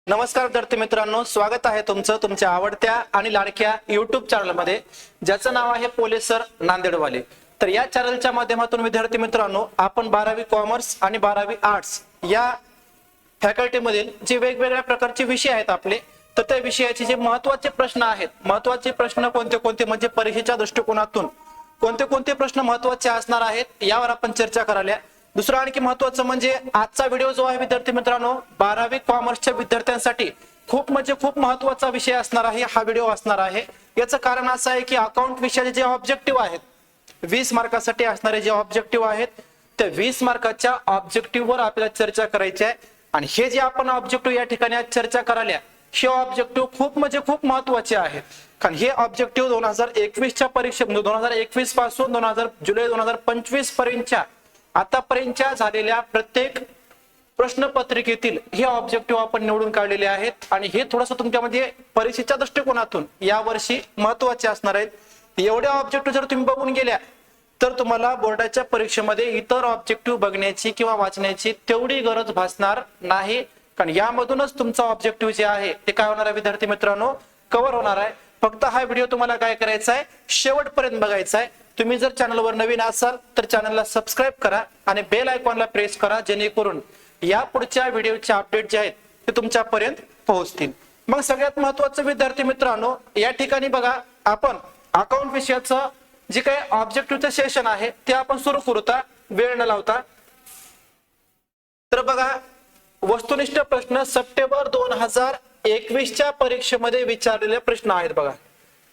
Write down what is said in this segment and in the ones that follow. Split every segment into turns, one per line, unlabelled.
नमस्कार विद्यार्थी मित्रांनो, स्वागत आहे तुमचं तुमच्या आवडत्या आणि लाडक्या युट्यूब चॅनलमध्ये, ज्याचं नाव आहे पोलीस सर नांदेडवाले। तर या चॅनलच्या माध्यमातून विद्यार्थी मित्रांनो, आपण 12वी कॉमर्स आणि 12वी आर्ट्स या फॅकल्टीमधील जे वेगवेगळ्या प्रकारचे विषय आहेत आपले, तर त्या विषयाचे जे महत्त्वाचे प्रश्न आहेत, महत्त्वाचे प्रश्न कोणते कोणते म्हणजे परीक्षेच्या दृष्टिकोनातून कोणते कोणते प्रश्न महत्त्वाचे असणार आहेत, यावर आपण चर्चा करायला। दुसरं आणखी महत्त्वाचं म्हणजे आजचा व्हिडिओ जो आहे विद्यार्थी मित्रांनो, 12वी कॉमर्सच्या विद्यार्थ्यांसाठी खूप महत्त्वाचा विषय असणार आहे, हा व्हिडिओ असणार आहे। याचं कारण असं आहे की अकाउंट विषयाचे जे ऑब्जेक्टिव्ह आहेत, 20 मार्कासाठी असणारे जे ऑब्जेक्टिव्ह आहेत, त्या 20 मार्काच्या ऑब्जेक्टिव्हवर आपल्याला चर्चा करायची आहे। आणि हे जे आपण ऑब्जेक्टिव्ह या ठिकाणी आज चर्चा करायला, हे ऑब्जेक्टिव्ह खूप महत्त्वाचे आहेत। कारण हे ऑब्जेक्टिव्ह 2021च्या परीक्षे 2021 पासून जुलै 2025 पर्यंतच्या आतापर्यंतच्या झालेल्या प्रत्येक प्रश्नपत्रिकेतील हे ऑब्जेक्टिव्ह आपण निवडून काढलेले आहेत। आणि हे थोडंसं तुमच्यामध्ये परीक्षेच्या दृष्टिकोनातून यावर्षी महत्त्वाचे असणार आहेत। एवढे ऑब्जेक्टिव्ह जर तुम्ही बघून गेल्या तर तुम्हाला बोर्डाच्या परीक्षेमध्ये इतर ऑब्जेक्टिव्ह बघण्याची किंवा वाचण्याची तेवढी गरज भासणार नाही। कारण यामधूनच तुमचा ऑब्जेक्टिव्ह जे आहे ते काय होणार आहे विद्यार्थी मित्रांनो, कव्हर होणार आहे। फक्त हा व्हिडिओ तुम्हाला काय करायचा आहे, शेवटपर्यंत बघायचा आहे। तुम्ही जर चॅनलवर नवीन असाल तर चॅनलला सबस्क्राइब करा आणि बेल आयकॉनला प्रेस करा, जेणेकरून या पुढच्या व्हिडिओचे अपडेट जे आहेत ते तुमच्यापर्यंत पोहोचतील। मग सगळ्यात महत्त्वाचं विद्यार्थी मित्रांनो, या ठिकाणी बघा, आपण अकाउंट विषयाचं जे काही ऑब्जेक्टिव्हचं सेशन आहे ते आपण सुरू करूता वेळ न लावता। तर बघा, वस्तुनिष्ठ प्रश्न सप्टेंबर 2021च्या परीक्षेमध्ये विचारलेले प्रश्न आहेत। बघा,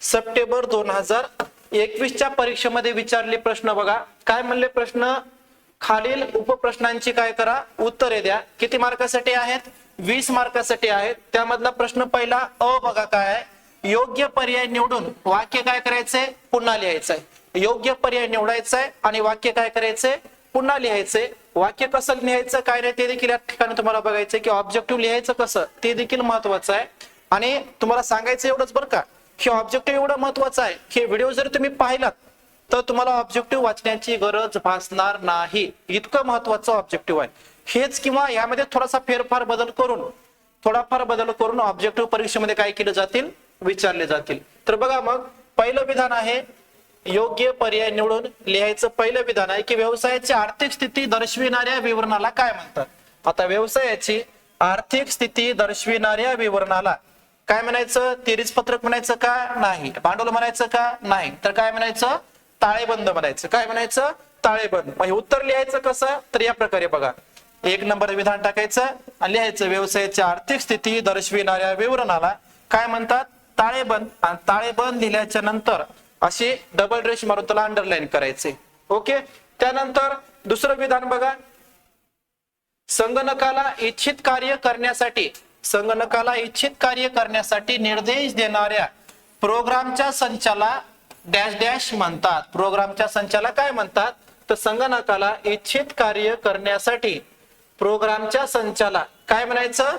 सप्टेंबर 2021च्या परीक्षेमध्ये विचारलेले प्रश्न बघा, काय म्हणले प्रश्न, खालील उपप्रश्नांची काय करा, उत्तरे द्या। किती मार्कासाठी आहेत, 20 मार्कासाठी आहेत। त्यामधला प्रश्न पहिला अ बघा, काय आहे, योग्य पर्याय निवडून वाक्य काय करायचंय, पुन्हा लिहायचंय। योग्य पर्याय निवडायचा आहे आणि वाक्य काय करायचंय, पुन्हा लिहायचंय। वाक्य कसं लिहायचं काय नाही ते देखील या ठिकाणी तुम्हाला बघायचंय, की ऑब्जेक्टिव्ह लिहायचं कसं ते देखील महत्वाचं आहे। आणि तुम्हाला सांगायचं एवढंच बरं का, हे ऑब्जेक्टिव्ह एवढं महत्वाचं आहे की व्हिडिओ जर तुम्ही पाहिलात तर तुम्हाला ऑब्जेक्टिव्ह वाचण्याची गरज भासणार नाही, इतकं महत्वाचं ऑब्जेक्टिव्ह आहे। हेच किंवा यामध्ये थोडाफार बदल करून ऑब्जेक्टिव्ह परीक्षेमध्ये काय केले जातील, विचारले जातील। तर बघा, मग पहिलं विधान आहे, योग्य पर्याय निवडून लिहायचं पहिलं विधान आहे की व्यवसायाची आर्थिक स्थिती दर्शविणाऱ्या विवरणाला काय म्हणतात। आता व्यवसायाची आर्थिक स्थिती दर्शविणाऱ्या विवरणाला काय म्हणायचं, तेरीच पत्रक म्हणायचं का, नाही। भांडवल म्हणायचं का, नाही। तर काय म्हणायचं, ताळेबंद म्हणायचं। काय म्हणायचं, ताळेबंद। मग हे उत्तर लिहायचं कसं, तर या प्रकारे बघा, 1 नंबर विधान टाकायचं आणि लिहायचं, व्यवसायाची आर्थिक स्थिती दर्शविणाऱ्या विवरणाला काय म्हणतात, ताळेबंद। आणि ताळेबंद लिहिल्याच्या नंतर अशी डबल रेष मारून त्याला अंडरलाईन करायचे, ओके। त्यानंतर दुसरं विधान बघा, संगणकाला इच्छित कार्य करण्यासाठी निर्देश देणाऱ्या प्रोग्रामच्या संचाला डॅश डॅश म्हणतात। प्रोग्रामच्या संचाला काय म्हणतात, तर संगणकाला इच्छित कार्य करण्यासाठी प्रोग्रामच्या संचाला काय म्हणायचं,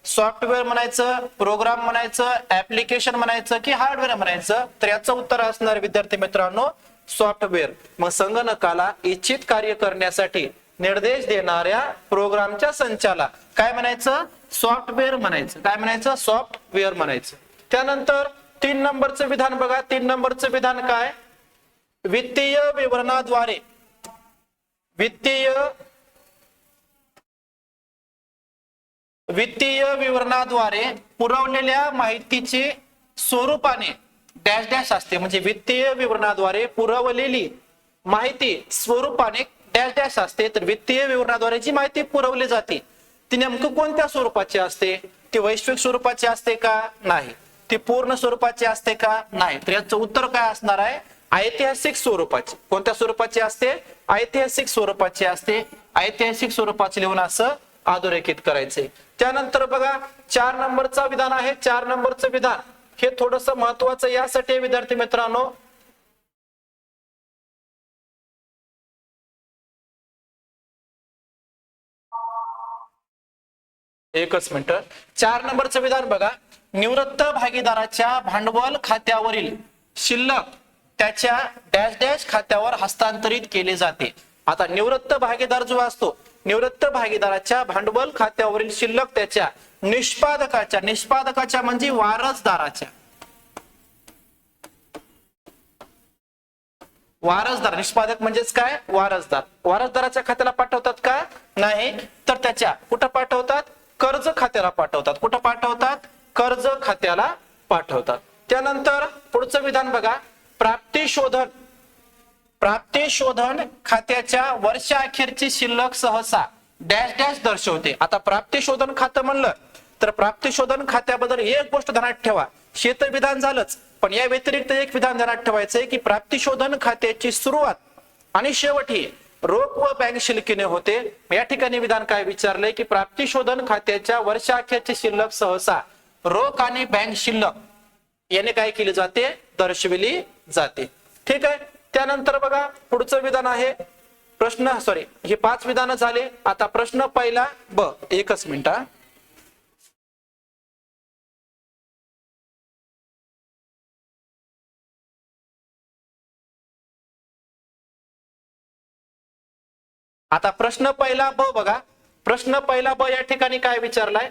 सॉफ्टवेअर म्हणायचं, प्रोग्राम म्हणायचं, ऍप्लिकेशन म्हणायचं की हार्डवेअर म्हणायचं। तर याचं उत्तर असणार विद्यार्थी मित्रांनो, सॉफ्टवेअर। मग संगणकाला इच्छित कार्य करण्यासाठी निर्देश देणाऱ्या प्रोग्रामच्या संचाला काय म्हणायचं, सॉफ्टवेअर म्हणायचं। काय म्हणायचं, सॉफ्टवेअर म्हणायचं। त्यानंतर 3 नंबरचं विधान बघा, 3 नंबरचं विधान काय, वित्तीय विवरणाद्वारे पुरवलेल्या माहितीचे स्वरूपाने डॅश डॅश असते। म्हणजे वित्तीय विवरणाद्वारे पुरवलेली माहिती स्वरूपाने डॅश डॅश असते। तर वित्तीय विवरणाद्वारे जी माहिती पुरवली जाते ती नेमकं कोणत्या स्वरूपाची असते, ती वैश्विक स्वरूपाची असते का, नाही। ती पूर्ण स्वरूपाची असते का, नाही। तर याचं उत्तर काय असणार आहे, ऐतिहासिक स्वरूपाची। कोणत्या स्वरूपाची असते, ऐतिहासिक स्वरूपाची असते। ऐतिहासिक स्वरूपाचे लिहून असं अधोरेखित करायचे। त्यानंतर बघा, 4 नंबरचं विधान आहे। 4 नंबरचं विधान हे थोडंसं महत्वाचं यासाठी विद्यार्थी मित्रांनो, एकच मिनिट। 4 नंबरचं विधान बघा, निवृत्त भागीदाराच्या भांडवल खात्यावरील शिल्लक त्याच्या डॅश डॅश खात्यावर हस्तांतरित केले जाते। आता निवृत्त भागीदार जो असतो, निवृत्त भागीदाराच्या भांडवल खात्यावरील शिल्लक त्याच्या निष्पादकाच्या म्हणजे वारसदाराच्या, वारसदार, निष्पादक म्हणजेच काय, वारसदार, वारसदाराच्या खात्याला पाठवतात का, नाही, तर त्याच्या कुठं पाठवतात, कर्ज खात्याला पाठवतात. कुठं पाठवतात, कर्ज खात्याला पाठवतात. त्यानंतर पुढचं विधान बघा, प्राप्ती शोधन खात्याच्या वर्षाअखेरची शिल्लक सहसा डॅश डॅश दर्शवते. आता प्राप्ती शोधन खातं म्हणलं तर प्राप्ती शोधन खात्याबद्दल एक गोष्ट ध्यानात ठेवा, शेत विधान झालंच, पण या व्यतिरिक्त एक विधान ध्यानात ठेवायचंय की प्राप्ती शोधन खात्याची सुरुवात आणि शेवट ही रोख व बँक शिल्लकीने होते. या ठिकाणी विधान काय विचारलंय की प्राप्ती शोधन खात्याच्या वर्षाअखेरची शिल्लक सहसा रोख आणि बँक शिल्लक याने काय केली जाते, दर्शविली जाते. ठीक आहे. त्यानंतर बघा पुढचं विधान आहे प्रश्न, सॉरी हे 5 विधान झाले. आता प्रश्न पहिला ब, एकच मिनिट. आता प्रश्न पहिला ब बघा, प्रश्न पहिला ब या ठिकाणी काय विचारलाय,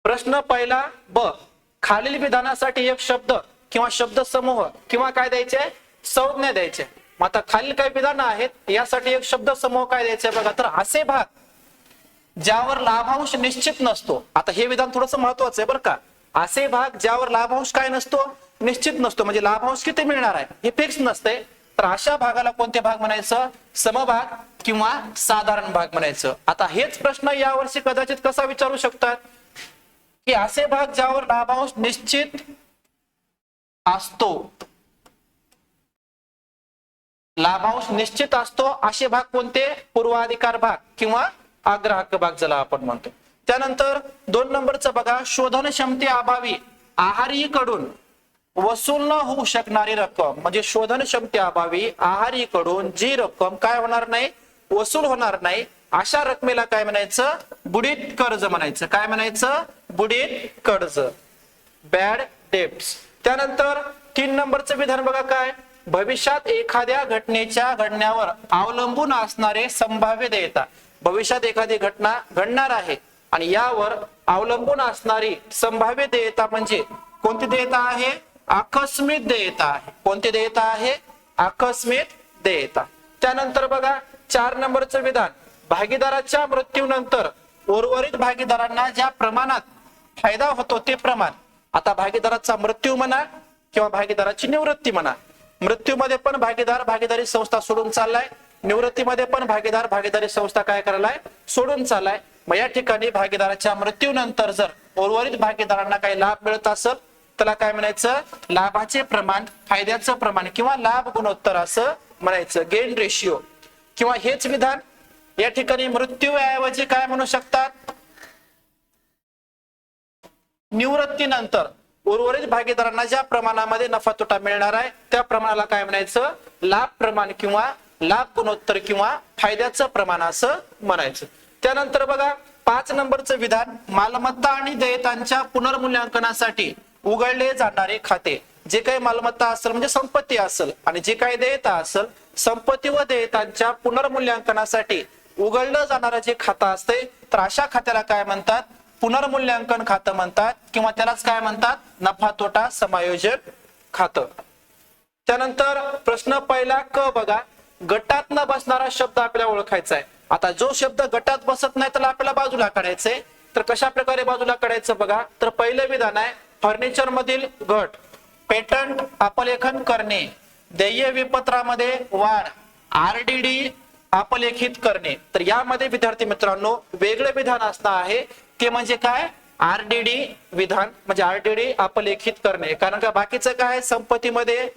प्रश्न पहिला ब, खालील विधानासाठी एक शब्द किंवा शब्द समूह किंवा काय द्यायचे, संज्ञा द्यायचे. आता खालील काही विधान आहेत, यासाठी एक शब्द समूह काय द्यायचे बघा, तर असे भाग ज्यावर लाभांश निश्चित नसतो. आता हे विधान थोडंसं महत्वाचं आहे बरं का, असे भाग ज्यावर लाभांश काय नसतो, निश्चित नसतो, म्हणजे लाभांश किती मिळणार आहे हे फिक्स नसते, तर अशा भागाला कोणते भाग म्हणायचं, समभाग किंवा साधारण भाग म्हणायचं. आता हेच प्रश्न यावर्षी कदाचित कसा विचारू शकतात की असे भाग ज्यावर लाभांश निश्चित असतो, लाभांश निश्चित असतो असे भाग कोणते, पूर्वाधिकार भाग किंवा अग्रहक्क भाग ज्याला आपण म्हणतो. त्यानंतर 2 नंबरचं बघा, शोधन क्षमतेअभावी आहारीकडून वसूल न होऊ शकणारी रक्कम, म्हणजे शोधन क्षमतेअभावी आहारीकडून जी रक्कम काय होणार नाही, वसूल होणार नाही, अशा रकमेला काय म्हणायचं, बुडीत कर्ज म्हणायचं. काय म्हणायचं, बुडीत कर्ज, बॅड डेब्ट्स. त्यानंतर 3 नंबरचं विधान बघा काय, भविष्यात एखाद्या घटनेच्या घडण्यावर अवलंबून असणारे संभाव्य देयता. भविष्यात एखादी घटना घडणार आहे आणि यावर अवलंबून असणारी संभाव्य देयता म्हणजे कोणती देयता आहे, आकस्मिक देयता आहे. कोणती देयता आहे, आकस्मिक देयता. त्यानंतर बघा 4 नंबरचं विधान, भागीदाराच्या मृत्यूनंतर उर्वरित भागीदारांना ज्या प्रमाणात फायदा होतो ते प्रमाण. आता भागीदाराचा मृत्यू म्हणा किंवा भागीदाराची निवृत्ती म्हणा, मृत्यूमध्ये पण भागीदार भागीदारी संस्था सोडून चाललाय, निवृत्तीमध्ये पण भागीदार भागीदारी संस्था काय करायलाय, सोडून चाललाय. मग या ठिकाणी भागीदाराच्या मृत्यूनंतर जर उर्वरित भागीदारांना काही लाभ मिळत असेल त्याला काय म्हणायचं, लाभाचे प्रमाण, फायद्याचं प्रमाण किंवा लाभ गुणोत्तर असं म्हणायचं, गेन रेशिओ. किंवा हेच विधान या ठिकाणी मृत्यूऐवजी काय म्हणू शकतात, निवृत्तीनंतर उर्वरित भागीदारांना ज्या प्रमाणामध्ये नफा तोटा मिळणार आहे त्या प्रमाणाला काय म्हणायचं, लाभ प्रमाण किंवा लाभ गुणोत्तर किंवा फायद्याचं प्रमाण असं म्हणायचं. त्यानंतर बघा 5 नंबरचं विधान, मालमत्ता आणि देयतांच्या पुनर्मूल्यांकनासाठी उघडले जाणारे खाते. जे काही मालमत्ता असेल म्हणजे संपत्ती असेल आणि जे काही देयता असेल, संपत्ती व देयतांच्या पुनर्मूल्यांकनासाठी उघडलं जाणारं जे खातं असते तर अशा खात्याला काय म्हणतात, पुनर्मूल्यांकन खातं म्हणतात किंवा त्यालाच काय म्हणतात, नफा तोटा समायोजन खातं. त्यानंतर प्रश्न पहिला क बघा, गटात न बसणारा शब्द आपल्याला ओळखायचा आहे. आता जो शब्द गटात बसत नाही त्याला आपल्याला बाजूला काढायचंय. तर कशा प्रकारे बाजूला काढायचं बघा, तर पहिलं विधान आहे फर्निचर मधील घट, पेटंट अपलेखन करणे, देय विपत्रामध्ये वाढ, आरडीडी अपलेखित करणे. तर यामध्ये विद्यार्थी मित्रांनो वेगळे विधान असणार आहे ते म्हणजे काय, आरडीडी विधान म्हणजे आरडीडी अपलेखित करणे. कारण का बाकीचं काय, संपत्तीमध्ये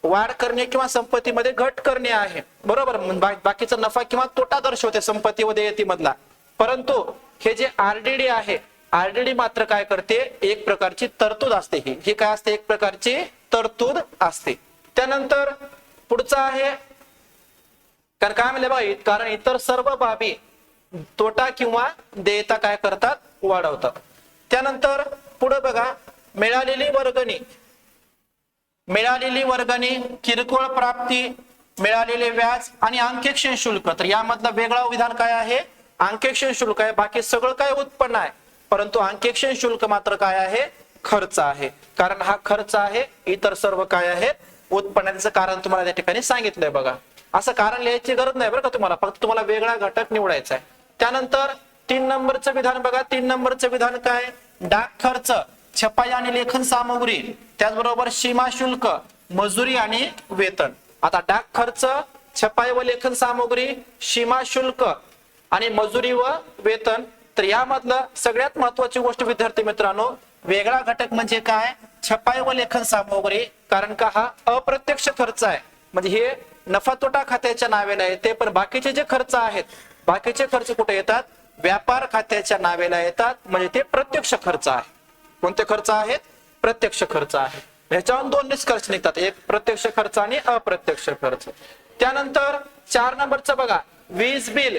वाढ करणे किंवा संपत्तीमध्ये घट करणे आहे, बरोबर, बाकीचा नफा किंवा तोटा दर्शवते संपत्ती व देयती मधला. परंतु हे जे आरडीडी आहे, आरडीडी मात्र काय करते, एक प्रकारची तरतूद असते. ही काय असते, एक प्रकारची तरतूद असते. त्यानंतर पुढचा आहे, कारण काय म्हणले बघा, कारण इतर सर्व बाबी तोटा किंवा देयता काय करतात, वाढवतात. त्यानंतर पुढे बघा, मिळालेली वर्गणी, मिळालेली वर्गणी, किरकोळ प्राप्ती, मिळालेले व्याज आणि अंकेक्षण शुल्क. तर यामधलं वेगळं विधान काय आहे? अंकेक्षण शुल्क आहे. बाकी सगळं काय उत्पन्न आहे, परंतु अंकेक्षण शुल्क मात्र काय आहे? खर्च आहे. कारण हा खर्च आहे, इतर सर्व काय आहे? उत्पन्नाचं कारण तुम्हाला त्या ठिकाणी सांगितलंय बघा. असं कारण लिहायची गरज नाही बरं का तुम्हाला, फक्त तुम्हाला वेगळा घटक निवडायचा आहे. त्यानंतर 3 नंबरचं विधान बघा. 3 नंबरचं विधान काय? डाक खर्च, छपाई आणि लेखन सामग्री, त्याचबरोबर सीमा शुल्क, मजुरी आणि वेतन. आता डाक खर्च, छपाई व लेखन सामग्री, सीमा शुल्क आणि मजुरी व वेतन. तर यामधलं सगळ्यात महत्वाची गोष्ट विद्यार्थी मित्रांनो, वेगळा घटक म्हणजे काय? छपाई व लेखन सामग्री. कारण का हा अप्रत्यक्ष खर्च आहे, म्हणजे हे नफा तोटा खात्याच्या नावेला येते. पण बाकीचे जे खर्च आहेत, बाकीचे खर्च कुठे येतात? व्यापार खात्याच्या नावेला येतात, म्हणजे ते प्रत्यक्ष खर्च आहे. कोणते खर्च आहेत? प्रत्यक्ष खर्च आहे. ह्याच्यावरून 2 निष्कर्ष निघतात, एक प्रत्यक्ष खर्च आणि अप्रत्यक्ष खर्च. त्यानंतर 4 नंबरचं बघा, वीज बिल,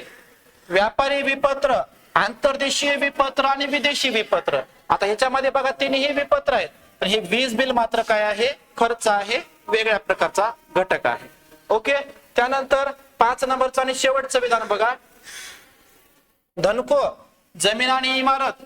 व्यापारी विपत्र, आंतरदेशीय विपत्र आणि विदेशी विपत्र. आता ह्याच्यामध्ये बघा तिन्ही विपत्र आहेत, पण हे वीज बिल मात्र काय आहे? खर्च आहे, वेगळ्या प्रकारचा घटक आहे. ओके. त्यानंतर 5 नंबरचं आणि शेवटचं विधान बघा, धनको, जमीन आणि इमारत,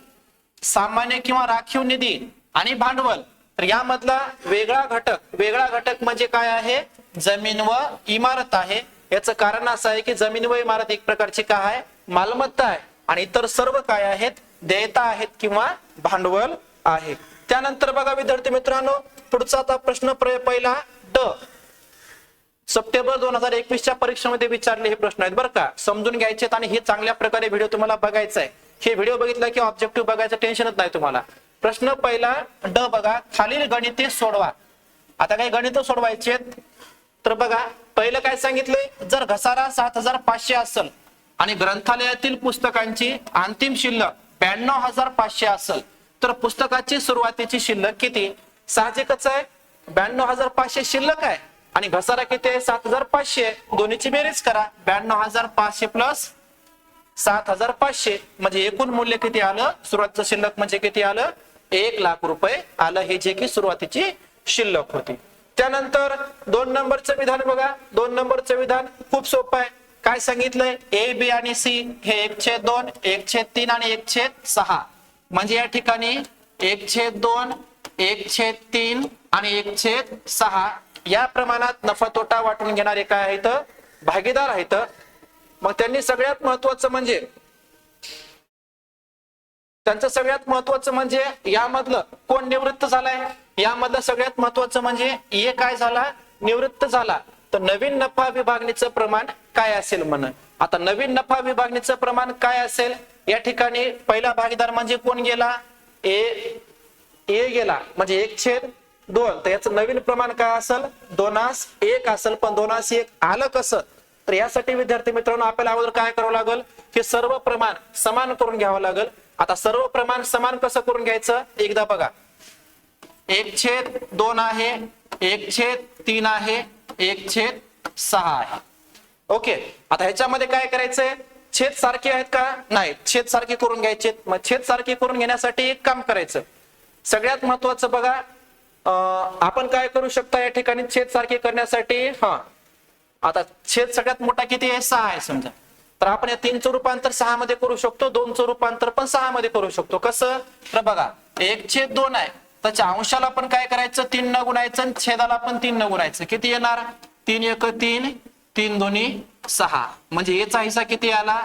सामान्य किंवा राखीव निधी आणि भांडवल. तर यामधला वेगळा घटक म्हणजे काय आहे? जमीन व इमारत आहे. याचं कारण असं आहे की जमीन व इमारत एक प्रकारची काय आहे? मालमत्ता आहे, आणि इतर सर्व काय आहेत? देयता आहेत किंवा भांडवल आहे. त्यानंतर बघा विद्यार्थी मित्रांनो, पुढचा आता प्रश्न पहिला ड. सप्टेंबर 2021च्या परीक्षेमध्ये विचारले हे प्रश्न आहेत बरं का, समजून घ्यायचे आणि हे चांगल्या प्रकारे व्हिडिओ तुम्हाला बघायचा आहे. हे व्हिडिओ बघितला की ऑब्जेक्टिव्ह बघायचं टेन्शनच नाही तुम्हाला. प्रश्न पहिला ड बघा, खालील गणिते सोडवा. आता काही गणित सोडवायचे तर बघा, पहिलं काय सांगितले? जर घसारा 7500 असेल आणि ग्रंथालयातील पुस्तकांची अंतिम शिल्लक 92500 असेल, तर पुस्तकाची सुरुवातीची शिल्लक किती? साहजिकच आहे, 92500 शिल्लक आहे आणि घसारा किती आहे? 7500. दोन्हीची बेरीज करा, 92500 प्लस 7500, म्हणजे एकूण मूल्य किती आलं? सुरुवातीचं शिल्लक म्हणजे किती आलं? 1 लाख रुपये आलं, हे जे की सुरुवातीची शिल्लक होती. त्यानंतर 2 नंबरचं विधान बघा. 2 नंबरचं विधान खूप सोपं आहे. काय सांगितलंय? ए, बी आणि सी हे 1/2, 1/3 आणि 1/6. म्हणजे या ठिकाणी 1/2, 1/3 आणि 1/6 या प्रमाणात नफा तोटा वाटून घेणारे काय आहेत? भागीदार आहेत. मग त्यांनी सगळ्यात महत्वाचं म्हणजे यामधलं कोण निवृत्त झालाय? यामधलं सगळ्यात महत्वाचं म्हणजे ए काय झाला? निवृत्त झाला. तर नवीन नफा विभागणीचं प्रमाण काय असेल म्हण. आता नवीन नफा विभागणीचं प्रमाण काय असेल? या ठिकाणी पहिला भागीदार म्हणजे कोण गेला? ए गेला, म्हणजे 1/2. तर याचं नवीन प्रमाण काय असेल? 2:1 असेल. पण 2:1 आलं कसं? तर यासाठी विद्यार्थी मित्रांनो आपल्याला अगोदर काय करावं लागेल? हे सर्व प्रमाण समान करून घ्यावं लागेल. आता सर्व प्रमाण समान कसं करून घ्यायचं? एकदा बघा, 1/2 आहे, 1/3 आहे, 1/6 आहे. ओके. आता ह्याच्यामध्ये काय करायचंय? छेद सारखे आहेत का? नाही, छेद सारखे करून घ्यायचे. मग छेद सारखे करून घेण्यासाठी एक काम करायचं. सगळ्यात महत्वाचं बघा, आपण काय करू शकता या ठिकाणी छेद सारखे करण्यासाठी? आता छेद सगळ्यात मोठा किती आहे? 6 आहे समजा. तर आपण या 3चं रूपांतर 6 मध्ये करू शकतो, 2चं रूपांतर पण 6 मध्ये करू शकतो. कसं? तर बघा, 1/2 आहे, त्याच्या अंशाला पण काय करायचं? 3 न गुणायचं आणि छेदाला पण 3 न गुणायचं. किती येणार? 3×1 3, 3×2 6. म्हणजे याचा हिस्सा किती आला?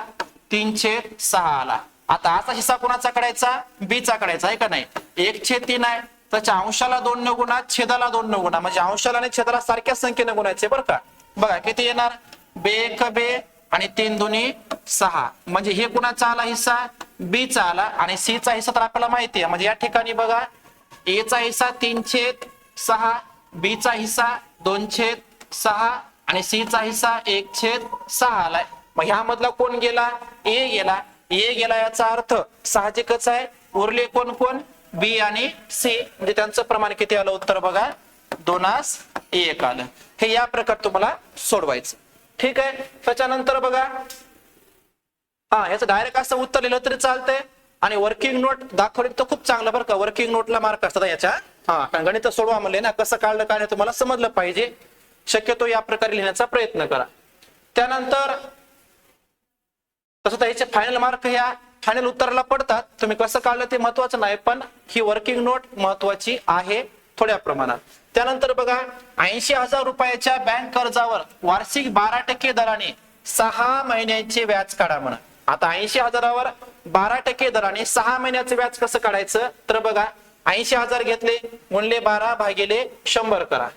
3/6 आला. आता असा हिस्सा कोणाचा काढायचा? बीचा काढायचा आहे का नाही? 1/3 आहे, त्याच्या अंशाला 2 न गुणा, छेदाला 2 न गुणा, म्हणजे अंशाला आणि छेदाला सारख्या संख्येने गुणायचे बरं का. बघा किती येणार? 2×1 आणि 3×2 6. म्हणजे हे कुणाचा आला हिस्सा? बीचा आला. आणि सी चा हिस्सा तर आपल्याला माहिती आहे. म्हणजे या ठिकाणी बघा, ए चा हिस्सा 3/6, बी चा हिस्सा 2/6 आणि सी चा हिस्सा 1/6 आलाय. मग ह्यामधला कोण गेला? ए गेला. ए गेला याचा अर्थ साहजिकच आहे, उरले कोण कोण? बी आणि सी. म्हणजे त्यांचं प्रमाण किती आलं? उत्तर बघा, 2:1 आलं. हे या प्रकार तुम्हाला सोडवायचं. ठीक आहे. त्याच्यानंतर बघा, याचं डायरेक्ट असं उत्तर लिहिलं तरी चालतंय आणि वर्किंग नोट दाखवली तर खूप चांगलं बरं का. वर्किंग नोटला मार्क असतात याच्या. कारण गणित सोडवा म्हणले ना, कसं काढलं काय तुम्हाला समजलं पाहिजे. शक्यतो या प्रकारे लिहिण्याचा प्रयत्न करा. त्यानंतर तसं तर याचे फायनल मार्क ह्या फायनल उत्तराला पडतात. तुम्ही कसं काढलं ते महत्वाचं नाही, पण ही वर्किंग नोट महत्वाची आहे थोड्या प्रमाणात. त्यानंतर बघा 80,000 रुपयाच्या बँक कर्जावर वार्षिक 12% दराने 6 महिन्याचे व्याज काढा म्हणा. आता 80,000वर 12% दराने 6 महिन्याचे व्याज कसं काढायचं, तर बघा 80,000 घेतले गुणिले 12 भागिले 100 करा.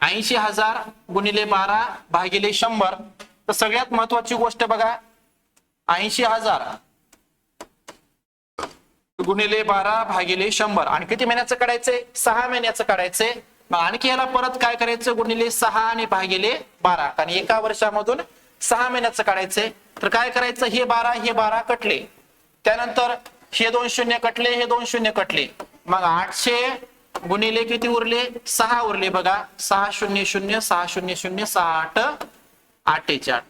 80,000 गुणिले 12 भागिले 100. तर सगळ्यात महत्वाची गोष्ट बघा 80,000 गुणिले 12 भागिले 100 आणि किती महिन्याचं काढायचंय, 6 महिन्याचं काढायचंय. मग आणखी याला परत काय करायचं, गुणिले 6 आणि भागिले 12, कारण एका वर्षामधून 6 महिन्याचं काढायचंय. तर काय करायचं, हे 12 कटले, त्यानंतर हे 2 शून्य कटले, हे 2 शून्य कटले, मग 800 गुणिले किती उरले, 6 उरले बघा. 6 0 0 6 0 0 6 8 48,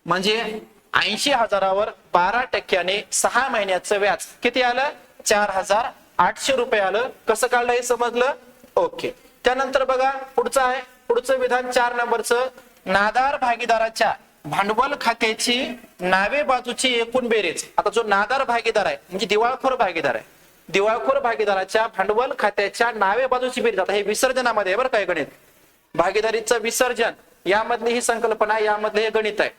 म्हणजे 80,000वर 12%ने 6 महिन्याचं व्याज किती आलं, 4,800 रुपये आलं. कसं काढलं हे समजलं, ओके. त्यानंतर बघा पुढचं आहे, पुढचं विधान 4 नंबरचं, नादार भागीदाराच्या भांडवल खात्याची नावे बाजूची एकूण बेरीज. आता जो नादार भागीदार आहे म्हणजे दिवाळखोर भागीदार आहे, दिवाळखोर भागीदाराच्या भांडवल खात्याच्या नावे बाजूची बेरीज. आता हे विसर्जनामध्ये आहे बरं काय, गणित भागीदारीचं विसर्जन यामधली ही संकल्पना, यामधले हे गणित आहे.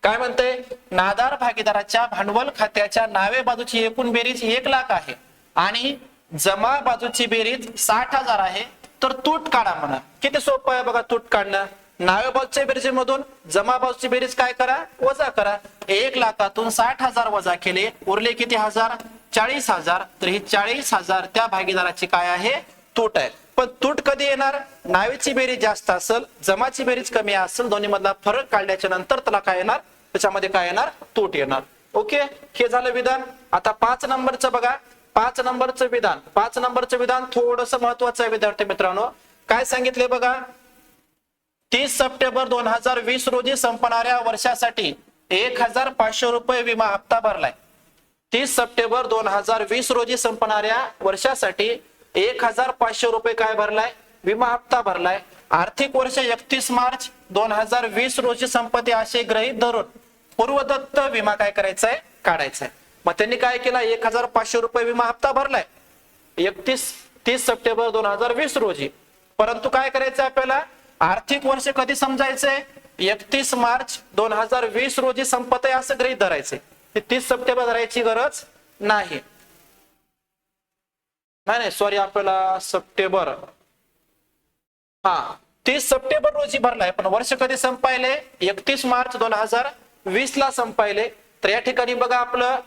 काय म्हणते, नादार भागीदाराच्या भांडवल खात्याच्या नावे बाजूची एकूण बेरीज 1,00,000 आहे आणि जमा बाजूची बेरीज 60,000 आहे. तर तूट काढा म्हणा. किती सोपं आहे बघा तूट काढणं. नावे बाजूच्या बेरीजमधून जमा बाजूची बेरीज काय करा, वजा करा. 1,00,000तून 60,000 वजा केले, उरले किती हजार, 40,000. तर ही 40,000 त्या भागीदाराची काय आहे, तूट आहे. पण तूट कधी येणार, नावेची बेरीज जास्त असेल, जमाची बेरीज कमी असेल, दोन्ही मधला फरक काढल्याच्या नंतर त्याला काय येणार, त्याच्यामध्ये काय येणार, तूट येणार. ओके, हे झालं विधान. आता 5 नंबरचं बघा, 5 नंबरचं विधान. 5 नंबरचं विधान थोडंसं महत्वाचं आहे विद्यार्थी मित्रांनो. काय सांगितले बघा, 30 सप्टेंबर 2020 रोजी संपणाऱ्या वर्षासाठी 1,500 रुपये विमा हप्ता भरलाय. 30 सप्टेंबर 2020 रोजी संपणाऱ्या वर्षासाठी 1,500 रुपये काय भरलाय, विमा हप्ता भरलाय. आर्थिक वर्ष 31 मार्च 2020 रोजी संपत्ती असे गृहीत धरून पूर्वदत्त विमा काय करायचाय, काढायचाय. मग त्यांनी काय केलं, 1,500 रुपये विमा हप्ता भरलाय 30 सप्टेंबर 2020 रोजी. परंतु काय करायचंय आपल्याला, आर्थिक वर्ष कधी समजायचंय, 31 मार्च 2020 रोजी संपत आहे असं गृहीत धरायचंय. 30 सप्टेंबर धरायची गरज नाही. नाही सॉरी, आपल्याला सप्टेंबर, 30 सप्टेंबर रोजी भरलाय, पण वर्ष कधी संपायले, 31 मार्च 2020 ला संपायले. तर या ठिकाणी बघा आपलं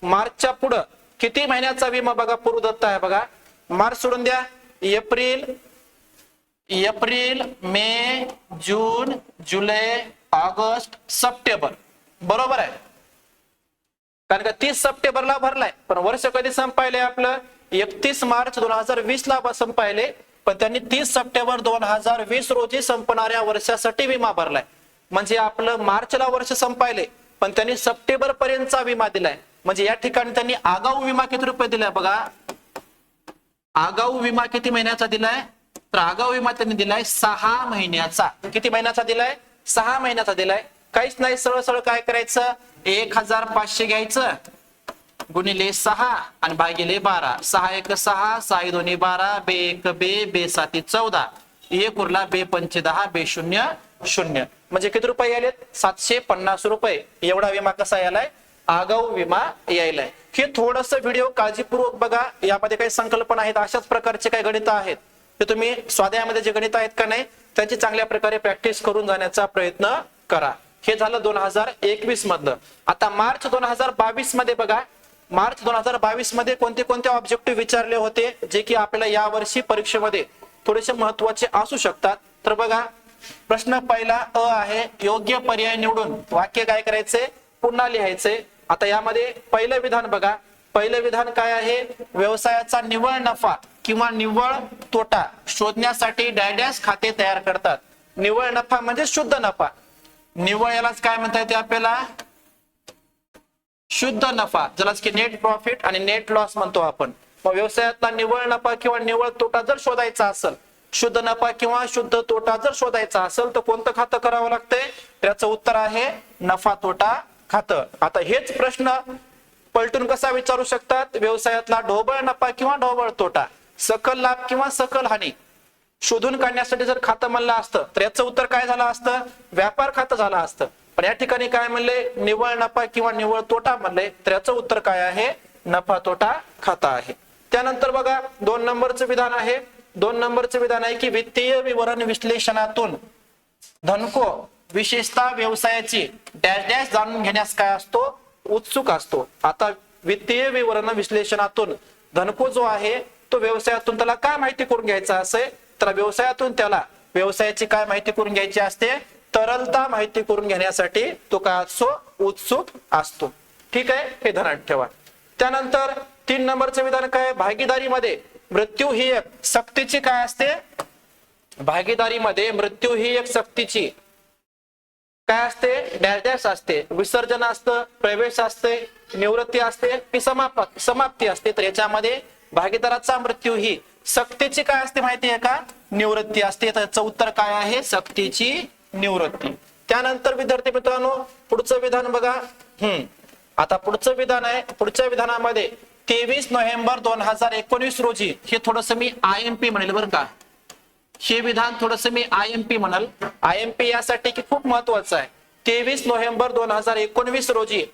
मार्चच्या पुढं किती महिन्याचा विमा बघा पूर्वदत्त आहे बघा. मार्च सोडून द्या, एप्रिल मे जून जुलै ऑगस्ट सप्टेंबर, बरोबर आहे. कारण का 30 सप्टेंबरला भरलाय, पण वर्ष कधी संपायले आपलं 31 मार्च 2020 ला संपायले, पण त्यांनी 30 सप्टेंबर 2020 रोजी संपणाऱ्या वर्षासाठी विमा भरलाय. म्हणजे आपलं मार्चला वर्ष संपायले, पण त्यांनी सप्टेंबर पर्यंतचा विमा दिलाय. म्हणजे या ठिकाणी त्यांनी आगाऊ विमा किती रुपये दिलाय बघा, आगाऊ विमा किती महिन्याचा दिलाय, तर आगाऊ विमा त्यांनी दिलाय 6 महिन्याचा. किती महिन्याचा दिलाय, 6 महिन्याचा दिलाय. काहीच नाही, सरळ सरळ काय करायचं, 1,500 घ्यायचं गुणिले 6 आणि भागिले 12. 6 1 6, 6 2 12, बे 1 बे, बे 7 14, 1 उरला, बे 5 10, बे 0 0. म्हणजे किती रुपये यायलेत, 750 रुपये. एवढा विमा कसा यायलाय, आगाऊ विमा यायलाय. हे थोडस व्हिडिओ काळजीपूर्वक बघा, यामध्ये काही संकल्पना आहेत, अशाच प्रकारचे काही गणित आहेत ते तुम्ही स्वाध्यायामध्ये जे गणित आहेत का नाही त्यांची चांगल्या प्रकारे प्रॅक्टिस करून जाण्याचा प्रयत्न करा. हे झालं 2021 मधलं. आता मार्च 2022 मध्ये बघा, मार्च 2022 मध्ये कोणते कोणते ऑब्जेक्टिव्ह विचारले होते जे की आपल्याला या वर्षी परीक्षेमध्ये थोडेसे महत्वाचे असू शकतात. तर बघा, प्रश्न पहिला अ आहे, योग्य पर्याय निवडून वाक्य काय करायचे, पुन्हा लिहायचे. आता यामध्ये पहिलं विधान बघा, पहिलं विधान काय आहे, व्यवसायाचा निव्वळ नफा किंवा निव्वळ तोटा शोधण्यासाठी डॅश खाते तयार करतात. निव्वळ नफा म्हणजे शुद्ध नफा, निव्वळ यालाच काय म्हणता येते आपल्याला, शुद्ध नफा, ज्यालाच की नेट प्रॉफिट आणि नेट लॉस म्हणतो आपण. मग व्यवसायातला निव्वळ नफा किंवा निव्वळ तोटा जर शोधायचा असेल शुद्ध नफा किंवा शुद्ध तोटा जर शोधायचा असेल तर कोणतं खातं करावं लागतंय? त्याचं उत्तर आहे नफा तोटा खातं. आता हेच प्रश्न पलटून कसा विचारू शकतात? व्यवसायातला ढोबळ नफा किंवा ढोबळ तोटा, सकल लाभ किंवा सकल हानी शोधून काढण्यासाठी जर खातं म्हणलं असतं तर याचं उत्तर काय झालं असतं? व्यापार खातं झालं असतं. पण या ठिकाणी काय म्हणले? निव्वळ नफा किंवा निव्वळ तोटा म्हणले, तर याचं उत्तर काय आहे? नफा तोटा खाता आहे. त्यानंतर बघा 2 नंबरचं विधान आहे. 2 नंबरचं विधान आहे की वित्तीय विवरण विश्लेषणातून धनको विशेषतः व्यवसायाची डॅश डॅश जाणून घेण्यास काय असतो? उत्सुक असतो. आता वित्तीय विवरण विश्लेषणातून धनको जो आहे तो व्यवसायातून त्याला काय माहिती करून घ्यायचा असेल तर व्यवसायातून त्याला व्यवसायाची काय माहिती करून घ्यायची असते? तरलता माहिती करून घेण्यासाठी तो काय असतो? उत्सुक असतो. ठीक आहे, हे ध्यानात ठेवा. त्यानंतर 3 नंबरचं विधान काय? भागीदारीमध्ये मृत्यू ही एक सक्तीची काय असते? भागीदारीमध्ये मृत्यू ही एक सक्तीची काय असते? डॅश डॅश असते. विसर्जन असतं, प्रवेश असते, निवृत्ती असते की समाप्ती असते. तर याच्यामध्ये भागीदाराचा मृत्यू ही सक्तीची काय असते माहिती आहे का? निवृत्ती असते. त्याचं उत्तर काय आहे? सक्तीची निवृत्ती. त्यानंतर विद्यार्थी मित्रांनो पुढचं विधान बघा. आता पुढचं विधान आहे. पुढच्या विधानामध्ये 23 नोव्हेंबर 2019 रोजी, हे थोडस मी IMP म्हणेल बरं का, हे विधान थोडस मी IMP म्हणाल. IMP यासाठी की खूप महत्वाचं आहे. 23 नोव्हेंबर 2019 रोजी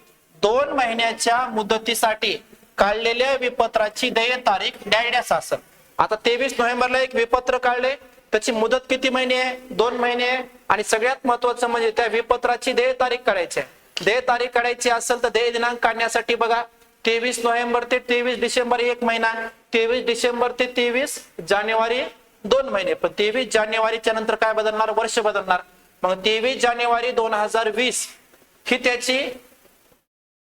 2 महिन्याच्या मुदतीसाठी काढलेल्या विपत्राची देय तारीख डॅश डॅश असेल. आता 23 नोव्हेंबरला एक विपत्र काढले, त्याची मुदत किती महिने आहे? 2 महिने आहे. आणि सगळ्यात महत्वाचं म्हणजे त्या विपत्राची देय तारीख काढायची आहे. देय तारीख काढायची असेल तर देय दिनांक काढण्यासाठी बघा 23 नोव्हेंबर ते 23 डिसेंबर 1 महिना, 23 डिसेंबर ते 23 जानेवारी 2 महिने. पण 23 जानेवारीच्या नंतर काय बदलणार? वर्ष बदलणार. मग 23 जानेवारी 2020 ही त्याची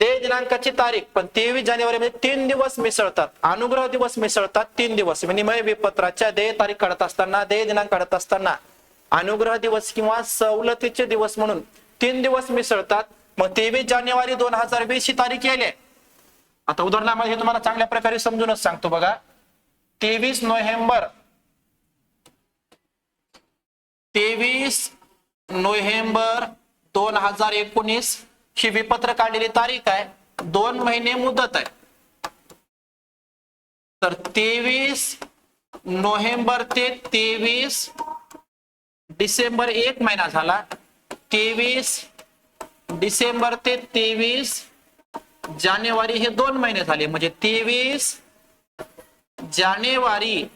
देय दिनांकाची तारीख. पण 23 जानेवारी मध्ये 3 दिवस मिसळतात, अनुग्रह दिवस मिसळतात. 3 दिवस विनिमय विपत्राच्या देय तारीख काढत असताना, देय दिनांक काढत असताना अनुग्रह दिवस किंवा सवलतीचे दिवस म्हणून 3 दिवस मिसळतात. मग 23 जानेवारी 2020 ही तारीख येईल. आता उदाहरणामध्ये हे तुम्हाला चांगल्या प्रकारे समजूनच सांगतो बघा. 23 नोव्हेंबर 2019 ही विपत्र काढलेली तारीख आहे. 2 महिने मुदत आहे. तर 23 नोव्हेंबर ते 23 डिसेंबर 1 महिना झाला. 23 डिसेंबर ते 23 जानेवारी हे 2 महिने झाले. म्हणजे 23 जानेवारी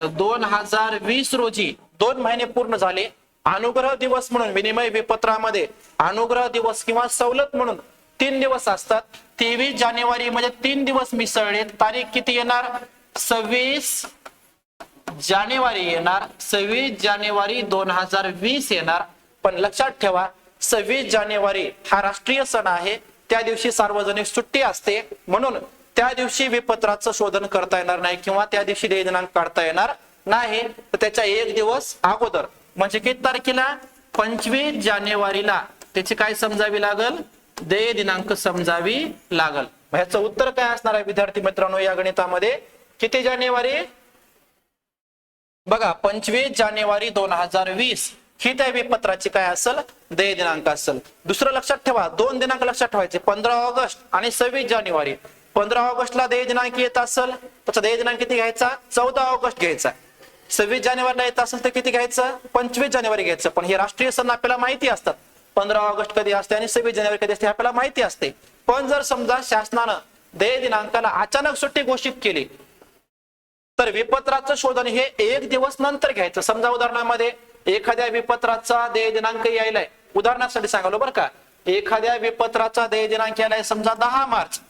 2020 रोजी 2 महिने पूर्ण झाले. अनुग्रह दिवस म्हणून विनिमय विपत्रामध्ये अनुग्रह दिवस किंवा सवलत म्हणून 3 दिवस असतात. 23 जानेवारी मध्ये 3 दिवस मिसळले, तारीख किती येणार? 26 जानेवारी येणार. 26 जानेवारी 2020 येणार. पण लक्षात ठेवा 26 जानेवारी हा राष्ट्रीय सण आहे. त्या दिवशी सार्वजनिक सुट्टी असते, म्हणून त्या दिवशी विपत्राचं शोधन करता येणार नाही किंवा त्या दिवशी देय दिनांक काढता येणार नाही. तर त्याच्या 1 दिवस अगोदर म्हणजे किती तारखेला? 25 जानेवारीला त्याची काय समजावी लागल? देय दिनांक समजावी लागल. ह्याचं उत्तर काय असणार आहे विद्यार्थी मित्रांनो या गणितामध्ये? किती जानेवारी? बघा 25 जानेवारी 2020 ही त्या विपत्राची काय असेल? देय दिनांक असेल. दुसरं लक्षात ठेवा, 2 दिनांक लक्षात ठेवायचे, 15 ऑगस्ट आणि 26 जानेवारी. 15 ऑगस्टला देय दिनांक येत असेल त्याचा देय दिनांक किती घ्यायचा? 14 ऑगस्ट घ्यायचा. 26 जानेवारीला येत असेल तर किती घ्यायचं? 25 जानेवारी घ्यायचं. पण हे राष्ट्रीय सण आपल्याला माहिती असतात. 15 ऑगस्ट कधी असते आणि 26 जानेवारी कधी असते आपल्याला माहिती असते. पण जर समजा शासनानं देय दिनांकाला अचानक सुट्टी घोषित केली तर विपत्राचं शोधन हे 1 दिवस नंतर घ्यायचं. समजा उदाहरणामध्ये एखाद्या विपत्राचा देय दिनांक यायलाय, उदाहरणासाठी सांगालो बरं का, एखाद्या विपत्राचा देय दिनांक यायलाय समजा 10 मार्च.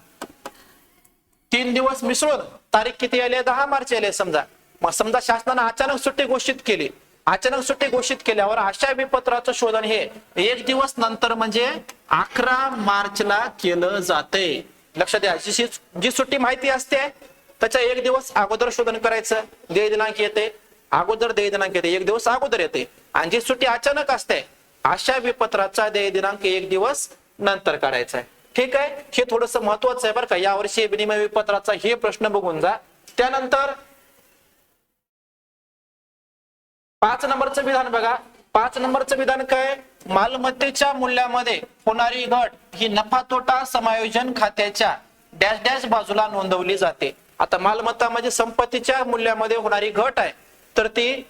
3 दिवस मिसळून तारीख किती आली? 10 मार्च आली समजा. मग समजा शासनानं अचानक सुट्टी घोषित केली. अचानक सुट्टी घोषित केल्यावर अशा विपत्राचं शोधन हे 1 दिवस नंतर म्हणजे 11 मार्चला केलं जाते. लक्षात द्या, जी सुट्टी माहिती असते त्याच्या 1 दिवस अगोदर शोधन करायचं. देय दिनांक येते अगोदर, देय दिनांक येते 1 दिवस अगोदर येते. आणि जी सुट्टी अचानक असते अशा विपत्राचा देय दिनांक 1 दिवस नंतर काढायचा आहे. ठीक आहे, हे थोडस महत्वाचं आहे बरं का. यावर्षी विनिमय विपत्राचा हे प्रश्न बघून जा. त्यानंतर 5 नंबरचं विधान बघा. 5 नंबरचं विधान काय? मालमत्तेच्या मूल्यामध्ये होणारी घट ही नफा तोटा समायोजन खात्याच्या डॅश डॅश बाजूला नोंदवली जाते. आता मालमत्ता म्हणजे संपत्तीच्या मूल्यामध्ये होणारी घट आहे, तर ती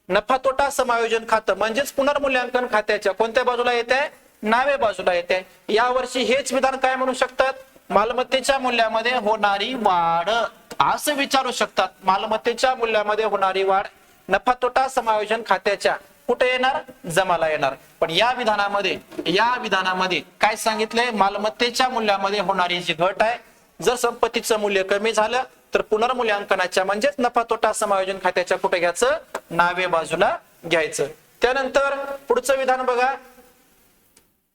नफा तोटा समायोजन खातं म्हणजेच पुनर्मूल्यांकन खात्याच्या कोणत्या बाजूला येते? नावे बाजूला येते. या वर्षी हेच विधान काय म्हणू शकतात? मालमत्तेच्या मूल्यामध्ये होणारी वाढ असं विचारू शकतात. मालमत्तेच्या मूल्यामध्ये होणारी वाढ नफा तोटा समायोजन खात्याच्या कुठे येणार? जमाला येणार. पण या विधानामध्ये काय सांगितलंय? मालमत्तेच्या मूल्यामध्ये होणारी जी घट आहे, जर संपत्तीचं मूल्य कमी झालं तर पुनर्मूल्यांकनाच्या म्हणजेच नफा तोटा समायोजन खात्याच्या कुठे घ्यायचं? नावे बाजूला घ्यायचं. त्यानंतर पुढचं विधान बघा.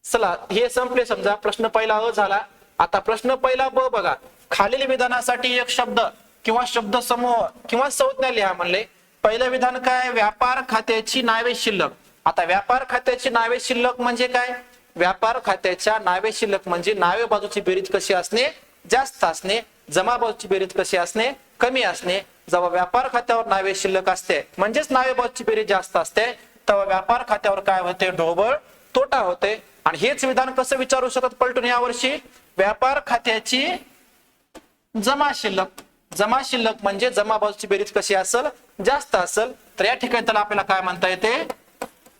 चला हे संपले समजा. प्रश्न पहिला अ झाला. आता प्रश्न पहिला ब बघा. खालील विधानासाठी एक शब्द किंवा शब्द समूह किंवा संज्ञा लिहा म्हणले. पहिलं विधान काय? व्यापार खात्याची नावे शिल्लक. आता व्यापार खात्याची नावे शिल्लक म्हणजे काय? व्यापार खात्याच्या नावे शिल्लक म्हणजे नावे बाजूची बेरीज कशी असणे? जास्त असणे. जमा बाजूची बेरीज कशी असणे? कमी असणे. जेव्हा व्यापार खात्यावर नावे शिल्लक असते म्हणजेच नावे बाजूची बेरीज जास्त असते, तेव्हा व्यापार खात्यावर काय होते? ढोबळ तोटा होते. आणि हेच विधान कसं विचारू शकतात पलटून यावर्षी? व्यापार खात्याची जमा शिल्लक. जमा शिल्लक म्हणजे जमा बाजूची बेरीज कशी असेल? जास्त असेल. तर या ठिकाणी त्याला आपल्याला काय म्हणता येते?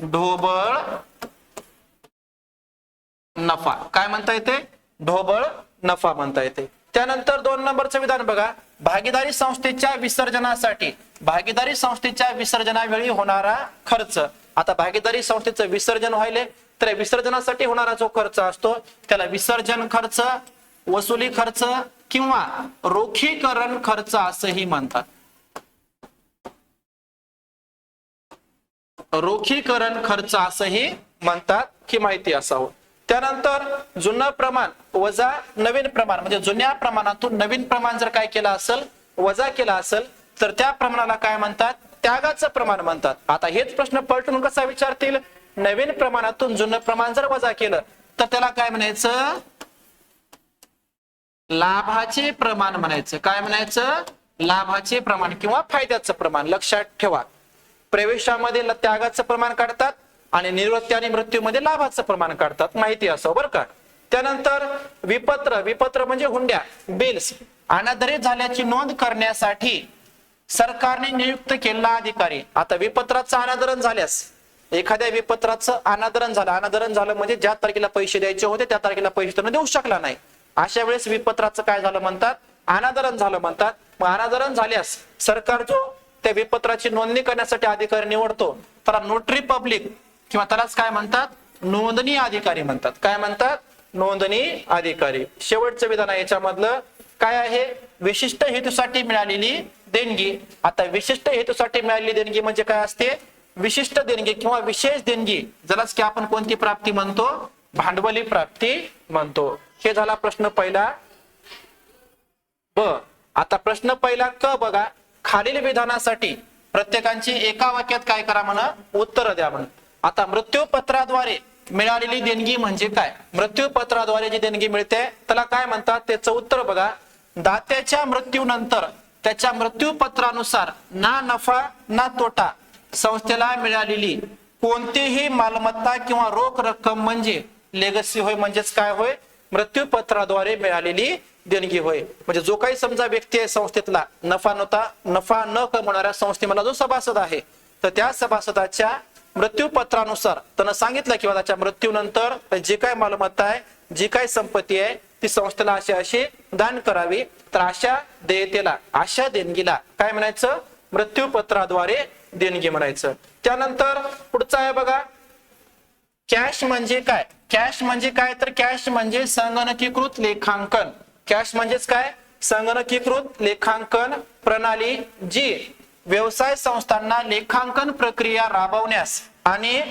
ढोबळ नफा. काय म्हणता येते? ढोबळ नफा म्हणता येते. त्यानंतर 2 नंबरचं विधान बघा. भागीदारी संस्थेच्या विसर्जनावेळी होणारा खर्च. आता भागीदारी संस्थेचं विसर्जन व्हायले तर विसर्जनासाठी होणारा जो खर्च असतो त्याला विसर्जन खर्च, वसुली खर्च किंवा रोखीकरण खर्च असंही म्हणतात. रोखीकरण खर्च असंही म्हणतात, ही माहिती असावं. त्यानंतर जुनं प्रमाण वजा नवीन प्रमाण म्हणजे जुन्या प्रमाणातून नवीन प्रमाण जर काय केलं असेल? वजा केला असेल तर त्या प्रमाणाला काय म्हणतात? त्यागाचं प्रमाण म्हणतात. आता हेच प्रश्न पलटून कसा विचारतील? नवीन प्रमाणातून जुनं प्रमाण जर वजा केलं तर त्याला काय म्हणायचं? लाभाचे प्रमाण म्हणायचं. काय म्हणायचं? लाभाचे प्रमाण किंवा फायद्याचं प्रमाण. लक्षात ठेवा, प्रवेशामध्ये त्यागाचं प्रमाण काढतात आणि निवृत्ती आणि मृत्यूमध्ये लाभाचं प्रमाण काढतात. माहिती असो बरं का. त्यानंतर विपत्र म्हणजे हुंड्या, बिल्स. अनादरित झाल्याची नोंद करण्यासाठी सरकारने नियुक्त केलेला अधिकारी. आता विपत्राचं अनादरण झाल्यास, एखाद्या विपत्राचं अनादरण झालं म्हणजे ज्या तारखेला पैसे द्यायचे होते त्या तारखेला पैसे त्यांना देऊ शकला नाही, अशा वेळेस विपत्राचं काय झालं म्हणतात? अनादरण झालं म्हणतात. मग अनादरण झाल्यास सरकार जो त्या विपत्राची नोंदणी करण्यासाठी अधिकारी निवडतो त्याला नोटरी पब्लिक किंवा त्यालाच काय म्हणतात? नोंदणी अधिकारी म्हणतात. काय म्हणतात? नोंदणी अधिकारी. शेवटचं विधान आहे याच्यामधलं काय आहे? विशिष्ट हेतूसाठी मिळालेली देणगी. आता विशिष्ट हेतूसाठी मिळालेली देणगी म्हणजे काय असते? विशिष्ट देणगी किंवा विशेष देणगी, ज्यालाच की आपण कोणती प्राप्ती म्हणतो? भांडवली प्राप्ती म्हणतो. हे झाला प्रश्न पहिला ब. आता प्रश्न पहिला क बघा. खालील विधानासाठी प्रत्येकांची एका वाक्यात काय करा म्हणा? उत्तर द्या म्हणा. आता मृत्यूपत्राद्वारे मिळालेली देणगी म्हणजे काय? मृत्यूपत्राद्वारे जी देणगी मिळते त्याला काय म्हणतात? त्याचं उत्तर बघा. दात्याच्या मृत्यूनंतर त्याच्या मृत्यूपत्रानुसार ना नफा ना तोटा संस्थेला मिळालेली कोणतीही मालमत्ता किंवा रोख रक्कम म्हणजे लेगसी होय. म्हणजेच काय होय? मृत्यूपत्राद्वारे मिळालेली देणगी होय. म्हणजे जो काही समजा व्यक्ती आहे संस्थेतला नफा न कमवणाऱ्या संस्थेमधला जो सभासद आहे तर त्या सभासदाच्या मृत्यूपत्रानुसार त्यानं सांगितलं किंवा त्याच्या मृत्यूनंतर जे काय मालमत्ता आहे, जी काय संपत्ती आहे ती संस्थेला अशी दान करावी. तर अशा देयतेला, अशा देणगीला काय म्हणायचं? मृत्यूपत्राद्वारे देणगी म्हणायचं. त्यानंतर पुढचं आहे बघा. कॅश म्हणजे काय? कॅश म्हणजे काय? तर कॅश म्हणजे संगणकीकृत लेखांकन. कॅश म्हणजेच काय? संगणकीकृत लेखांकन प्रणाली जी व्यवसाय संस्थांना लेखांकन प्रक्रिया राबवण्यास आणि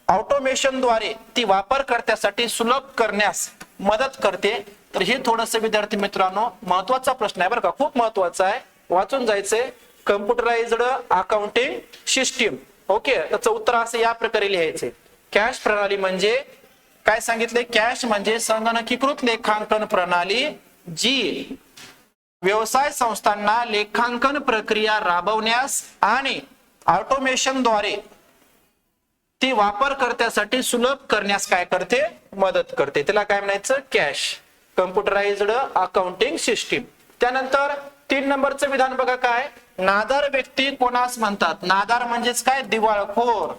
ऑटोमेशनद्वारे ती वापरकर्त्यासाठी सुलभ करण्यास मदत करते. तर हे थोडंसं विद्यार्थी मित्रांनो महत्वाचा प्रश्न आहे बरं का, खूप महत्वाचा आहे, वाचून जायचंय. Computerised accounting system. ओके, त्याचं उत्तर असं या प्रकारे लिहायचे. कॅश प्रणाली म्हणजे काय सांगितले? कॅश म्हणजे संगणकीकृत लेखांकन प्रणाली जी व्यवसाय संस्थांना लेखांकन प्रक्रिया राबवण्यास आणि ऑटोमेशनद्वारे ती वापरकर्त्यासाठी सुलभ करण्यास काय करते, मदत करते. त्याला काय म्हणायचं, कॅश, कम्प्युटराइज्ड अकाउंटिंग सिस्टीम. त्यानंतर 3 नंबरचं विधान बघा काय, नादार व्यक्ती कोणास म्हणतात. नादार म्हणजेच काय, दिवाळखोर.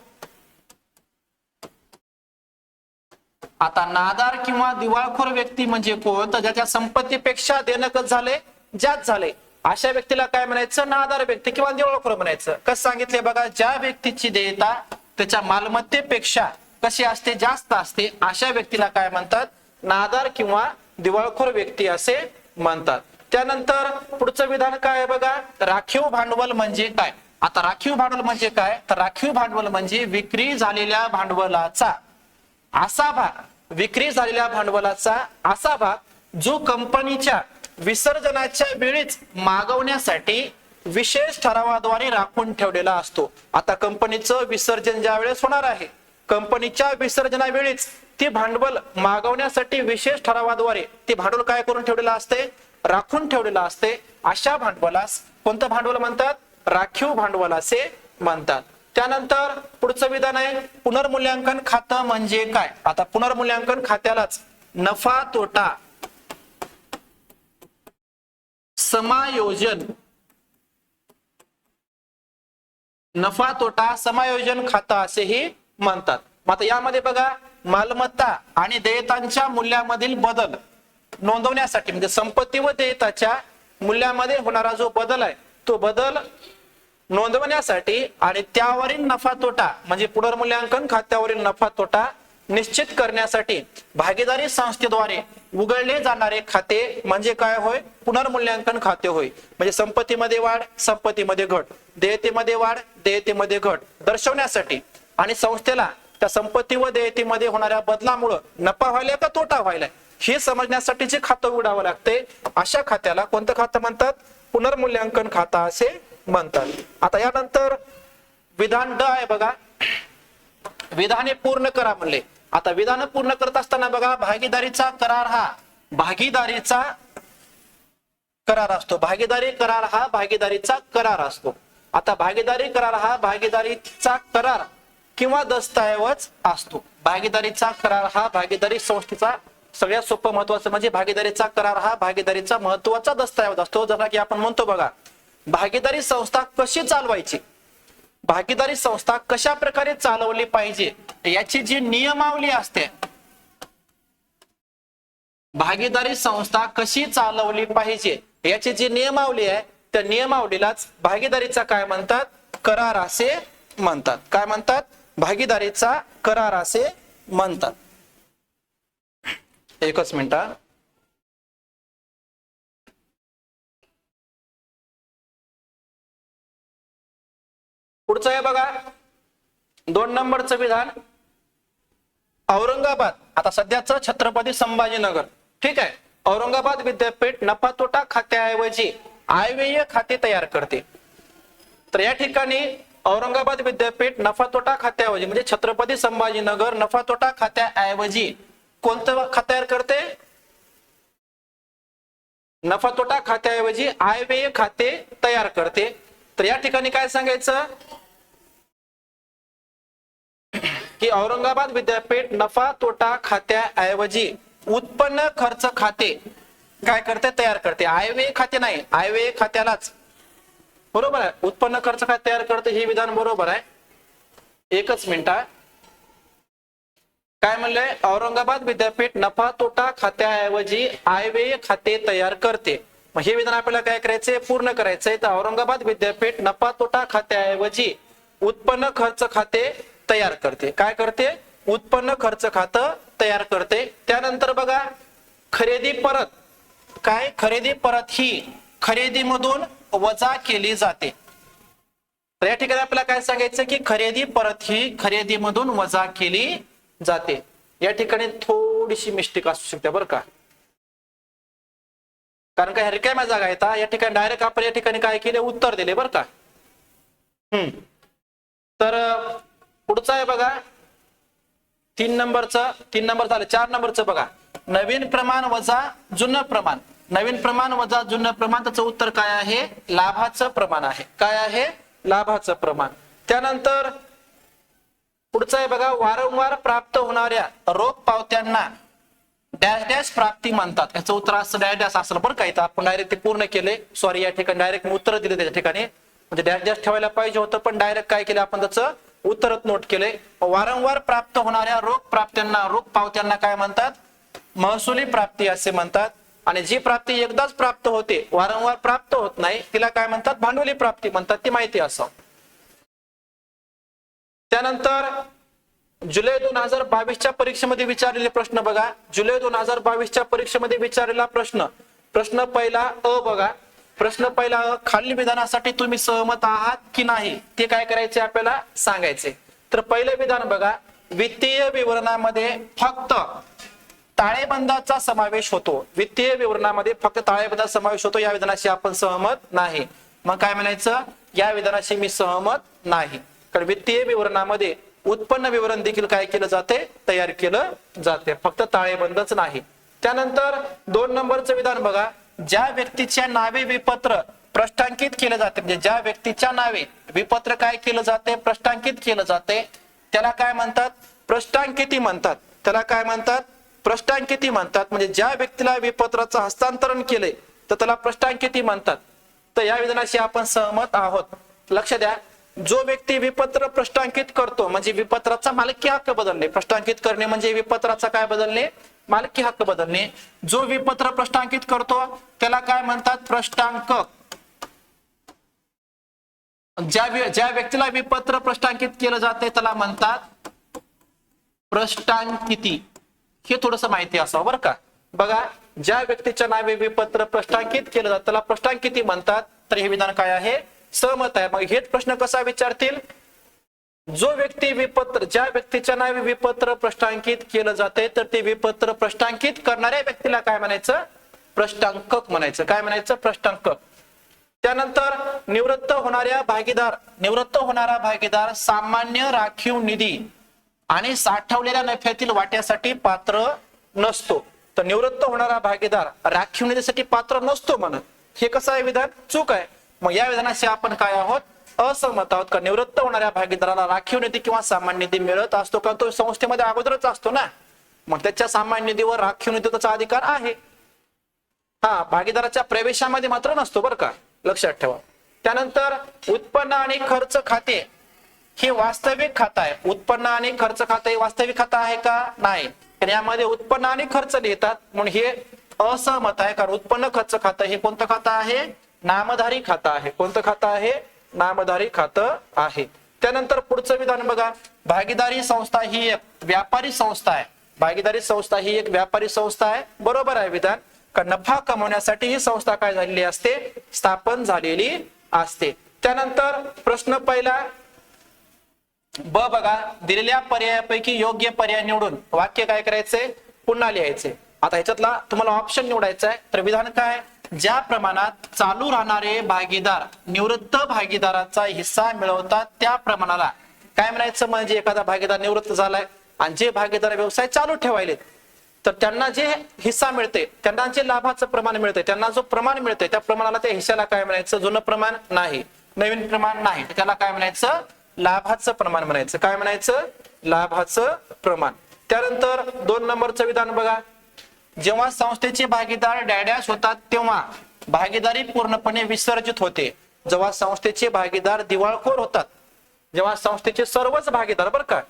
आता नादार किंवा दिवाळखोर व्यक्ती म्हणजे कोण, तर ज्याच्या संपत्तीपेक्षा देणकच झाले, ज्यात झाले, अशा व्यक्तीला काय म्हणायचं, नादार व्यक्ती किंवा दिवाळखोर म्हणायचं. कसं सांगितले बघा, ज्या व्यक्तीची देयता त्याच्या मालमत्तेपेक्षा कशी असते, जास्त असते, अशा व्यक्तीला काय म्हणतात, नादार किंवा दिवाळखोर व्यक्ती असे म्हणतात. त्यानंतर पुढचं विधान काय आहे बघा, राखीव भांडवल म्हणजे काय. आता राखीव भांडवल म्हणजे काय, तर राखीव भांडवल म्हणजे विक्री झालेल्या भांडवलाचा असा भाग, विक्री झालेल्या भांडवलाचा असा भाग जो कंपनीच्या विसर्जनाच्या वेळीच मागवण्यासाठी विशेष ठरावाद्वारे राखून ठेवलेला असतो. आता कंपनीचं विसर्जन ज्या वेळेस होणार आहे, कंपनीच्या विसर्जनावेळीच ती भांडवल मागवण्यासाठी विशेष ठरावाद्वारे ते भांडवल काय करून ठेवलेलं असते, राखून ठेवलेलं असते. अशा भांडवलास कोणतं भांडवल म्हणतात, राखीव भांडवल असे म्हणतात. त्यानंतर पुढचं विधान आहे, पुनर्मूल्यांकन खातं म्हणजे काय. आता पुनर्मूल्यांकन खात्यालाच नफा तोटा समायोजन, नफा तोटा समायोजन खातं असेही म्हणतात. आता यामध्ये बघा, मालमत्ता आणि देयतांच्या मूल्यामधील बदल नोंदवण्यासाठी, म्हणजे संपत्ती व देयताच्या मूल्यामध्ये होणारा जो बदल आहे, तो बदल नोंदवण्यासाठी आणि त्यावरील नफा तोटा म्हणजे पुनर्मूल्यांकन खात्यावरील नफा तोटा निश्चित करण्यासाठी भागीदारी संस्थेद्वारे उघडले जाणारे खाते म्हणजे काय होय, पुनर्मूल्यांकन खाते होय. म्हणजे संपत्तीमध्ये वाढ, संपत्तीमध्ये घट, देयतेमध्ये वाढ, देयतेमध्ये घट दर्शवण्यासाठी आणि संस्थेला त्या संपत्ती व देयतेमध्ये होणाऱ्या बदलामुळे नफा व्हायला का तोटा व्हायला हे समजण्यासाठी जे खातं उघडावं लागते, अशा खात्याला कोणतं खातं म्हणतात, पुनर्मूल्यांकन खाता असे म्हणतात. आता यानंतर विधान ड आहे बघा, विधाने पूर्ण करा म्हणले. आता विधान पूर्ण करत असताना बघा, भागीदारीचा करार हा भागीदारीचा करार असतो. भागीदारी करार हा भागीदारीचा करार असतो. आता भागीदारी करार हा भागीदारीचा करार किंवा दस्तऐवज असतो. भागीदारीचा करार हा भागीदारी संस्थेचा सगळ्यात सोपं महत्वाचं म्हणजे भागीदारीचा करार हा भागीदारीचा महत्वाचा दस्तऐवज असतो. जसा की आपण म्हणतो बघा, भागीदारी संस्था कशी चालवायची, भागीदारी संस्था कशा प्रकारे चालवली पाहिजे याची जी नियमावली असते, भागीदारी संस्था कशी चालवली पाहिजे याची जी नियमावली आहे, त्या नियमावलीलाच भागीदारीचा काय म्हणतात, करार असे म्हणतात. काय म्हणतात, भागीदारीचा करार असे म्हणतात. एकच मिनिट. पुढचं आहे बघा, 2 नंबरचं विधान, औरंगाबाद, आता सध्याचं छत्रपती संभाजीनगर, ठीक आहे, औरंगाबाद विद्यापीठ नफा तोटा खात्याऐवजी आयव्यय खाते तयार करते. तर या ठिकाणी औरंगाबाद विद्यापीठ नफा तोटा खात्याऐवजी म्हणजे छत्रपती संभाजीनगर नफा तोटा खात्याऐवजी कोणतं खाते तयार करते, नफा तोटा खात्याऐवजी आयव्यय खाते तयार करते. तर या ठिकाणी काय सांगायचं की औरंगाबाद विद्यापीठ नफा तोटा खात्याऐवजी उत्पन्न खर्च खाते काय करते, तयार करते. आयव्यय खाते नाही, आयव्यय खात्यालाच, बरोबर आहे, उत्पन्न खर्च खाते तयार करते, हे विधान बरोबर आहे. एकच मिनिट. काय म्हणलंय, औरंगाबाद विद्यापीठ नफा तोटा खात्याऐवजी आयव्यय खाते तयार करते. मग हे विधान आपल्याला काय करायचंय, पूर्ण करायचंय. तर औरंगाबाद विद्यापीठ नफा तोटा खात्याऐवजी उत्पन्न खर्च खाते तयार करते. काय करते, उत्पन्न खर्च खातं तयार करते. त्यानंतर बघा, खरेदी परत, काय, खरेदी परत ही खरेदीमधून वजा केली जाते. तर या ठिकाणी आपल्याला काय सांगायचं की खरेदी परत ही खरेदीमधून वजा केली जाते. या ठिकाणी थोडीशी मिस्टेक असू शकते बरं का, कारण काय रिकाम्या जागा येतात. या ठिकाणी डायरेक्ट आपण या ठिकाणी काय केले, उत्तर दिले बरं का. तर पुढचं आहे बघा, 3 नंबर झालं. 4 नंबरचं बघा, नवीन प्रमाण वजा जुनं प्रमाण. नवीन प्रमाण वजा जुनं प्रमाण, त्याचं उत्तर काय आहे, लाभाचं प्रमाण आहे. काय आहे, लाभाचं प्रमाण. त्यानंतर पुढचं आहे बघा, वारंवार प्राप्त होणाऱ्या रोख पावत्यांना डॅश डॅश प्राप्ती म्हणतात. याचं उत्तर असं डॅश डॅश असलं बरं का. इथं आपण डायरेक्ट ते पूर्ण केले, सॉरी या ठिकाणी डायरेक्ट मी उत्तर दिले त्याच्या ठिकाणी, म्हणजे डॅश डॅश ठेवायला पाहिजे होतं पण डायरेक्ट काय केलं आपण त्याचं उत्तरच नोट केले. वारंवार प्राप्त होणाऱ्या रोख प्राप्त्यांना रोख पावत्यांना काय म्हणतात, महसुली प्राप्ती असे म्हणतात. आणि जी प्राप्ती एकदाच प्राप्त होते, वारंवार प्राप्त होत नाही, तिला काय म्हणतात, भांडवली प्राप्ती म्हणतात. ती माहिती असं. त्यानंतर जुलै 2022च्या परीक्षेमध्ये विचारलेले प्रश्न बघा. जुलै 2022च्या परीक्षेमध्ये विचारलेला प्रश्न पहिला अ बघा. प्रश्न पहिला अ, खालील विधानासाठी तुम्ही सहमत आहात की नाही ते काय करायचे आपल्याला सांगायचे. तर पहिलं विधान बघा, वित्तीय विवरणामध्ये फक्त ताळेबंदाचा समावेश होतो. वित्तीय विवरणामध्ये फक्त ताळेबंदाचा समावेश होतो, या विधानाशी आपण सहमत नाही. मग काय म्हणायचं, या विधानाशी मी सहमत नाही. कारण वित्तीय विवरणामध्ये उत्पन्न विवरण देखील काय केलं जाते, तयार केलं जाते, फक्त ताळेबंदच नाही. त्यानंतर 2 नंबरचं विधान बघा, ज्या व्यक्तीच्या नावे विपत्र प्रष्टांकित केलं जाते, म्हणजे ज्या व्यक्तीच्या नावे विपत्र काय केलं जाते, प्रष्टांकित केलं जाते, त्याला काय म्हणतात, प्रष्टांकिती म्हणतात. त्याला काय म्हणतात, प्रष्टांकिती म्हणतात. म्हणजे ज्या व्यक्तीला विपत्राचं हस्तांतरण केले तर त्याला प्रष्टांकिती म्हणतात. तर या विधानाशी आपण सहमत आहोत. लक्ष द्या, जो व्यक्ती विपत्र प्रष्टांकित करतो म्हणजे विपत्राचा मालकी हक्क बदलणे. प्रष्टांकित करणे म्हणजे विपत्राचा काय बदलणे, मालकी हक्क बदलणे. जो विपत्र प्रष्टांकित करतो त्याला काय म्हणतात, प्रष्टांकक. ज्या व्यक्तीला विपत्र प्रष्टांकित केलं जाते त्याला म्हणतात प्रष्टांकिती. हे थोडस माहिती असावं बरं का. बघा, ज्या व्यक्तीच्या नावे विपत्र प्रष्टांकित केलं जातं त्याला प्रष्टांकिती म्हणतात. तर हे विधान काय आहे, सहमत आहे. मग हेच प्रश्न कसा विचारतील, जो व्यक्ती विपत्र, ज्या व्यक्तीच्या नावे विपत्र प्रष्टांकित केलं जाते तर ते विपत्र प्रष्टांकित करणाऱ्या व्यक्तीला काय म्हणायचं, प्रष्टांकक म्हणायचं. काय म्हणायचं, प्रष्टांकक. त्यानंतर निवृत्त होणारा भागीदार सामान्य राखीव निधी आणि साठवलेल्या नफ्यातील वाट्यासाठी पात्र नसतो. तर निवृत्त होणारा भागीदार राखीव निधीसाठी पात्र नसतो म्हणत, हे कसं आहे विधान, चूक आहे. मग या विधानाशी आपण काय आहोत, असहमत आहोत. का निवृत्त होणाऱ्या भागीदाराला राखीव निधी किंवा सामान्य निधी मिळत असतो का, तो संस्थेमध्ये अगोदरच असतो ना, मग त्याच्या सामान्य निधीवर राखीव निधीचा अधिकार आहे. हा, भागीदाराच्या प्रवेशामध्ये मात्र नसतो बरं का, लक्षात ठेवा. त्यानंतर उत्पन्न आणि खर्च खाते हे वास्तविक खातं आहे. उत्पन्न आणि खर्च खाते हे वास्तविक खातं आहे का, नाही. तर यामध्ये उत्पन्न आणि खर्च लिहितात म्हणून हे असहमत आहे. कारण उत्पन्न खर्च खातं हे कोणतं खातं आहे, नामधारी खातं आहे. कोणतं खातं आहे, नामधारी खातं आहे. त्यानंतर पुढचं विधान बघा, भागीदारी संस्था ही एक व्यापारी संस्था आहे. भागीदारी संस्था ही एक व्यापारी संस्था आहे. बरोबर आहे विधान. का नफा कमवण्यासाठी ही संस्था काय झालेली असते, स्थापन झालेली असते. त्यानंतर प्रश्न पहिला ब बघा, दिलेल्या पर्यायापैकी योग्य पर्याय निवडून वाक्य काय करायचंय, पुन्हा लिहायचे. आता ह्याच्यातला तुम्हाला ऑप्शन निवडायचा आहे. तर विधान काय, ज्या प्रमाणात चालू राहणारे भागीदार निवृत्त भागीदाराचा हिस्सा मिळवतात त्या प्रमाणाला काय म्हणायचं, म्हणजे एखादा भागीदार निवृत्त झालाय आणि जे भागीदार व्यवसाय चालू ठेवायले तर त्यांना जे हिस्सा मिळते, त्यांना जे लाभाचं प्रमाण मिळते, त्यांना जो प्रमाण मिळते त्या प्रमाणाला त्या हिस्साला काय म्हणायचं, जुनं प्रमाण नाही, नवीन प्रमाण नाही, त्याला काय म्हणायचं, लाभाचं प्रमाण म्हणायचं. काय म्हणायचं, लाभाचं प्रमाण. त्यानंतर 2 नंबरचं विधान बघा, जेव्हा संस्थेचे भागीदार डॅडॅश होतात तेव्हा भागीदारी पूर्णपणे विसर्जित होते. जेव्हा संस्थेचे भागीदार दिवाळखोर होतात, जेव्हा संस्थेचे सर्वच भागीदार बरं का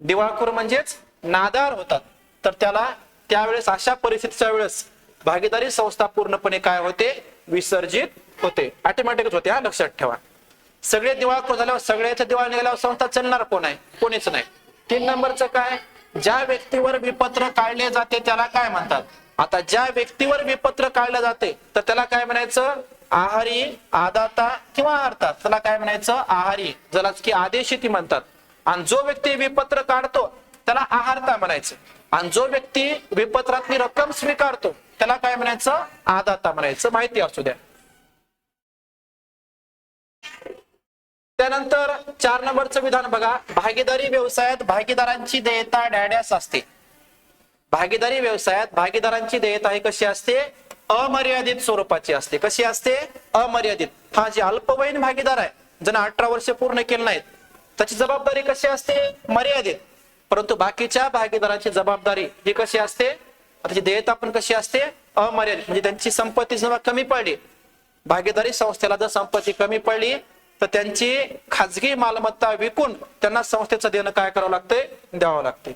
दिवाळखोर म्हणजेच नादार होतात, तर त्याला त्यावेळेस अशा परिस्थितीच्या वेळेस भागीदारी संस्था पूर्णपणे काय होते, विसर्जित होते. ऑटोमॅटिकच होते. हा, लक्षात ठेवा. सगळे दिवाळखोर झाल्यावर, सगळ्याच्या दिवाळ निघाल्यावर संस्था चालणार कोण आहे, कोणीच नाही. 3 नंबरचं काय, ज्या व्यक्तीवर विपत्र काढले जाते त्याला काय म्हणतात. आता ज्या व्यक्तीवर विपत्र काढलं जाते तर त्याला काय म्हणायचं, आहारी, आदाता किंवा आहारता. त्याला काय म्हणायचं, आहारी, ज्यालाच की आदेशिती म्हणतात. आणि जो व्यक्ती विपत्र काढतो त्याला आहारता म्हणायचं. आणि जो व्यक्ती विपत्रातली रक्कम स्वीकारतो त्याला काय म्हणायचं, आदाता म्हणायचं. माहिती असू द्या. त्यानंतर 4 नंबरचं विधान बघा, भागीदारी व्यवसायात भागीदारांची देयता डॅडॅस असते. भागीदारी व्यवसायात भागीदारांची देयता ही कशी असते, अमर्यादित स्वरूपाची असते. कशी असते, अमर्यादित. हा, जे अल्पवयीन भागीदार आहे ज्यांना 18 वर्ष पूर्ण केले नाहीत त्याची जबाबदारी कशी असते, मर्यादित. परंतु बाकीच्या भागीदारांची जबाबदारी ही कशी असते, त्याची देयता पण कशी असते, अमर्यादित. म्हणजे त्यांची संपत्ती जेव्हा कमी पडली, भागीदारी संस्थेला जर संपत्ती कमी पडली तर त्यांची खाजगी मालमत्ता विकून त्यांना संस्थेचं देणं काय करावं लागतंय, द्यावं लागते.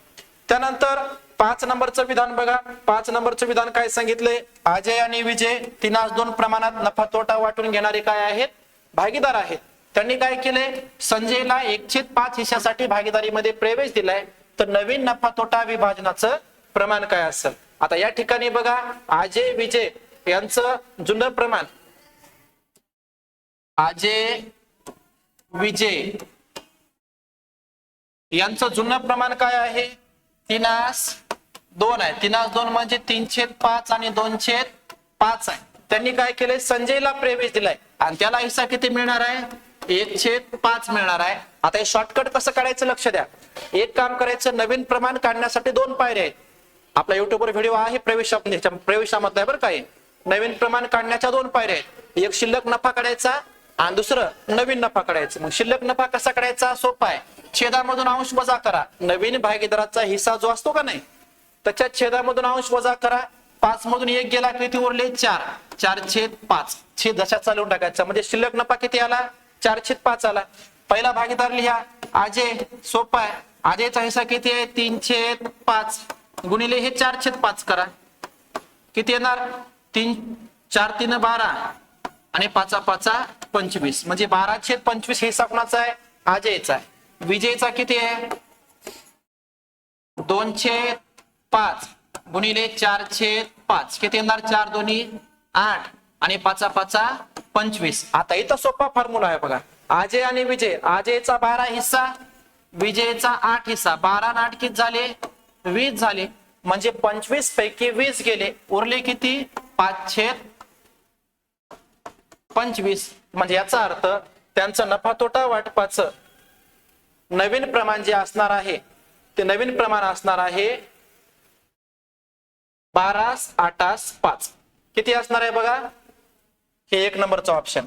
त्यानंतर 5 नंबरचं विधान बघा. 5 नंबरचं विधान काय सांगितलंय, अजय आणि विजय 3:2 प्रमाणात नफा तोटा वाटून घेणारे काय आहेत, भागीदार आहेत. त्यांनी काय केलंय, संजयला 1/5 हिश्श्यासाठी भागीदारीमध्ये प्रवेश दिलाय. तर नवीन नफा तोटा विभाजनाचं प्रमाण काय असेल. आता या ठिकाणी बघा, अजय विजय यांचं जुनं प्रमाण, अजय विजय यांचं जुनं प्रमाण काय आहे, 3:2 आहे. 3:2 म्हणजे 3/5 आणि 2/5 आहे. त्यांनी काय केलंय, संजयला प्रवेश दिलाय आणि त्याला हिस्सा किती मिळणार आहे, 1/5 मिळणार आहे. आता हे शॉर्टकट कसं काढायचं लक्ष द्या. एक काम करायचं, नवीन प्रमाण काढण्यासाठी 2 पायऱ्या आहेत. आपल्या युट्यूबवर व्हिडिओ आहे प्रवेशामधला आहे बरं काय. नवीन प्रमाण काढण्याच्या 2 पायऱ्या आहेत. एक शिल्लक नफा काढायचा आणि दुसरं नवीन नफा काढायचं. मग शिल्लक नफा कसा काढायचा, सोपा आहे. छेदामधून अंश वजा करा. नवीन भागीदाराचा हिस्सा जो असतो का नाही, त्याच्या छेदामधून अंश वजा करा. 5 मधून 1 गेला, किती उरले, 4. 4/5 छेद दशात चालवून टाकायचा. म्हणजे शिल्लक नफा किती आला, 4/5 आला. पहिला भागीदार लिहा, अजय. सोपा आहे. अजयचा हिस्सा किती आहे, 3/5 गुणिले हे 4/5 करा. किती येणार, 4×3 12 आणि 5×5 25. म्हणजे 12/25 हिस्सा कोणाचा आहे, अजयचा आहे. विजयचा किती आहे, 2/5 गुणिले 4/5. किती येणार, 4×2 8 आणि 5×5 25. आता इथं सोपा फॉर्म्युला आहे बघा. अजय आणि विजय, अजयचा 12 हिस्सा, विजयचा 8 हिस्सा. 12 आणि 8 किती झाले, 20 झाले. म्हणजे 25 पैकी 20 गेले, उरले किती, 5/25. म्हणजे याचा अर्थ त्यांचं नफा तोटा वाटपाचं नवीन प्रमाण जे असणार आहे, ते नवीन प्रमाण असणार आहे 12/8/5. किती असणार आहे बघा, हे 1 नंबरचं ऑप्शन,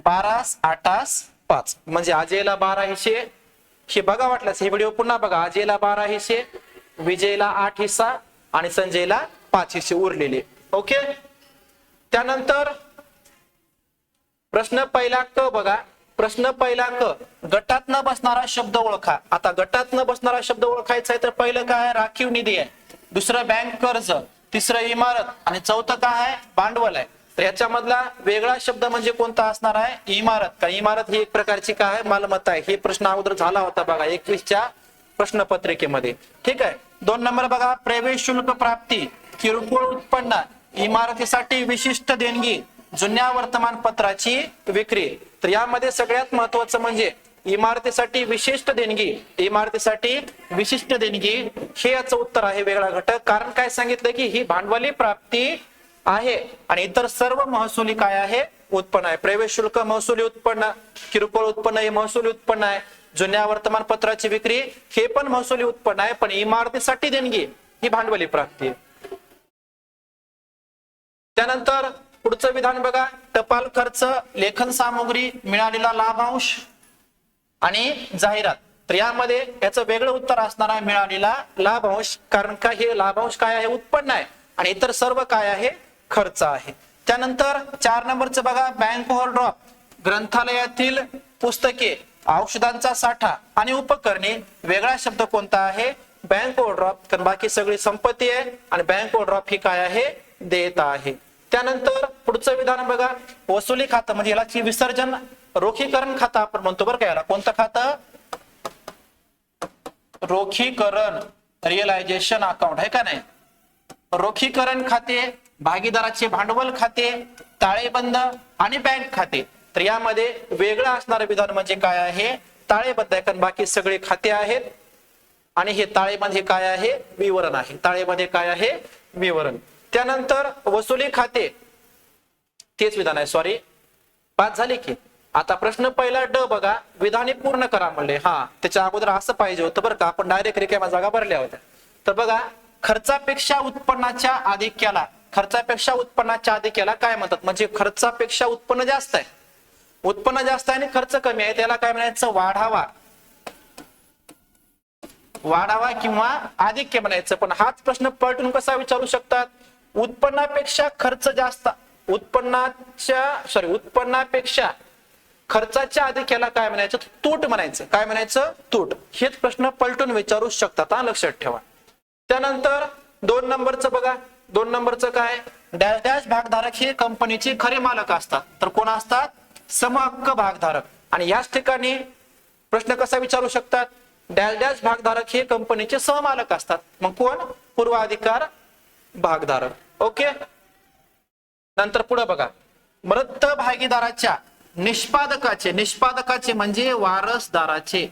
12/8/5. म्हणजे अजयला 12 हिस्से, हे बघा वाटल्यास हे व्हिडिओ पुन्हा बघा. अजयला 12 हिस्से, विजयला 8 हिस्सा आणि संजयला 5 हिस्से उरलेले. ओके. त्यानंतर प्रश्न पहिला क बघा. प्रश्न पहिला क, गटात न बसणारा शब्द ओळखा. आता गटात न बसणारा शब्द ओळखायचा आहे तर पहिलं काय आहे, राखीव निधी आहे. दुसरं बँक कर्ज, तिसरं इमारत आणि चौथं काय आहे, भांडवल आहे. तर याच्यामधला वेगळा शब्द म्हणजे कोणता असणार आहे, इमारत. कारण इमारत ही एक प्रकारची काय आहे, मालमत्ता आहे. हे प्रश्न अगोदर झाला होता बघा 21च्या प्रश्नपत्रिकेमध्ये. ठीक आहे. 2 नंबर बघा, प्रवेश शुल्क प्राप्ती, किरकोळ उत्पन्न, इमारतीसाठी विशिष्ट देणगी, जुन्या वर्तमानपत्राची विक्री. तर यामध्ये सगळ्यात महत्वाचं म्हणजे इमारतीसाठी विशिष्ट देणगी. इमारतीसाठी विशिष्ट देणगी हे याचं उत्तर आहे, वेगळा घटक. कारण काय सांगितलं की ही भांडवली प्राप्ती आहे आणि इतर सर्व महसुली काय आहे, उत्पन्न आहे. प्रवेश शुल्क महसुली उत्पन्न, किरकोळ उत्पन्न हे महसुली उत्पन्न आहे, जुन्या वर्तमानपत्राची विक्री हे पण महसुली उत्पन्न आहे. पण इमारतीसाठी देणगी ही भांडवली प्राप्ती आहे. त्यानंतर पुढचं विधान बघा, टपाल खर्च, लेखन सामुग्री, मिळालेला लाभांश आणि जाहिरात. तर यामध्ये याचं वेगळं उत्तर असणार आहे मिळालेला लाभांश. कारण का हे लाभांश काय आहे, उत्पन्न आहे आणि इतर सर्व काय आहे, खर्च आहे. त्यानंतर 4 नंबरचं बघा, बँक ओव्हरड्राफ्ट, ग्रंथालयातील पुस्तके, औषधांचा साठा आणि उपकरणे. वेगळा शब्द कोणता आहे, बँक ओव्हरड्राफ्ट. कारण बाकी सगळी संपत्ती आहे आणि बँक ओव्हरड्राफ्ट ही काय आहे, देयता आहे. त्यानंतर पुढचं विधान बघा, वसुली खातं म्हणजे याला विसर्जन रोखीकरण खातं आपण म्हणतो बरं का. याला कोणतं खातं, रोखीकरण, रिअलायझेशन अकाउंट आहे का नाही. रोखीकरण खाते, भागीदाराचे भांडवल खाते, ताळेबंद आणि बँक खाते. तर यामध्ये वेगळं असणारं विधान म्हणजे काय आहे, ताळेबंद आहे. कारण बाकी सगळे खाते आहेत आणि हे ताळेबंद हे काय आहे, विवरण आहे. ताळेबंद हे काय आहे, विवरण. त्यानंतर वसुली खाते, तेच विधान आहे. सॉरी, 5 झाले की. आता प्रश्न पहिला ड बघा, विधाने पूर्ण करा म्हणले. हा, त्याच्या अगोदर असं पाहिजे होतं बरं का, आपण डायरेक्ट रिकाम्या जागा भरल्या होत्या. तर बघा, खर्चापेक्षा उत्पन्नाच्या आधिक्याला, खर्चापेक्षा उत्पन्नाच्या आधिक्याला काय म्हणतात, म्हणजे खर्चापेक्षा उत्पन्न जास्त आहे उत्पन्न जास्त आहे आणि खर्च कमी आहे, त्याला काय म्हणायचं? वाढावा. वाढावा किंवा आधिक्य म्हणायचं. पण हाच प्रश्न पलटून कसा विचारू शकतात? उत्पन्नापेक्षा खर्च जास्त, उत्पन्नापेक्षा खर्चाच्या आधिक्याला काय म्हणायचं? तूट म्हणायचं. काय म्हणायचं? तूट. हेच प्रश्न पलटून विचारू शकतात, हा लक्षात ठेवा. त्यानंतर 2 नंबरचं बघा. 2 नंबरचं काय? डॅश डॅश भागधारक हे कंपनीचे खरे मालक असतात. तर कोण असतात? समहक्क भागधारक. आणि याच ठिकाणी प्रश्न कसा विचारू शकतात? डॅश डॅश भागधारक हे कंपनीचे सहमालक असतात. मग कोण? पूर्वाधिकार भागधारक. ओके. नंतर पुढे बघा. मृत भागीदाराच्या निष्पादकाचे म्हणजे वारसदाराचे,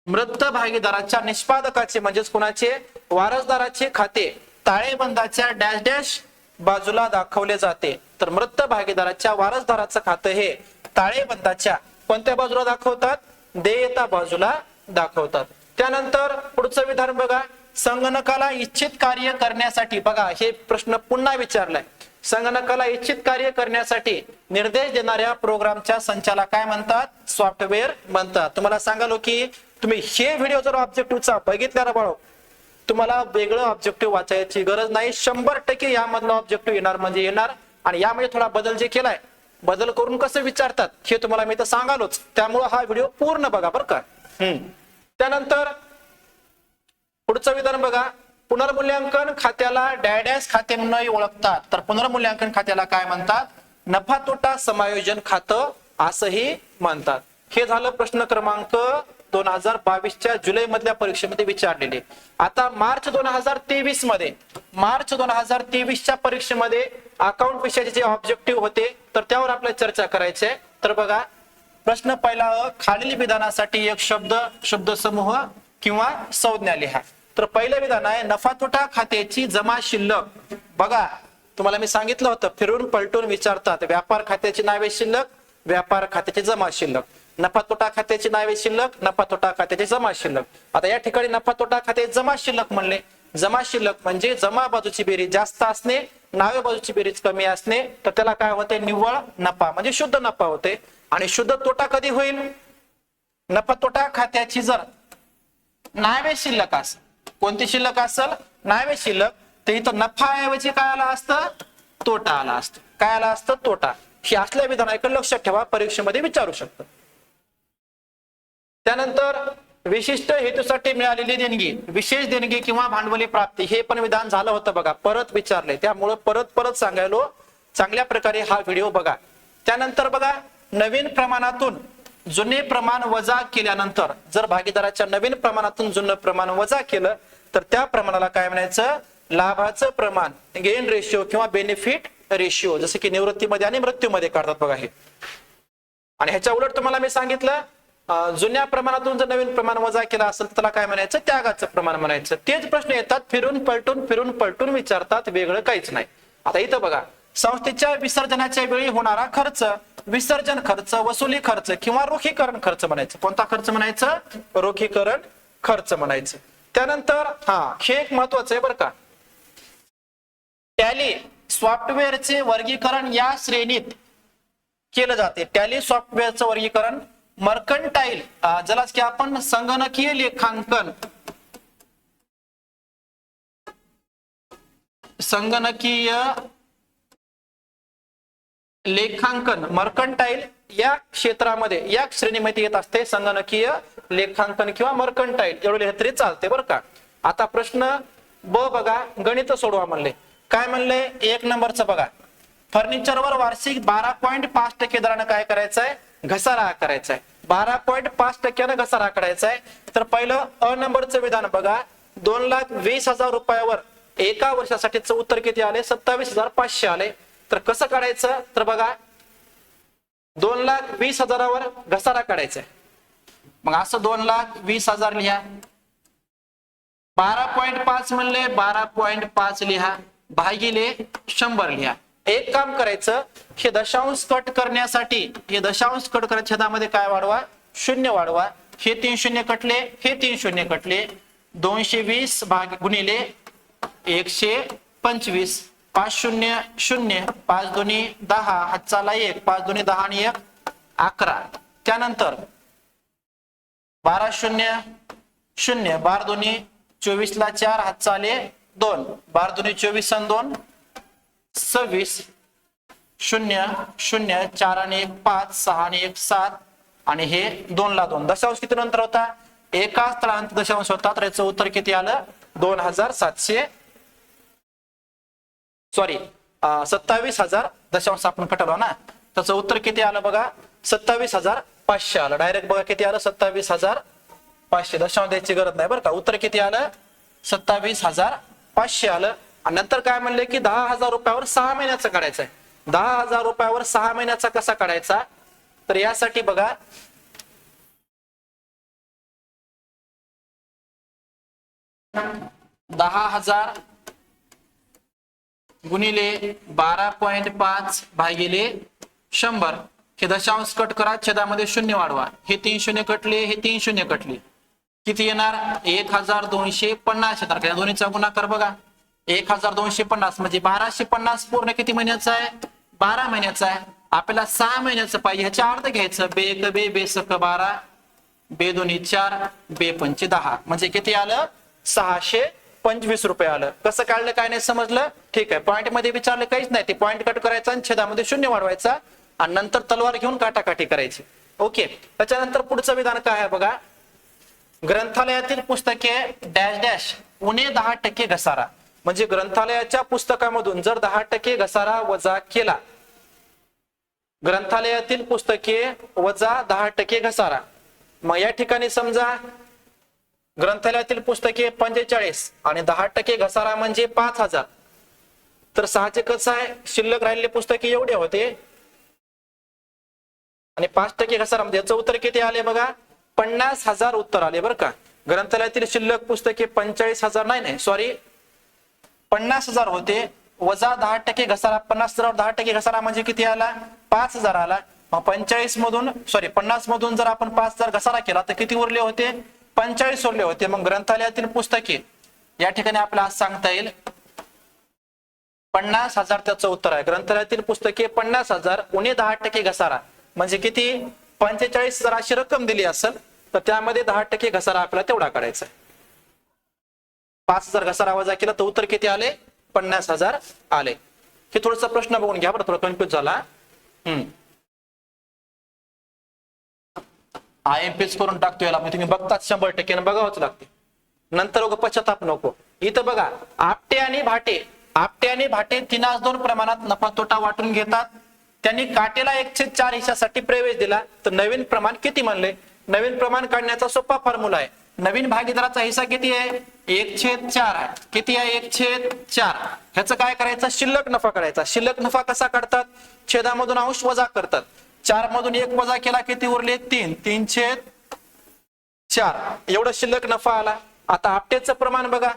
मृत भागीदाराच्या निष्पादकाचे म्हणजेच कोणाचे? वारसदाराचे खाते ताळेबंदाच्या डॅश डॅश बाजूला दाखवले जाते. तर मृत भागीदाराच्या वारसदाराचं खातं हे ताळेबंदाच्या कोणत्या बाजूला दाखवतात? देयता बाजूला दाखवतात. त्यानंतर पुढचं विधान बघा. संगणकाला इच्छित कार्य करण्यासाठी, बघा हे प्रश्न पुन्हा विचारलाय. संगणकाला इच्छित कार्य करण्यासाठी निर्देश देणाऱ्या प्रोग्रामच्या संचाला काय म्हणतात? सॉफ्टवेअर म्हणतात. तुम्हाला सांगालो की तुम्ही हे व्हिडिओ जर ऑब्जेक्टिव्हचा बघितला ना बाळो, तुम्हाला वेगळं ऑब्जेक्टिव्ह वाचायची गरज नाही. 100% यामधला ऑब्जेक्टिव्ह येणार म्हणजे येणार. आणि यामध्ये थोडा बदल जे केलाय, बदल करून कसं विचारतात हे तुम्हाला मी तर सांगालोच. त्यामुळे हा व्हिडिओ पूर्ण बघा बरं का. त्यानंतर पुढचं विधान बघा. पुनर्मूल्यांकन खात्याला डॅश खाते म्हणून ओळखतात. तर पुनर्मूल्यांकन खात्याला काय म्हणतात? नफा तोटा समायोजन खातं असंही म्हणतात. हे झालं प्रश्न क्रमांक 2022च्या जुलै मधल्या परीक्षेमध्ये विचारलेले. आता मार्च 2023च्या परीक्षेमध्ये अकाउंट विषयाचे जे ऑब्जेक्टिव्ह होते तर त्यावर आपल्याला चर्चा करायची आहे. तर बघा प्रश्न पहिला, खालील विधानासाठी एक शब्द समूह किंवा संज्ञा लिहा. तर पहिलं विधान आहे नफा तोटा खात्याची जमा शिल्लक. बघा तुम्हाला मी सांगितलं होतं फिरून पलटून विचारतात. व्यापार खात्याची नावे शिल्लक, व्यापार खात्याची जमा शिल्लक. नफा तोटा खात्याची नावे शिल्लक, नफा तोटा खात्याची जमा शिल्लक. आता या ठिकाणी नफा तोटा खाते जमा शिल्लक म्हणले. जमा शिल्लक म्हणजे जमा बाजूची बेरीज जास्त असणे, नावे बाजूची बेरीज कमी असणे. तर त्याला काय होते? निव्वळ नफा म्हणजे शुद्ध नफा होते. आणि शुद्ध तोटा कधी होईल? नफा तोटा खात्याची जर नावे शिल्लक असेल. कोणती शिल्लक असेल? नावे शिल्लक. तर इथं नफाऐवजी काय आला असतं? तोटा आला असतं. काय आला असतं? तोटा. हे असल्या विधानाकडे लक्षात ठेवा, परीक्षेमध्ये विचारू शकतात. त्यानंतर विशिष्ट हेतूसाठी मिळालेली देणगी, विशेष देणगी किंवा भांडवली प्राप्ती, हे पण विधान झालं होतं बघा, परत विचारले. त्यामुळे परत सांगायलो चांगल्या प्रकारे हा व्हिडिओ बघा. त्यानंतर बघा नवीन प्रमाणातून जुने प्रमाण वजा केल्यानंतर, जर भागीदाराच्या नवीन प्रमाणातून जुनं प्रमाण वजा केलं तर त्या प्रमाणाला काय म्हणायचं? लाभाचं प्रमाण, गेन रेशिओ किंवा बेनिफिट रेशिओ, जसं की निवृत्तीमध्ये आणि मृत्यूमध्ये काढतात बघा हे. आणि ह्याच्या उलट तुम्हाला मी सांगितलं जुन्या प्रमाणातून जर नवीन प्रमाण वजा केला असेल तर त्याला काय म्हणायचं? त्यागाचं प्रमाण म्हणायचं. तेच प्रश्न येतात फिरून पलटून विचारतात, वेगळं काहीच नाही. आता इथं बघा संस्थेच्या विसर्जनाच्या वेळी होणारा खर्च, विसर्जन खर्च, वसुली खर्च किंवा रोखीकरण खर्च म्हणायचं. कोणता खर्च म्हणायचं? रोखीकरण खर्च म्हणायचं. त्यानंतर हे एक महत्वाचं आहे बरं का, टॅली सॉफ्टवेअरचे वर्गीकरण या श्रेणीत केलं जाते. टॅली सॉफ्टवेअरचं वर्गीकरण मर्कंटाईल, ज्यालाच की आपण संगणकीय लेखांकन मर्कंटाईल या क्षेत्रामध्ये, या श्रेणीमध्ये येत असते संगणकीय लेखांकन किंवा मर्कंटाईल. एवढं लिहिलं तरी चालते बरं का. आता प्रश्न ब बघा, गणित सोडवा म्हणले. काय म्हणले? 1 नंबरचं बघा, फर्निचरवर वार्षिक 12.5% दराने काय करायचंय? घसारा करायचा आहे. 12.5% घसारा करायचा आहे. तर पहिलं अ नंबरचं विधान बघा, 2,20,000 रुपयावर एका वर्षासाठीचं उत्तर किती आले? 27,500 आले. तर कसं काढायचं? तर बघा 2,20,000वर घसारा काढायचा आहे. मग असं 2,20,000 लिहा. 12.5 म्हणले 12.5 लिहा, भागिले 100 लिहा. एक काम करायचं, हे दशांश कट करण्यासाठी, छेदामध्ये काय वाढवा? 0 वाढवा. हे 3 शून्य कटले, हे 3 शून्य कटले. 220 गुणिले 125 5 शून्य 0, 5 दोन्ही 10, हातचा 1, 5 दोन्ही 10 आणि 1 11. त्यानंतर 12 शून्य 0, 12 दोन्ही 24 ला 4, हातचा 2, 12 दोन्ही 24 आणि 2 26, 0 0, 4 आणि 1 5, 6 आणि 1 7 आणि हे 2 ला 2. दशांश किती नंतर होता? एका स्थळांत दशांश होता, तर याचं उत्तर किती आलं? 27,000 दशांश आपण कटवला ना, त्याचं उत्तर किती आलं बघा? 27,500 आलं. डायरेक्ट बघा किती आलं? 27,500. दशांश द्यायची गरज नाही बरं का. उत्तर किती आलं? 27,500 आलं. आणि नंतर काय म्हणले की 10,000 रुपयावर 6 महिन्याचा काढायचा आहे. 10,000 रुपयावर 6 महिन्याचा कसा काढायचा? तर यासाठी बघा, $10,000 गुणिले 12.5 भागिले 100. हे दशांश कट करा, छेदामध्ये 0 वाढवा. हे 3 शून्य कटले, हे 3 शून्य कटले. किती येणार? 1,250 येणार. या दोन्हीचा गुणाकार बघा, 1,250 म्हणजे 1250 पूर्ण किती महिन्याचा आहे? 12 महिन्याचा आहे. आपल्याला 6 महिन्याचं पाहिजे. ह्याच्या अर्ध घ्यायचं. बे एक बे, बे सक 12, बे दोन्ही 4, बे पंचे 10, म्हणजे किती आलं? 625 रुपये आलं. कसं काढलं काय नाही समजलं? ठीक आहे. पॉईंट मध्ये विचारलं काहीच नाही. ते पॉईंट कट करायचा आणि छेदामध्ये 0 वाढवायचा आणि नंतर तलवार घेऊन काटाकाटी करायची. ओके. त्याच्यानंतर पुढचं विधान काय आहे बघा, ग्रंथालयातील पुस्तके डॅश डॅश उणे 10% घसारा. म्हणजे ग्रंथालयाच्या पुस्तकामधून जर 10% घसारा वजा केला, ग्रंथालयातील पुस्तके वजा 10% घसारा. मग या ठिकाणी समजा ग्रंथालयातील पुस्तके 45 आणि 10% घसारा म्हणजे 5,000. तर 6चे कसं आहे? शिल्लक राहिलेले पुस्तके एवढे होते आणि 5% घसारा म्हणजे याचं उत्तर किती आले बघा? 50,000 उत्तर आले बरं का. ग्रंथालयातील शिल्लक पुस्तके 45,000 नाही सॉरी 50,000 होते, वजा 10% घसारा. 50,000 10% घसारा म्हणजे किती आला? 5,000 आला. मग 50 मधून जर आपण 5,000 घसारा केला तर किती उरले होते? 45 उरले होते. मग ग्रंथालयातील पुस्तके या ठिकाणी आपल्याला सांगता येईल 50,000 त्याचं उत्तर आहे. ग्रंथालयातील पुस्तके 50,000 उणे 10% घसारा म्हणजे किती? 45 जर अशी रक्कम दिली असेल तर त्यामध्ये 10% घसारा आपल्याला तेवढा काढायचा. 5,000 घसारा वजा केला तर उत्तर किती आले? 50,000 आले. हे थोडसा प्रश्न बघून घ्या बरं, थोडा कन्फ्युज झाला. IMPS करून टाकतो याला, तुम्ही बघतात 100% बघावंच लागते. नंतर पश्चाताप नको. इथं बघा, आपटे आणि भाटे 3:2 प्रमाणात नफा तोटा वाटून घेतात. त्यांनी काटेला 1/4 हिश्शासाठी प्रवेश दिला. तर नवीन प्रमाण किती म्हणले? नवीन प्रमाण काढण्याचा सोपा फॉर्म्युला आहे. नवीन भागीदाराचा हिस्सा किती आहे? 1/4 आहे. किती आहे? 1/4. ह्याचं काय करायचं? शिल्लक नफा करायचा. शिल्लक नफा कसा काढतात? छेदामधून अंश वजा करतात. 4 मधून 1 वजा केला किती उरले? 3. 3/4 एवढं शिल्लक नफा आला. आता आपटेचं प्रमाण बघा.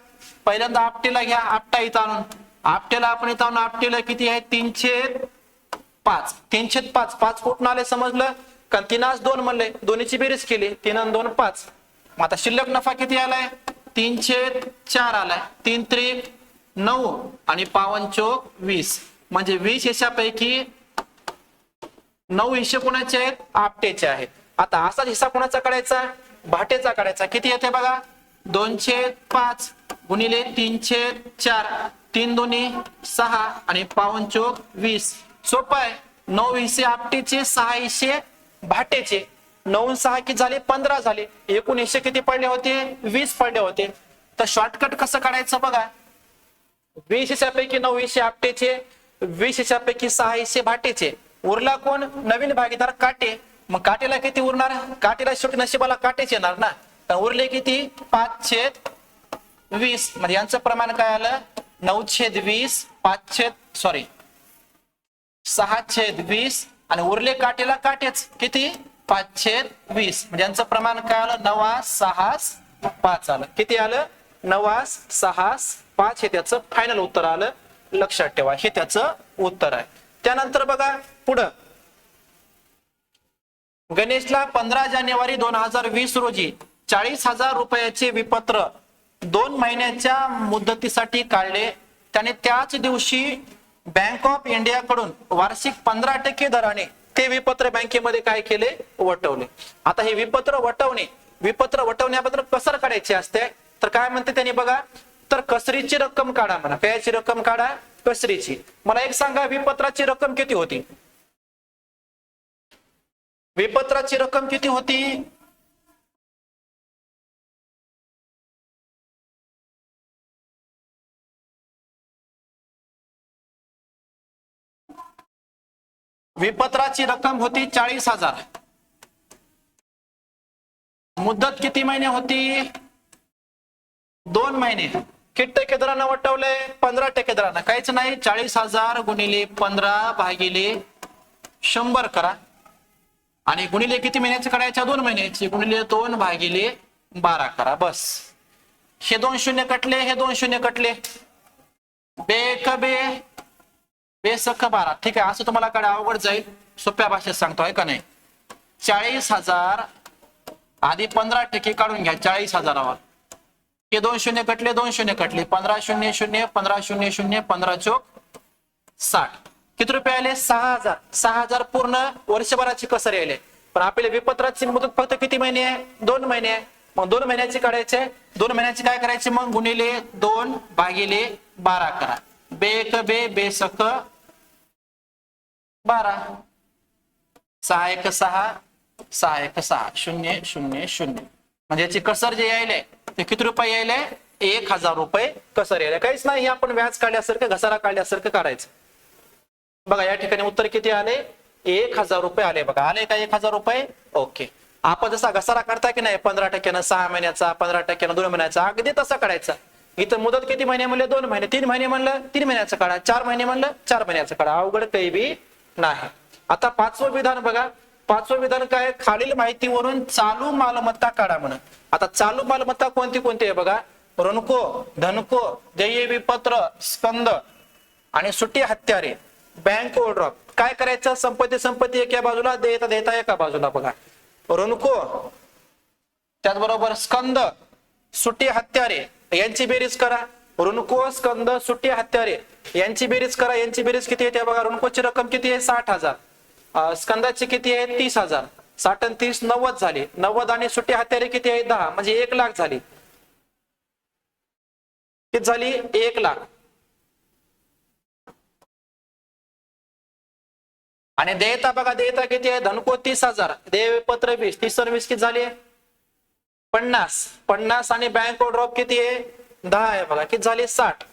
पहिल्यांदा आपटेला घ्या. आपटा इथं आणून आपटेला आपण इथं आणून आपटेला किती आहे? 3/5. 3/5 5 कुठून आले समजलं? कारण 3:2 म्हणले, दोन्हीची बेरीज केली. 3 आणि 2 5. मग आता शिल्लक नफा किती आलाय? 3/4 आलाय. 3 9 आणि 5 20 म्हणजे 20 हिश्शापैकी 9 हिस्से कोणाचे आहेत? आपटेचे आहेत. आता असाच हिस्सा कोणाचा काढायचा? भाटेचा काढायचा. किती येते बघा? 2/5 गुणिले 3/4. 3 दोन्ही 6 आणि 5 20. सोपं आहे. 9 हिस्से आपटेचे, 6 हिस्से भाटेचे. 9 6 किती झाले? 15 झाले. एकूण हिस्से किती पडले होते? 20 पडले होते. तर शॉर्टकट कसं काढायचं बघा. 20 हिस्सापैकी 9 हिस्से आपटेचे, 20 हिस्सापैकी 6 हिस्से भाटेचे. उरला कोण? नवीन भागीदार काटे. मग काटेला किती उरणार? काटेला शेवटी नशिबाला काटेच येणार ना. तर उरले किती? 5/20 म्हणजे यांचं प्रमाण काय आलं? 9/20 6/20 आणि उरले काटेला काटेच. किती? 5/20 म्हणजे यांचं प्रमाण काय आलं? 9/6/5 आलं. किती आलं? 9/6/5 हे त्याचं फायनल उत्तर आलं. लक्षात ठेवा, हे त्याचं उत्तर आहे. त्यानंतर बघा पुढं, गणेशला 15 जानेवारी 2020 रोजी 40,000 रुपयाचे विपत्र 2 महिन्याच्या मुदतीसाठी काढले. त्याने त्याच दिवशी बँक ऑफ इंडिया कडून वार्षिक 15% दराने ते विपत्र बँकेमध्ये काय केले, वटवले. आता हे विपत्र वटवण्याबद्दल कसर काढायची असते, तर काय म्हणते त्यांनी बघा, तर कसरीची रक्कम काढा म्हणा. कायची रक्कम काढा, कसरीची. मला एक सांगा, विपत्राची रक्कम किती होती? विपत्राची रक्कम किती होती? विपत्राची रक्कम होती 40,000. मुदत किती महिने होती? 2 महिने. किती टक्के दरानं वटवलंय? 15% दरानं. काहीच नाही, 40,000 गुणिले 15 भागिले 100 करा आणि गुणिले किती महिन्याचे काढायच्या? 2 महिन्याचे. गुणिले 2 भागिले 12 करा. बस. हे 2 शून्य कटले, हे 2 शून्य कटले. बेसक 12. ठीक आहे, असं तुम्हाला कडे अवघड जाईल, सोप्या भाषेत सांगतो आहे का नाही. 40,000 आधी 15% काढून घ्या 40,000वर. हे 2 शून्य कटले, 2 शून्य कटले. 15 शून्य शून्य, 15 शून्य शून्य, 15 चोक 60. किती रुपये आले? 6,000. 6,000 पूर्ण वर्षभराची कसर यायले. पण आपल्याला विपत्राची मुदत फक्त किती महिने आहे? 2 महिने आहे. मग 2 महिन्याची काढायचे. 2 महिन्याची काय करायचे? मग गुणिले 2 भागिले 12 करा. बेसक 12. 6 1 6, 6 1 6, 0 0 0. म्हणजे याची कसर जे यायले ते किती रुपये यायले? 1,000 रुपये कसर यायले. काहीच नाही, आपण व्याज काढल्यासारखं, घसारा काढल्यासारखं काढायचं. बघा या ठिकाणी उत्तर किती आले? 1,000 रुपये आले. बघा आले का 1,000 रुपये? ओके. आपण जसा घसारा काढता की नाही 15%, 6 महिन्याचा, 15%, 2 महिन्याचा, अगदी तसा काढायचा. इथं मुदत किती महिने म्हणले? 2 महिने. 3 महिने म्हणलं 3 महिन्याचं काढा. 4 महिने म्हणलं 4 महिन्याचं काढा. अवघड काही बी नाही. आता 5वं विधान बघा. 5वं विधान काय? खालील माहितीवरून चालू मालमत्ता काढा म्हणून. आता चालू मालमत्ता कोणती कोणती आहे बघा. ऋणको, धनको, देय विपत्र, स्कंद आणि सुट्टी हत्यारे, बँक ओव्हरड्राफ्ट. काय करायचं? संपत्ती एका बाजूला, देता एका बाजूला. बघा ऋणको, त्याचबरोबर स्कंद, सुट्टी हत्यारे यांची बेरीज करा. ऋणको, स्कंद, सुट्टी हत्यारे यांची बेरीज करा. यांची बेरीज किती येते बघा. ऋणकोची रक्कम किती आहे? 60,000. स्कंदाची किती आहे? 30,000. 60 आणि 30 90 झाली. 90 आणि सुट्टी हत्यारे किती आहे? 10, म्हणजे 1,00,000 झाली. किती झाली? 1,00,000. आणि देयता बघा. देयता किती आहे? धनको 30,000, देय पत्र 20, 30 20 किती झाली? 50 आणि बँक ओव्हरड्राफ्ट किती आहे? 10 आहे बघा. किती झाली? 60.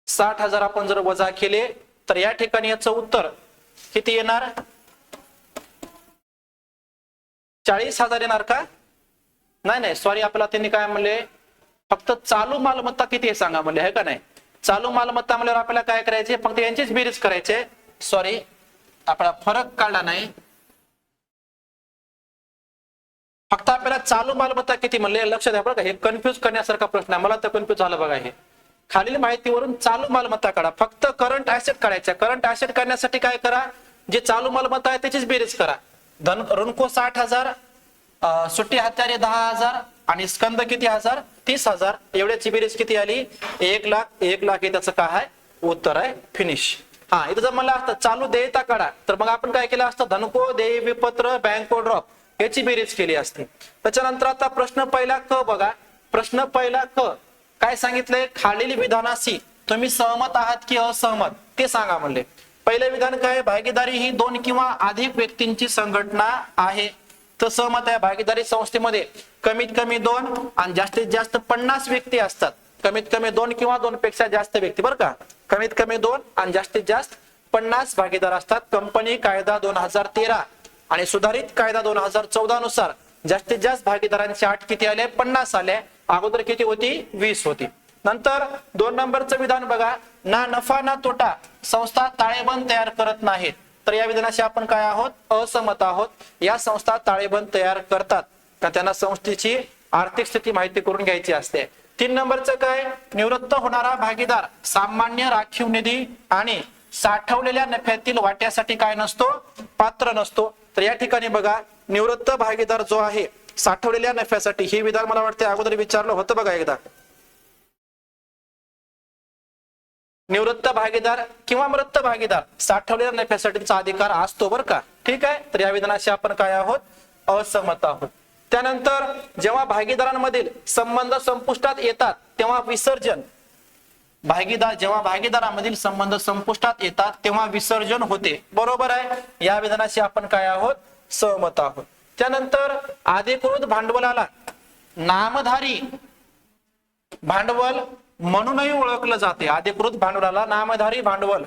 60,000 आपण जर वजा केले तर या ठिकाणी याचं उत्तर किती येणार? 40,000 येणार का? नाही, सॉरी, आपल्याला त्यांनी काय म्हणले, फक्त चालू मालमत्ता किती आहे सांगा म्हणले, आहे का नाही. चालू मालमत्ता म्हणल्यावर आपल्याला काय करायचे? फक्त यांचीच बेरीज करायचे. सॉरी, आपला फरक काढला नाही. फक्त आपल्याला चालू मालमत्ता किती म्हणले लक्षात द्या बघा. हे कन्फ्युज करण्यासारखा प्रश्न आहे. मला तर कन्फ्युज झालं बघा. हे खालील माहितीवरून चालू मालमत्ता काढा. फक्त करंट ऍसेट काढायच्या. करंट ऍसेट काढण्यासाठी काय करा? जे चालू मालमत्ता आहे त्याचीच बेरीज करा. ऋणको 60,000, सुट्टी हत्यारे 10,000 आणि स्कंद किती 1000? 30,000. एवढ्याची बेरीज किती आली? 1,00,000. 1,00,000 हे त्याचं काय आहे? उत्तर आहे. फिनिश. हा, इथं जर मला असतं चालू देयता काढा, तर मग आपण काय केलं असतं? धनको, देय विपत्र, बँक ओव्हरड्राफ्ट याची बेरीज केली असते. त्याच्यानंतर आता प्रश्न पहिला क बघा. प्रश्न पहिला क काय सांगितलंय? खालील विधानाशी तुम्ही सहमत आहात की असहमत ते सांगा म्हणले. पहिलं विधान काय? भागीदारी ही 2 किंवा अधिक व्यक्तींची संघटना आहे. तर सहमत आहे. भागीदारी संस्थेमध्ये कमीत कमी 2 आणि जास्तीत जास्त 50 व्यक्ती असतात. कमीत कमी 2 किंवा 2 पेक्षा जास्त व्यक्ती, बरं का. कमीत कमी 2 आणि जास्तीत जास्त 50 भागीदार असतात. कंपनी कायदा 2013 आणि सुधारित कायदा 2014 नुसार जास्तीत जास्त भागीदारांची अट किती आले? 50 आले. अगोदर किती होती? 20 होती. नंतर 2 नंबरचं विधान बघा. ना नफा ना तोटा संस्था ताळेबंद तयार करत नाहीत. तर या विधानाशी आपण काय आहोत? असहमत आहोत. या संस्था ताळेबंद तयार करतात का त्यांना संस्थेची आर्थिक स्थिती माहिती करून घ्यायची असते. 3 नंबरचं काय? निवृत्त होणारा भागीदार सामान्य राखीव निधी आणि साठवलेल्या नफ्यातील वाट्यासाठी काय नसतो? पात्र नसतो. तर या ठिकाणी बघा, निवृत्त भागीदार जो आहे साठवलेल्या नफ्यासाठी, हे विधान मला वाटते अगोदर विचारलं होतं बघा एकदा. निवृत्त भागीदार किंवा मृत भागीदार साठवलेल्या नफ्यासाठीचा अधिकार असतो बरं का. ठीक आहे, तर या विधानाशी आपण काय आहोत, असहमत आहोत. त्यानंतर जेव्हा भागीदारांमधील संबंध संपुष्टात येतात तेव्हा विसर्जन, जेव्हा भागीदारांमधील संबंध संपुष्टात येतात तेव्हा विसर्जन होते. बरोबर आहे, या विधानाशी आपण काय आहोत, सहमत आहोत. त्यानंतर अधिकृत भांडवलाला नामधारी भांडवल म्हणूनही ओळखलं जाते. अधिकृत भांडवलाला नामधारी भांडवल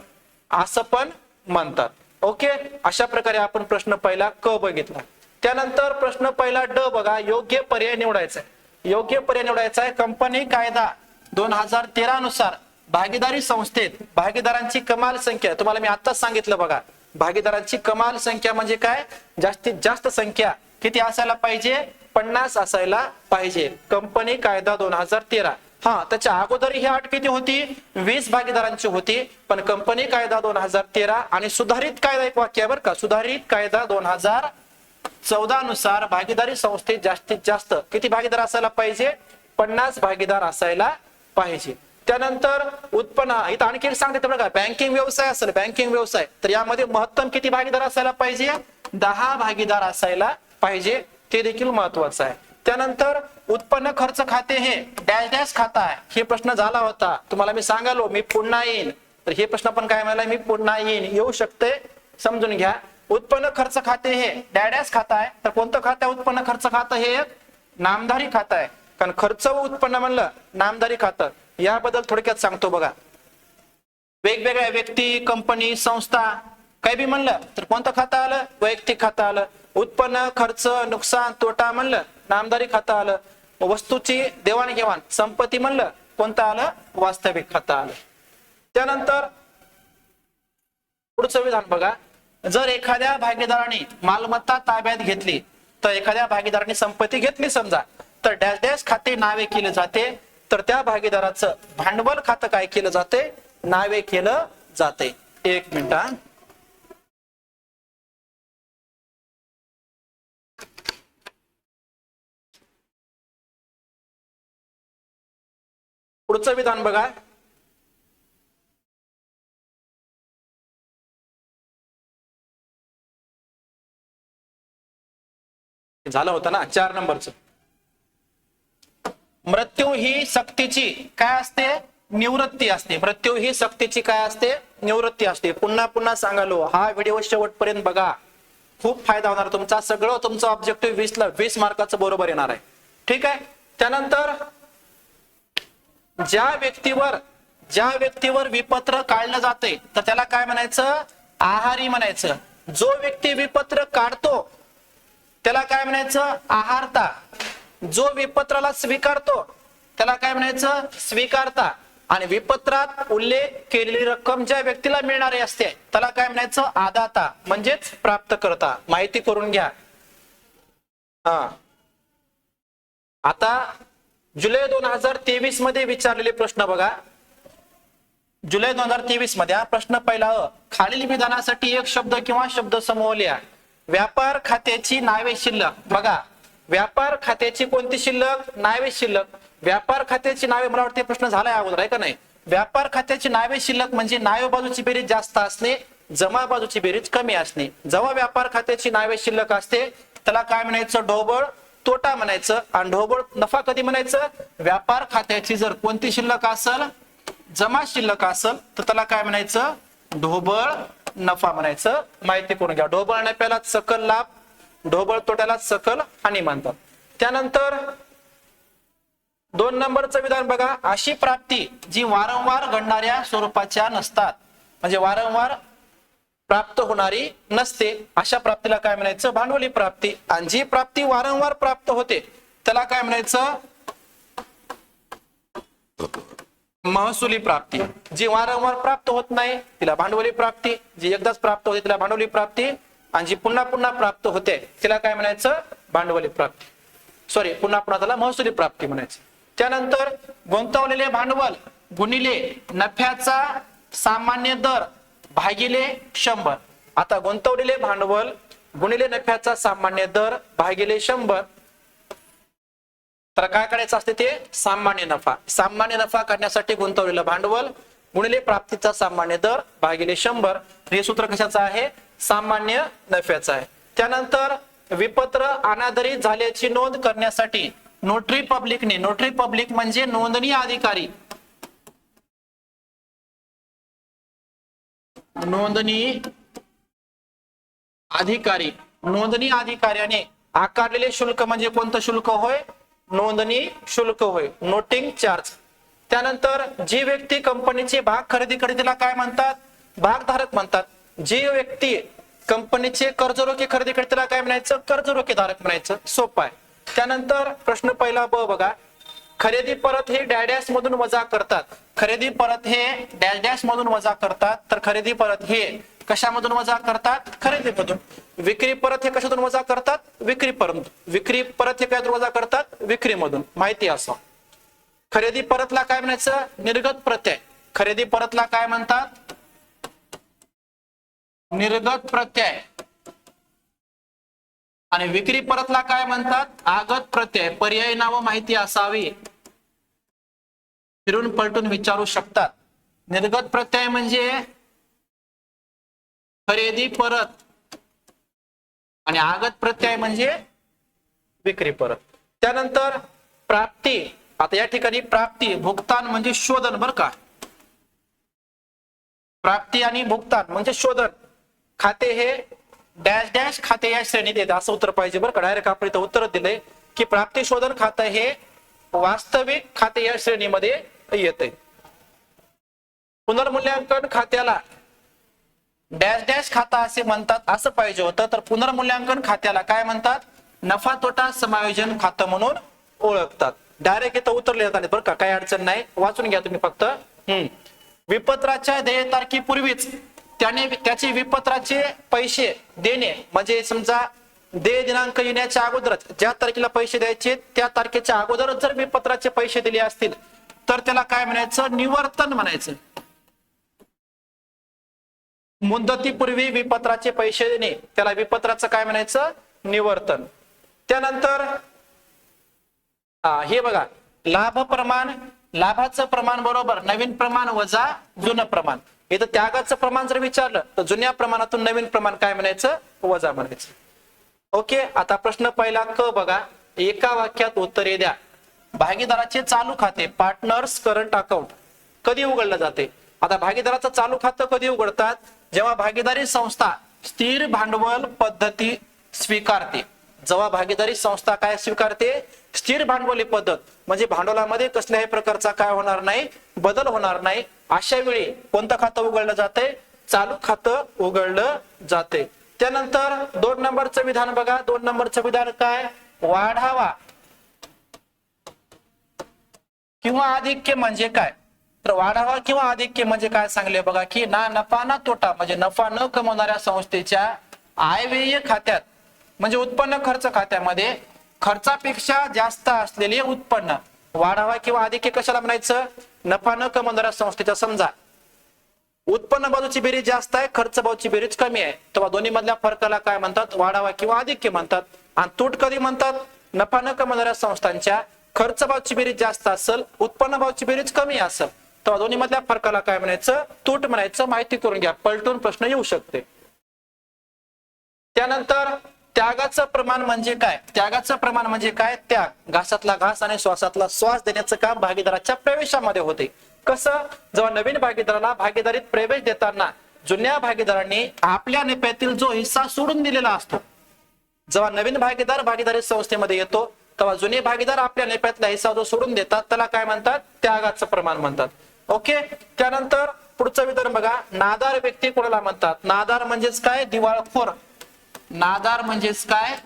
असं पण म्हणतात. ओके, अशा प्रकारे आपण प्रश्न पहिला क बघितला. त्यानंतर प्रश्न पहिला ड बघा, योग्य पर्याय निवडायचा आहे. योग्य पर्याय निवडायचा आहे. कंपनी कायदा 2013 नुसार भागीदारी संस्थेत भागीदारांची कमाल संख्या, तुम्हाला मी आताच सांगितलं बघा, भागीदारांची कमाल संख्या म्हणजे काय, जास्तीत जास्त संख्या किती असायला पाहिजे, 50 असायला पाहिजे. कंपनी कायदा 2013. हा, त्याच्या अगोदर ही अट किती होती, 20 भागीदारांची होती. पण कंपनी कायदा 2013 आणि सुधारित कायदा, एक वाक्य आहे बरं का, सुधारित कायदा 2014 नुसार भागीदारी संस्थेत जास्तीत जास्त किती भागीदार असायला पाहिजे, 50 भागीदार असायला पाहिजे. त्यानंतर उत्पन्न, इथं आणखी एक सांगते बघा, बँकिंग व्यवसाय असेल, बँकिंग व्यवसाय, तर यामध्ये महत्तम किती भागीदार असायला पाहिजे, 10 भागीदार असायला पाहिजे. ते देखील महत्वाचं आहे. त्यानंतर उत्पन्न खर्च खाते हे डॅश डॅश खाता आहे. हे प्रश्न झाला होता, तुम्हाला मी सांगालो मी पुन्हा येईन, तर हे प्रश्न पण काय म्हणाला, मी पुन्हा येईन, येऊ शकते, समजून घ्या. उत्पन्न खर्च खाते हे डॅश डॅश खाता आहे, तर कोणतं खातं आहे, उत्पन्न खर्च खातं हे एक नामधारी खातं आहे. कारण खर्च व उत्पन्न म्हणलं नामधारी खातं. याबद्दल थोडक्यात सांगतो बघा. वेगवेगळ्या व्यक्ती, कंपनी, संस्था काही बी म्हणलं तर कोणतं खातं आलं, वैयक्तिक खातं आलं. उत्पन्न खर्च नुकसान तोटा म्हणलं नामधारी खातं आलं. वस्तूची देवाणघेवाण संपत्ती म्हणलं कोणतं आलं, वास्तविक खातं आलं. त्यानंतर पुढचं विधान बघा, जर एखाद्या भागीदाराने मालमत्ता ताब्यात घेतली, तर एखाद्या भागीदाराने संपत्ती घेतली समजा, तर डॅश डॅश खाते नावे केले जाते, तर त्या भागीदाराचं भांडवल खातं काय केलं जाते, नावे केलं जाते. एक मिनिट. पुढचं विधान बघा, झालं होतं ना 4 नंबरचं. मृत्यू ही सक्तीची काय असते, निवृत्ती असते. मृत्यू ही सक्तीची काय असते, निवृत्ती असते. पुन्हा पुन्हा सांगालो, हा व्हिडिओ शेवटपर्यंत बघा, खूप फायदा होणार तुमचा. सगळं तुमचं ऑब्जेक्टिव्ह 20 मार्काचं बरोबर येणार आहे. ठीक आहे. त्यानंतर ज्या व्यक्तीवर विपत्र काढलं जाते, तर त्याला काय म्हणायचं, आहारी म्हणायचं. जो व्यक्ती विपत्र काढतो त्याला काय म्हणायचं, आहारता. जो विपत्राला स्वीकारतो त्याला काय म्हणायचं, स्वीकारता. आणि विपत्रात उल्लेख केलेली रक्कम ज्या व्यक्तीला मिळणारी असते त्याला काय म्हणायचं, आदाता म्हणजेच प्राप्तकर्ता. माहिती करून घ्या. आता जुलै 2023 मध्ये विचारलेले प्रश्न बघा. जुलै 2023 मध्ये हा प्रश्न पहिला, खालील विधानासाठी एक शब्द किंवा शब्द समूह लिहा. व्यापार खात्याची नावे शिल्लक. बघा, व्यापार खात्याची कोणती शिल्लक, नावे शिल्लक. व्यापार खात्याची नावे, मला वाटते प्रश्न झालाय अगोदर आहे का नाही. व्यापार खात्याची नावे शिल्लक म्हणजे नावे बाजूची बेरीज जास्त असणे, जमा बाजूची बेरीज कमी असणे. जेव्हा व्यापार खात्याची नावे शिल्लक असते त्याला काय म्हणायचं, ढोबळ तोटा म्हणायचं. आणि ढोबळ नफा कधी म्हणायचं, व्यापार खात्याची जर कोणती शिल्लक असेल, जमा शिल्लक असेल, तर त्याला काय म्हणायचं, ढोबळ नफा म्हणायचं. माहिती करून घ्या. ढोबळ नफ्याला सकल लाभ, ढोबळ तोट्याला सकल हानी म्हणतात. त्यानंतर 2 नंबरचं विधान बघा, अशी प्राप्ती जी वारंवार घडणाऱ्या स्वरूपाच्या नसतात, म्हणजे वारंवार प्राप्त होणारी नसते, अशा प्राप्तीला काय म्हणायचं, भांडवली प्राप्ती. आणि जी प्राप्ती वारंवार प्राप्त होते त्याला काय म्हणायचं, महसुली प्राप्ती. जी वारंवार प्राप्त होत नाही तिला भांडवली प्राप्ती, जी एकदाच प्राप्त होते तिला भांडवली प्राप्ती, आणि जी पुन्हा पुन्हा प्राप्त होते तिला काय म्हणायचं, भांडवली प्राप्ती. सॉरी, पुन्हा पुन्हा त्याला महसुली प्राप्ती म्हणायचं. त्यानंतर गुंतवलेले भांडवल गुणिले नफ्याचा सामान्य दर भागिले 100. आता गुंतवलेले भांडवल गुणिले नफ्याचा सामान्य दर भागिले 100. तर काय करायचं असते ते सामान्य नफा. सामान्य नफा करण्यासाठी गुंतवलेलं भांडवल गुणिले प्राप्तीचा सामान्य दर भागिले 100. हे सूत्र कशाचं आहे? सामान्य नफ्याचं आहे. त्यानंतर विपत्र अनादरित झाल्याची नोंद करण्यासाठी नोटरी पब्लिकने, नोटरी पब्लिक म्हणजे नोंदणी अधिकारी, नोंदणी अधिकाऱ्याने आकारलेले शुल्क म्हणजे कोणतं शुल्क होय? नोंदणी शुल्क होय, नोटिंग चार्ज. त्यानंतर जी व्यक्ती कंपनीचे भाग खरेदी करते तिला काय म्हणतात? भागधारक म्हणतात. जी व्यक्ती कंपनीचे कर्जरोखे खरेदी करते तिला काय म्हणायचं? कर्जरोखे धारक म्हणायचं. सोपं आहे. त्यानंतर प्रश्न पहिला ब बघा, खरेदी परत हे डॅश मधून वजा करतात. खरेदी परत हे डॅश मधून वजा करतात. तर खरेदी परत हे कशामधून वजा करतात? खरेदीमधून. विक्री परत हे कशातून वजा करतात? विक्री परत हे काय वजा करतात? विक्रीमधून. माहिती असं. खरेदी परतला काय म्हणायचं? निर्गत प्रत्यय. खरेदी परतला काय म्हणतात? निर्गत प्रत्यय. आणि विक्री परतला काय म्हणतात? आगत प्रत्यय. पर्यायी नावं माहिती असावी, फिरून पलटून विचारू शकतात. निर्गत प्रत्यय म्हणजे खरेदी परत आणि आगत प्रत्यय म्हणजे विक्री परत. त्यानंतर प्राप्ती. आता या ठिकाणी प्राप्ती, भुगतान म्हणजे शोधन बरं का. प्राप्ती आणि भुगतान म्हणजे शोधन. खाते हे डॅश खाते या श्रेणीत येते असं उत्तर पाहिजे बरं का. डायरेक्ट आपण इथं उत्तर दिलंय की प्राप्ती शोधन खाते हे वास्तविक खाते या श्रेणीमध्ये येते. पुनर्मूल्यांकन खात्याला डॅश खाता असे म्हणतात असं पाहिजे होतं. तर पुनर्मूल्यांकन खात्याला काय म्हणतात? नफा तोटा समायोजन खातं म्हणून ओळखतात. डायरेक्ट इथं उत्तर लिहितात बरं का, काही अडचण नाही, वाचून घ्या तुम्ही फक्त. विपत्राच्या देय तारखेपूर्वीच त्याचे विपत्राचे पैसे देणे म्हणजे समजा देय दिनांक येण्याच्या अगोदरच ज्या तारखेला पैसे द्यायचे त्या तारखेच्या अगोदरच जर विपत्राचे पैसे दिले असतील तर त्याला काय म्हणायचं? निवर्तन म्हणायचं. मुदतीपूर्वी विपत्राचे पैसे देणे त्याला विपत्राचं काय म्हणायचं? निवर्तन. त्यानंतर हे बघा, लाभ प्रमाण. लाभाचं प्रमाण बरोबर नवीन प्रमाण वजा जुनं प्रमाण. इथं त्यागाचं प्रमाण जर विचारलं तर जुन्या प्रमाणातून नवीन प्रमाण काय म्हणायचं? वजा म्हणायचं. ओके. आता प्रश्न पहिला क बघा, एका वाक्यात उत्तरे द्या. भागीदाराचे चालू खाते पार्टनर्स करंट अकाउंट कधी उघडलं जाते? आता भागीदाराचं चालू खातं कधी उघडतात? जेव्हा भागीदारी संस्था स्थिर भांडवल पद्धती स्वीकारते. जेव्हा भागीदारी संस्था काय स्वीकारते? स्थिर भांडवली पद्धत म्हणजे भांडवलामध्ये कसल्याही प्रकारचा काय होणार नाही? बदल होणार नाही. अशा वेळी कोणतं खातं उघडलं जाते? चालू खातं उघडलं जाते. त्यानंतर 2 नंबरचं विधान बघा. 2 नंबरचं विधान काय? वाढावा किंवा आधिक्य म्हणजे काय? तर वाढावा किंवा आधिक्य म्हणजे काय सांगले बघा की ना नफा ना तोटा म्हणजे नफा न कमवणाऱ्या संस्थेच्या आयव्यय खात्यात म्हणजे उत्पन्न खर्च खात्यामध्ये खर्चापेक्षा जास्त असलेले उत्पन्न. वाढावा किंवा आधिक्य कशाला म्हणायचं? नफा न कमवणाऱ्या संस्थेच्या समजा उत्पन्न बाजूची बेरीज जास्त आहे, खर्च बाजूची बेरीज कमी आहे, तेव्हा दोन्ही मधल्या फरकाला काय म्हणतात? वाढावा किंवा आधिक्य म्हणतात. आणि तूट कधी म्हणतात? नफा न कमवणाऱ्या संस्थांच्या खर्च बाजूची बेरीज जास्त असेल, उत्पन्न बाजूची बेरीज कमी असेल, तेव्हा दोन्ही मधल्या फरकाला काय म्हणायचं? तूट म्हणायचं. माहिती करून घ्या, पलटून प्रश्न येऊ शकते. त्यानंतर त्यागाचं प्रमाण म्हणजे काय? त्यागाचं प्रमाण म्हणजे काय? त्याग, घासातला घास आणि श्वासातला श्वास देण्याचं काम भागीदाराच्या प्रवेशामध्ये होते. कसं? जेव्हा नवीन भागीदाराला भागीदारीत प्रवेश देताना जुन्या भागीदारांनी आपल्या नफ्यातील जो हिस्सा सोडून दिलेला असतो. जेव्हा नवीन भागीदार भागीदारी संस्थेमध्ये येतो तेव्हा जुने भागीदार आपल्या नफ्यातला हिस्सा जो सोडून देतात त्याला काय म्हणतात? त्यागाचं प्रमाण म्हणतात. ओके. त्यानंतर पुढचं विधान बघा, नादार व्यक्ती कोणाला म्हणतात? नादार म्हणजेच काय? दिवाळखोर. नादार म्हणजेच काय?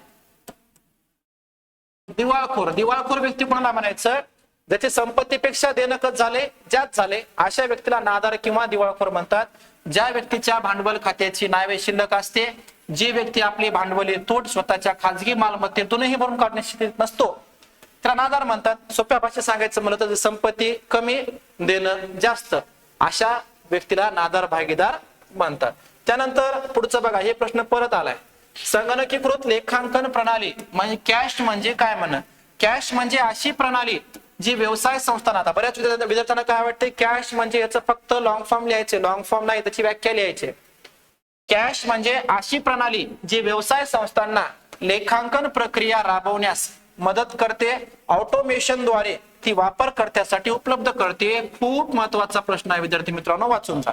दिवाळखोर. दिवाळखोर व्यक्ती कोणाला म्हणायचं? ज्याचे संपत्तीपेक्षा देणं कच झाले, जास्त झाले, अशा व्यक्तीला नादार किंवा दिवाळखोर म्हणतात. ज्या व्यक्तीच्या भांडवल खात्याची नावे शिल्लक असते, जी व्यक्ती आपली भांडवली तूट स्वतःच्या खाजगी मालमत्तेतूनही भरून काढण्याची नसतो त्याला नादार म्हणतात. सोप्या भाषेत सांगायचं म्हणलं तर संपत्ती कमी देणं जास्त, अशा व्यक्तीला नादार भागीदार म्हणतात. त्यानंतर पुढचं बघा, हे प्रश्न परत आलाय. संगणकीकृत लेखांकन प्रणाली म्हणजे कॅश म्हणजे काय म्हण? कॅश म्हणजे अशी प्रणाली जी व्यवसाय संस्थांना, आता बऱ्याच विद्यार्थ्यांना काय वाटते, कॅश म्हणजे याचं फक्त लॉंग फॉर्म लिहायचे, लॉंग फॉर्म नाही त्याची व्याख्या लिहायची. कॅश म्हणजे अशी प्रणाली जी व्यवसाय संस्थांना लेखांकन प्रक्रिया राबवण्यास मदत करते, ऑटोमेशनद्वारे ती वापरकर्त्यासाठी उपलब्ध करते. खूप महत्वाचा प्रश्न आहे विद्यार्थी मित्रांनो, वाचून जा.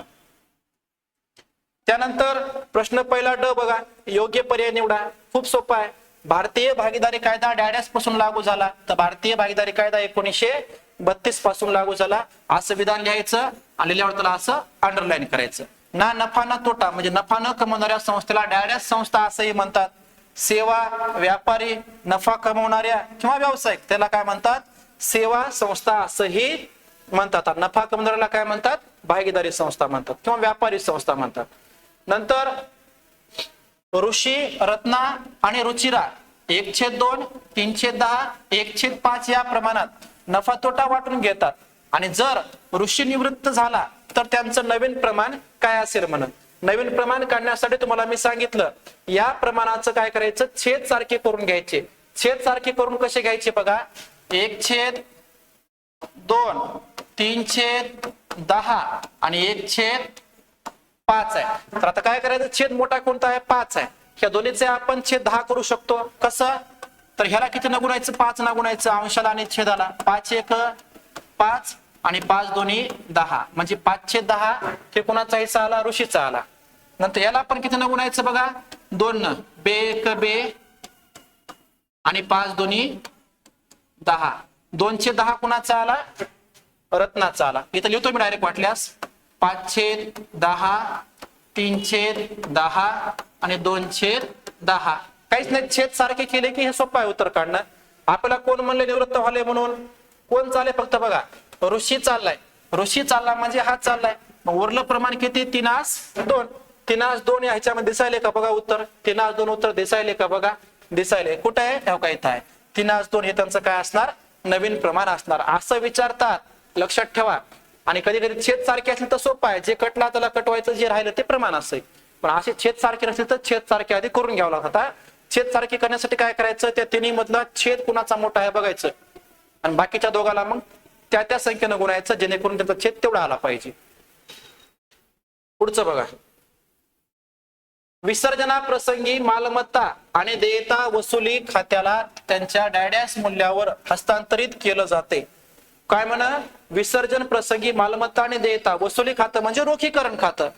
त्यानंतर प्रश्न पहिला ड बघा, योग्य पर्याय निवडा. खूप सोपा आहे. भारतीय भागीदारी कायदा डॅडॅस पासून लागू झाला, तर भारतीय भागीदारी कायदा 1932 पासून लागू झाला असं विधान लिहायचं आणि लिहिल्यावर त्याला असं अंडरलाईन करायचं. ना नफा ना तोटा म्हणजे नफा न कमवणाऱ्या संस्थेला डॅडॅस संस्था असंही म्हणतात. सेवा, व्यापारी, नफा कमवणाऱ्या किंवा व्यावसायिक त्याला काय म्हणतात, सेवा संस्था असंही म्हणतात. नफा कमवणाऱ्याला काय म्हणतात, भागीदारी संस्था म्हणतात किंवा व्यापारी संस्था म्हणतात. नंतर ऋषी, रत्ना आणि रुचिरा 1/2, 3/10, 1/5 या प्रमाणात नफा तोटा वाटून घेतात आणि जर ऋषी निवृत्त झाला तर त्यांचं नवीन प्रमाण काय असेल म्हणून. नवीन प्रमाण काढण्यासाठी तुम्हाला मी सांगितलं या प्रमाणाचं काय करायचं, छेद सारखे करून घ्यायचे. छेद सारखे करून कसे घ्यायचे बघा, 1/2, 3/10 आणि 1/5 आहे. तर आता काय करायचं, छेद मोठा कोणता आहे, 5 आहे. ह्या दोन्हीचे आपण छेद 10 करू शकतो. कसं, तर ह्याला किती न गुणायचं, 5 न गुणायचं अंशाला आणि छेदाला. 5×1 5 आणि 5×2 10 म्हणजे 5/10 हे कोणाचा हिस्सा आला, ऋषीचा आला. नंतर याला पण किती न गुणायचं बघा, 2 न, बे बे आणि 5×2 10. 2/10 कुणाचा आला, रत्नाचा आला. इथं लिहितो मी डायरेक्ट वाटल्यास, 5/10, 3/10 आणि 2/10. काहीच नाही, छेद सारखे केले की हे सोपं आहे उत्तर काढणं. आपल्याला कोण म्हणले निवृत्त व्हाले म्हणून, कोण चालले फक्त बघा, ऋषी चाललाय. ऋषी चालला म्हणजे हा चाललाय. मग उरलं प्रमाण किती, 3/2. 3/2 ह्याच्यामध्ये दिसायले का बघा उत्तर, 3/2 उत्तर दिसायले का बघा, दिसायले. कुठे आहे, हो का इथं आहे. 3/2 हे त्यांचं काय असणार, नवीन प्रमाण असणार असं विचारतात, लक्षात ठेवा. आणि कधी कधी छेद सारखे असले तर सोपं आहे, जे कटला त्याला कटवायचं, जे राहिलं ते प्रमाण असेल. पण असे छेद सारखे नसले तर छेद सारखे आधी करून घ्यावं लागतात. छेद सारखे करण्यासाठी काय करायचं, त्या तिन्ही मधला छेद कुणाचा मोठा आहे बघायचं आणि बाकीच्या दोघाला मग त्या संख्येनं गुणायचं, जेणेकरून त्यांचा छेद तेवढा आला पाहिजे. पुढचं बघा, विसर्जना प्रसंगी मालमत्ता आणि देयता वसुली खात्याला त्यांच्या डॅडॅस मूल्यावर हस्तांतरित केलं जाते. काय म्हणा, विसर्जन प्रसंगी मालमत्ता आणि देयता वसुली खातं म्हणजे रोखीकरण खातं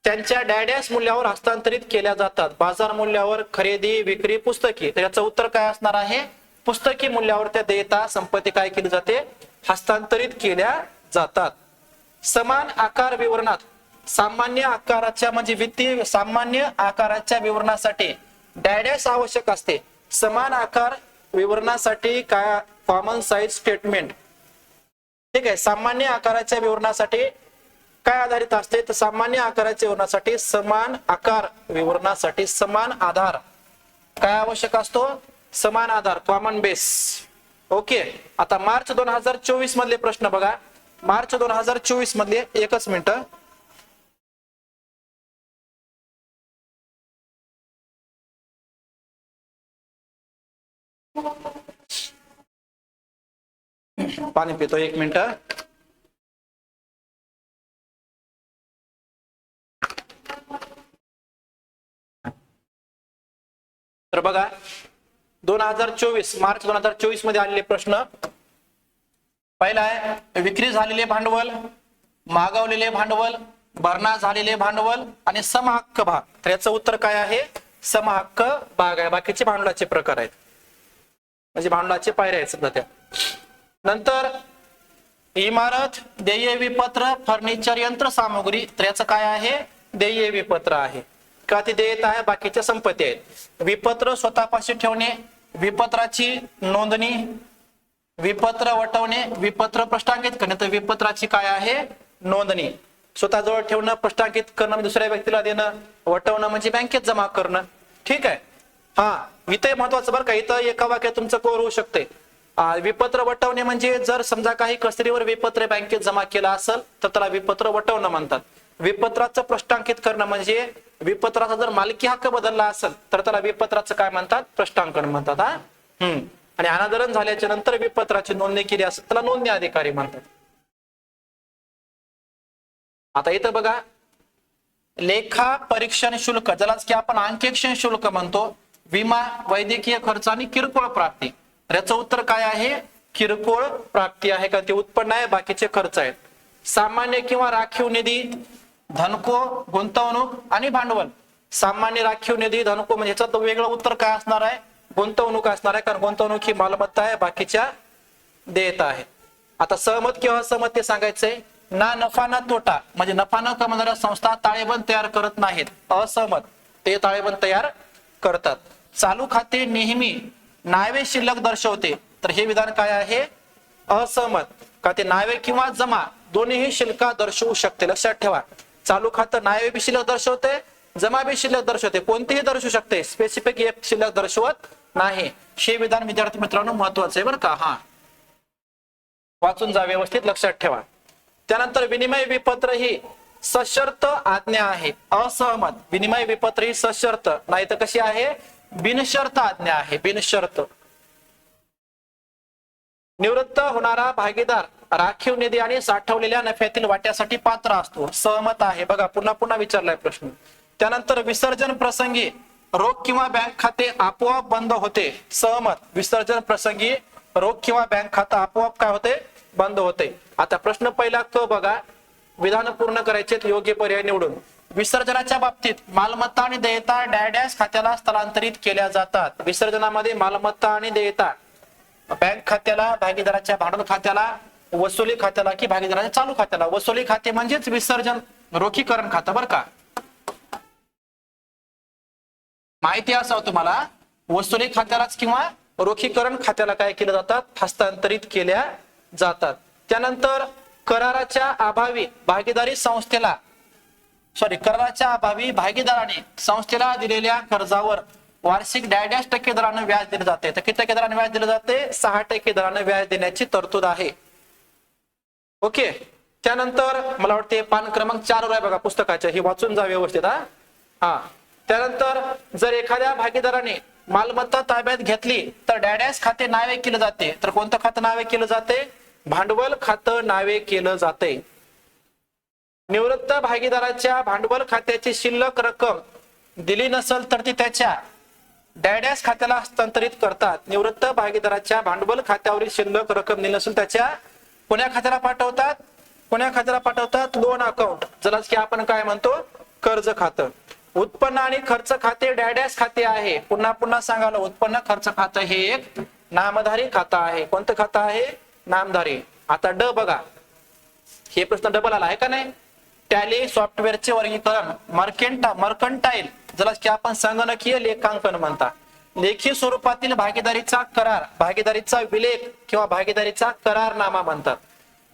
त्यांच्या डॅडॅस मूल्यावर हस्तांतरित केल्या जातात. बाजार मूल्यावर खरेदी, विक्री, पुस्तकी. तर याचं उत्तर काय असणार आहे, पुस्तकी मूल्यावर त्या देयता संपत्ती काय केली जाते, हस्तांतरित केल्या जातात. समान आकार विवरणात सामान्य आकाराच्या म्हणजे वित्तीय सामान्य आकाराच्या विवरणासाठी डॅडॅस आवश्यक असते. समान आकार विवरणासाठी काय, कॉमन साइज स्टेटमेंट. ठीक आहे, सामान्य आकाराच्या विवरणासाठी काय आधारित असते, तर सामान्य आकाराच्या विवरणासाठी समान आकार विवरणासाठी समान आधार काय आवश्यक असतो, समान आधार, कॉमन बेस. ओके. आता मार्च 2024 मधले प्रश्न बघा. मार्च 2024 मधले, एकच मिनिट, पाणी पितो, 1 मिनिट. तर बघा 2024 मार्च 2024 मध्ये आलेले प्रश्न. पहिला आहे विक्री झालेले भांडवल, मागवलेले भांडवल, भरणा झालेले भांडवल आणि समहक्क भाग. तर याचं उत्तर काय आहे, समहक्क भाग आहे. बाकीचे भांडवलाचे प्रकार आहेत, म्हणजे भांडवलाचे पायऱ्या आहेत सध्या त्या. नंतर इमारत, देय विपत्र, फर्निचर, यंत्र सामुग्री. तर याचं काय आहे, देय विपत्र आहे का, ती देयता आहे, बाकीच्या संपत्ती आहेत. विपत्र स्वतःपाशी ठेवणे, विपत्राची नोंदणी, विपत्र वटवणे, विपत्र प्रष्टांकित करणे. तर विपत्राची काय आहे, नोंदणी. स्वतःजवळ ठेवणं, प्रष्टांकित करणं म्हणजे दुसऱ्या व्यक्तीला देणं, वटवणं म्हणजे बँकेत जमा करणं. ठीक आहे. हा, इथे महत्वाचं बरं का, इथं एका वाक्यात तुमचं कव्हर होऊ शकते. विपत्र वटवणे म्हणजे जर समजा काही कसरीवर विपत्र बँकेत जमा केलं असेल तर त्याला विपत्र वटवणं म्हणतात. विपत्राचं प्रष्टांकित करणं म्हणजे विपत्राचा जर मालकी हक्क बदलला असेल तर त्याला विपत्राचं काय म्हणतात, प्रष्टांकन म्हणतात. आणि अनादरण झाल्याच्या नंतर विपत्राची नोंदणी केली असं त्याला नोंदणी अधिकारी म्हणतात. आता इथं बघा, लेखा परीक्षण शुल्क, ज्यालाच की आपण अंकेक्षण शुल्क म्हणतो, विमा, वैद्यकीय खर्च आणि किरकोळ प्राप्ती. याचं उत्तर काय आहे? किरकोळ प्राप्ती आहे, का ते उत्पन्न आहे, बाकीचे खर्च आहेत. सामान्य किंवा राखीव निधी, धनको, गुंतवणूक आणि भांडवल. सामान्य, राखीव निधी, धनको म्हणजे याचं वेगळं उत्तर काय असणार आहे? गुंतवणूक असणार आहे, कारण गुंतवणूक ही मालमत्ता आहे, बाकीच्या देयता आहे. आता सहमत किंवा असहमत ते सांगायचंय. ना नफा ना तोटा म्हणजे नफा न कमवणाऱ्या संस्था ताळेबंद तयार करत नाहीत. असहमत, ते ताळेबंद तयार करतात. चालू खाते नेहमी नावे शिल्लक दर्शवते, तर हे विधान काय आहे? असहमत, का ते नावे किंवा जमा दोन्हीही शिल्लक दर्शवू शकते. लक्षात ठेवा, चालू खातं नावे बी शिल्लक दर्शवते, जमा बी शिल्लक दर्शवते, कोणतीही दर्शवू शकते, स्पेसिफिक एक शिल्लक दर्शवत नाही. हे विधान विद्यार्थी मित्रांनो महत्वाचं आहे बरं का. हा वाचून जा व्यवस्थित, लक्षात ठेवा. त्यानंतर विनिमय विपत्र ही सशर्त आज्ञा आहे. असहमत, विनिमय विपत्र ही सशर्त नाही तर कशी आहे? बिनशर्त आज्ञा आहे, बिनशर्त. निवृत्त होणारा भागीदार राखीव निधी आणि साठवलेल्या नफ्यातील वाट्यासाठी पात्र असतो. सहमत आहे. बघा, पुन्हा पुन्हा विचारलाय प्रश्न. त्यानंतर विसर्जन प्रसंगी रोख किंवा बँक खाते आपोआप बंद होते. सहमत, विसर्जन प्रसंगी रोख किंवा बँक खातं आपोआप काय होते? बंद होते. आता प्रश्न पहिला क बघा, विधान पूर्ण करायचे, योग्य पर्याय निवडून. विसर्जनाच्या बाबतीत मालमत्ता आणि देयता डॅश खात्याला स्थलांतरित केल्या जातात. विसर्जनामध्ये मालमत्ता आणि देयता बँक खात्याला, भागीदाराच्या भांडवल खात्याला, वसुली खात्याला की भागीदाराच्या चालू खात्याला. वसुली खाते म्हणजेच विसर्जन रोखीकरण खातं बरं का. माहिती असावं तुम्हाला, वसुली खात्यालाच किंवा रोखीकरण खात्याला काय केलं जातात? हस्तांतरित केल्या जातात. त्यानंतर कराराच्या अभावी भागीदारी संस्थेला कराराच्या अभावी भागीदाराने संस्थेला दिलेल्या कर्जावर वार्षिक डॅश% दराने व्याज दिले जाते. तर किती टक्के दराने व्याज दिले जाते? 6% दराने व्याज देण्याची तरतूद आहे. ओके. त्यानंतर मला वाटते पान क्रमांक 4 वर आहे बघा पुस्तकाच्या, ही वाचून जा व्यवस्थित. हा त्यानंतर जर एखाद्या भागीदाराने मालमत्ता ताब्यात घेतली तर डॅश खाते नावे केले जाते. तर कोणतं खातं नावे केलं जाते? भांडवल खातं नावे केलं जाते. निवृत्त भागीदाराच्या भांडवल खात्याची शिल्लक रक्कम दिली नसेल तर ती त्याच्या डॅश खात्याला हस्तांतरित करतात. निवृत्त भागीदाराच्या भांडवल खात्यावरील शिल्लक रक्कम दिली नसेल त्याच्या कोण्या खात्याला पाठवतात? कोण्या खात्याला पाठवतात? लोन अकाउंट, ज्यालाच की आपण काय म्हणतो? कर्ज खातं. उत्पन्न आणि खर्च खाते डॅश खाते आहे. पुन्हा पुन्हा सांगायला, उत्पन्न खर्च खातं हे एक नामधारी खातं आहे. कोणतं खातं आहे? नामधारी. आता ड बघा, हे प्रश्न डबल आला आहे का नाही? टॅली सॉफ्टवेअरचे वर्गीकरण मर्कंटाईल, ज्याला की आपण संगणकीय लेखांकन म्हणतात. लेखी स्वरूपातील भागीदारीचा करार, भागीदारीचा विलेख किंवा भागीदारीचा करारनामा म्हणतात.